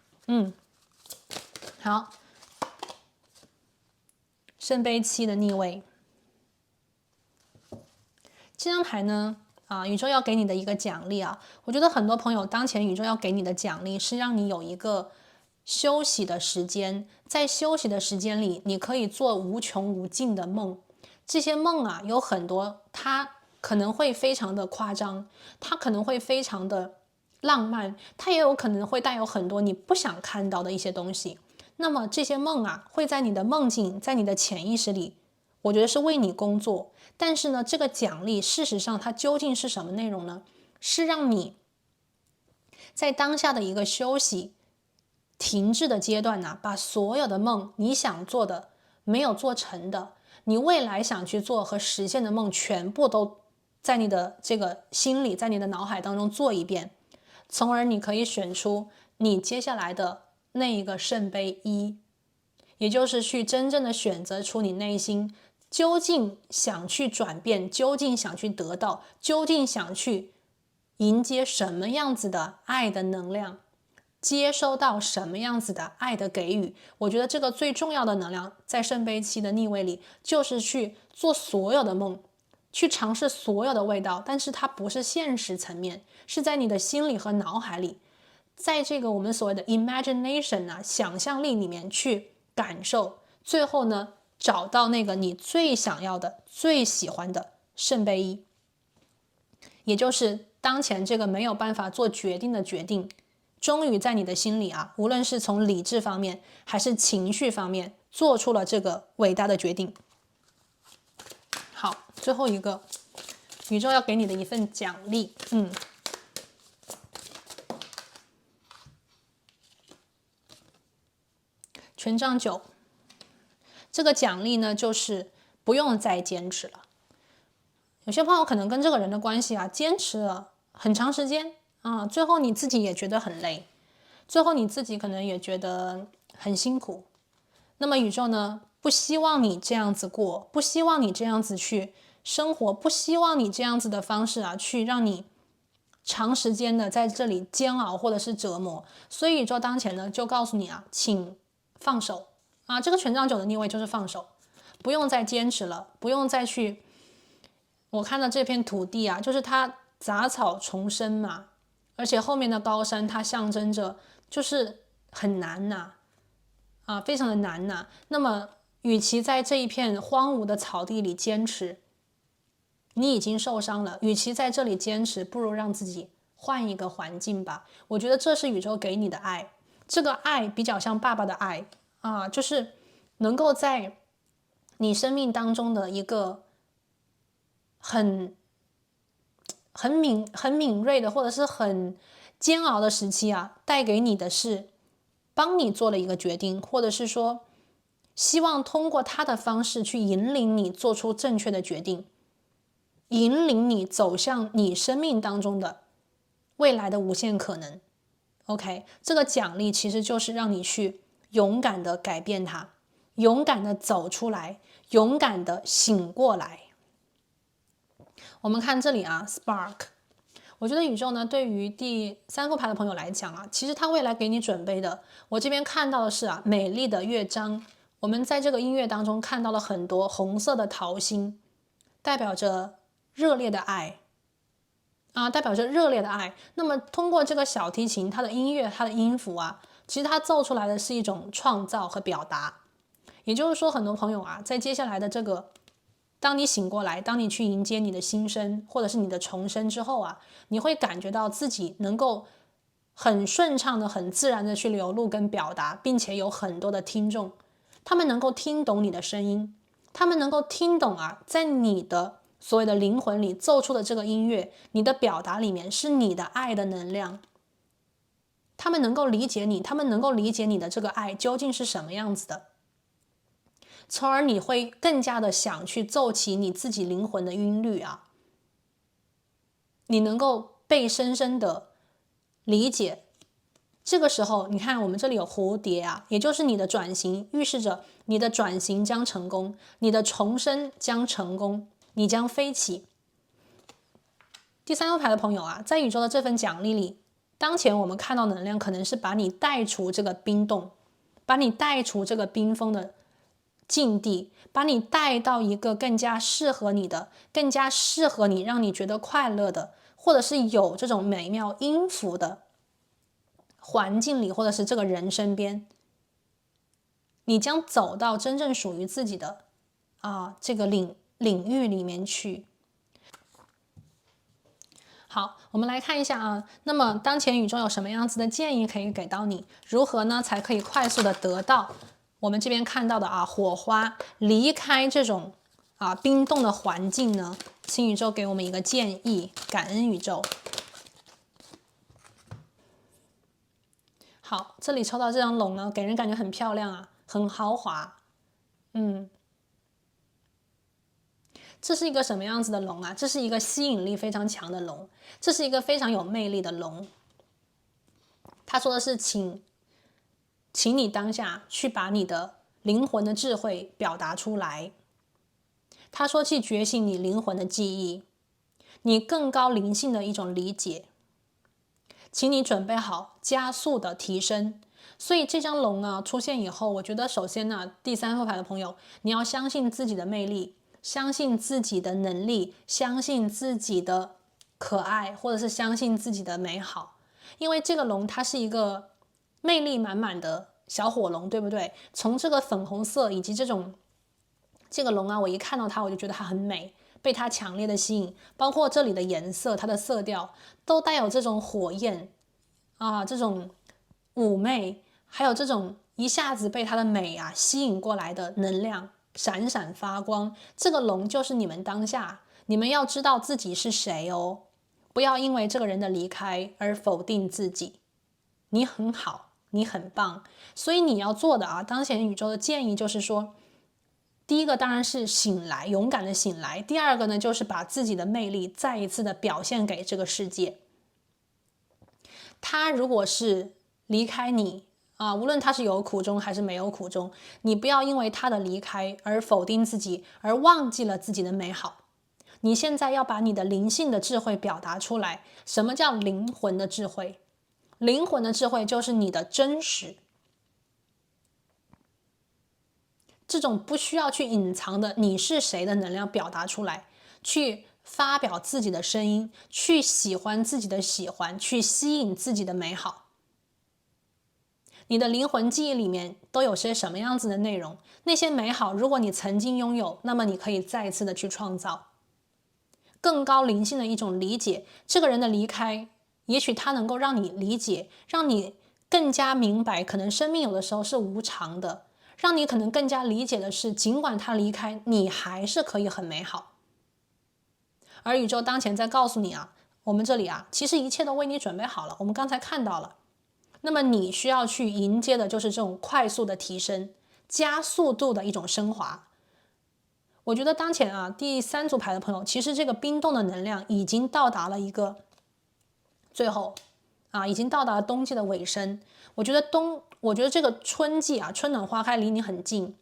好，圣杯7的逆位，这张牌呢，宇宙要给你的一个奖励我觉得很多朋友当前宇宙要给你的奖励是让你有一个休息的时间，在休息的时间里，你可以做无穷无尽的梦。这些梦有很多，它可能会非常的夸张，它可能会非常的浪漫，它也有可能会带有很多你不想看到的一些东西。那么这些梦会在你的梦境，在你的潜意识里，我觉得是为你工作。但是呢，这个奖励事实上它究竟是什么内容呢？是让你在当下的一个休息停滞的阶段把所有的梦，你想做的没有做成的，你未来想去做和实现的梦，全部都在你的这个心里，在你的脑海当中做一遍，从而你可以选出你接下来的那一个圣杯1，也就是去真正的选择出你内心究竟想去转变，究竟想去得到，究竟想去迎接什么样子的爱的能量，接收到什么样子的爱的给予。我觉得这个最重要的能量在圣杯7的逆位里，就是去做所有的梦，去尝试所有的味道，但是它不是现实层面，是在你的心里和脑海里，在这个我们所谓的 imagination 想象力里面去感受，最后呢找到那个你最想要的、最喜欢的圣杯1，也就是当前这个没有办法做决定的决定，终于在你的心里无论是从理智方面还是情绪方面，做出了这个伟大的决定。好，最后一个，宇宙要给你的一份奖励，权杖9，这个奖励呢，就是不用再坚持了。有些朋友可能跟这个人的关系坚持了很长时间最后你自己也觉得很累，最后你自己可能也觉得很辛苦。那么宇宙呢，不希望你这样子过，不希望你这样子去生活，不希望你这样子的方式去让你长时间的在这里煎熬或者是折磨。所以宇宙当前呢，就告诉你请放手这个权杖9的逆位就是放手，不用再坚持了，不用再去。我看到这片土地就是它杂草丛生嘛，而且后面的高山它象征着就是很难非常的难那么与其在这一片荒芜的草地里坚持，你已经受伤了，与其在这里坚持，不如让自己换一个环境吧。我觉得这是宇宙给你的爱，这个爱比较像爸爸的爱就是能够在你生命当中的一个很敏锐的，或者是很煎熬的时期带给你的是帮你做了一个决定，或者是说希望通过他的方式去引领你做出正确的决定，引领你走向你生命当中的未来的无限可能。 OK， 这个奖励其实就是让你去勇敢的改变它，勇敢的走出来，勇敢的醒过来。我们看这里Spark， 我觉得宇宙呢，对于第3副牌的朋友来讲其实它未来给你准备的，我这边看到的是美丽的乐章。我们在这个音乐当中看到了很多红色的桃心，代表着热烈的爱代表着热烈的爱。那么通过这个小提琴，它的音乐，它的音符其实它奏出来的是一种创造和表达。也就是说，很多朋友在接下来的这个，当你醒过来，当你去迎接你的新生或者是你的重生之后你会感觉到自己能够很顺畅的、很自然的去流露跟表达，并且有很多的听众，他们能够听懂你的声音，他们能够听懂啊，在你的所谓的灵魂里奏出的这个音乐，你的表达里面是你的爱的能量。他们能够理解你，他们能够理解你的这个爱究竟是什么样子的，从而你会更加的想去奏起你自己灵魂的音律啊。你能够被深深的理解。这个时候你看我们这里有蝴蝶啊，也就是你的转型，预示着你的转型将成功，你的重生将成功，你将飞起。第三副牌的朋友啊，在宇宙的这份奖励里，当前我们看到能量可能是把你带出这个冰洞，把你带出这个冰封的境地，把你带到一个更加适合你的，更加适合你，让你觉得快乐的，或者是有这种美妙音符的环境里，或者是这个人身边，你将走到真正属于自己的这个领域里面去。好，我们来看一下啊，那么当前宇宙有什么样子的建议可以给到你？如何呢才可以快速的得到我们这边看到的火花，离开这种冰冻的环境呢？请宇宙给我们一个建议，感恩宇宙。好，这里抽到这张龙呢，给人感觉很漂亮啊，很豪华。这是一个什么样子的龙啊？这是一个吸引力非常强的龙，这是一个非常有魅力的龙。他说的是请你当下去把你的灵魂的智慧表达出来。他说去觉醒你灵魂的记忆，你更高灵性的一种理解。请你准备好加速的提升。所以这张龙啊出现以后，我觉得首先呢，第三副牌的朋友，你要相信自己的魅力，相信自己的能力，相信自己的可爱，或者是相信自己的美好。因为这个龙它是一个魅力满满的小火龙，对不对？从这个粉红色以及这个龙啊，我一看到它我就觉得它很美，被它强烈的吸引，包括这里的颜色，它的色调都带有这种火焰这种妩媚，还有这种一下子被它的美吸引过来的能量，闪闪发光。这个龙就是你们当下，你们要知道自己是谁哦，不要因为这个人的离开而否定自己。你很好，你很棒，所以你要做的当前宇宙的建议就是说，第一个当然是醒来，勇敢的醒来。第二个呢，就是把自己的魅力再一次的表现给这个世界。他如果是离开你无论他是有苦衷还是没有苦衷，你不要因为他的离开而否定自己，而忘记了自己的美好。你现在要把你的灵性的智慧表达出来。什么叫灵魂的智慧？灵魂的智慧就是你的真实，这种不需要去隐藏的你是谁的能量表达出来，去发表自己的声音，去喜欢自己的喜欢，去吸引自己的美好。你的灵魂记忆里面都有些什么样子的内容？那些美好如果你曾经拥有，那么你可以再一次的去创造更高灵性的一种理解。这个人的离开，也许他能够让你理解，让你更加明白，可能生命有的时候是无常的，让你可能更加理解的是，尽管他离开，你还是可以很美好。而宇宙当前在告诉你我们这里其实一切都为你准备好了，我们刚才看到了。那么你需要去迎接的就是这种快速的提升，加速度的一种升华。我觉得当前第三组牌的朋友，其实这个冰冻的能量已经到达了一个最后已经到达了冬季的尾声。我觉得这个春季春暖花开离你很近，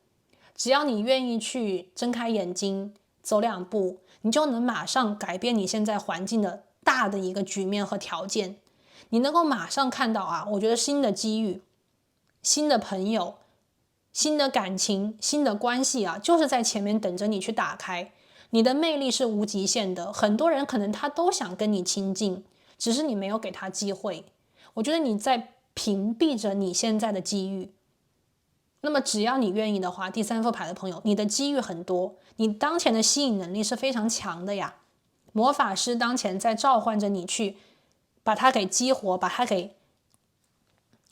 只要你愿意去睁开眼睛走两步，你就能马上改变你现在环境的大的一个局面和条件。你能够马上看到我觉得新的机遇，新的朋友，新的感情，新的关系就是在前面等着你去打开。你的魅力是无极限的，很多人可能他都想跟你亲近，只是你没有给他机会。我觉得你在屏蔽着你现在的机遇。那么只要你愿意的话，第三副牌的朋友，你的机遇很多，你当前的吸引能力是非常强的呀。魔法师当前在召唤着你去把它给激活，把它给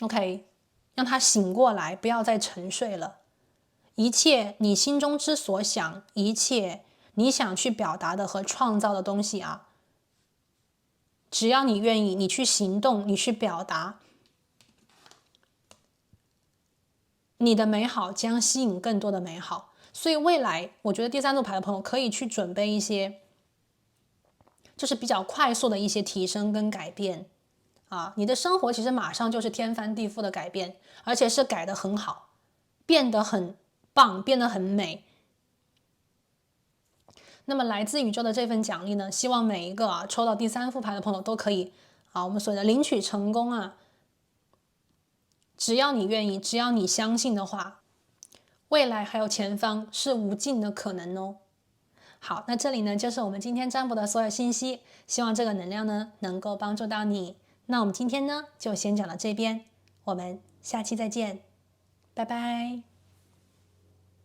OK， 让他醒过来，不要再沉睡了。一切你心中之所想，一切你想去表达的和创造的东西啊，只要你愿意，你去行动，你去表达，你的美好将吸引更多的美好。所以未来，我觉得第三组牌的朋友可以去准备一些，就是比较快速的一些提升跟改变啊。你的生活其实马上就是天翻地覆的改变，而且是改得很好，变得很棒，变得很美。那么来自宇宙的这份奖励呢，希望每一个抽到第三副牌的朋友都可以我们所谓的领取成功啊。只要你愿意，只要你相信的话，未来还有前方是无尽的可能哦。好，那这里呢就是我们今天占卜的所有信息，希望这个能量呢能够帮助到你。那我们今天呢就先讲到这边，我们下期再见，拜拜。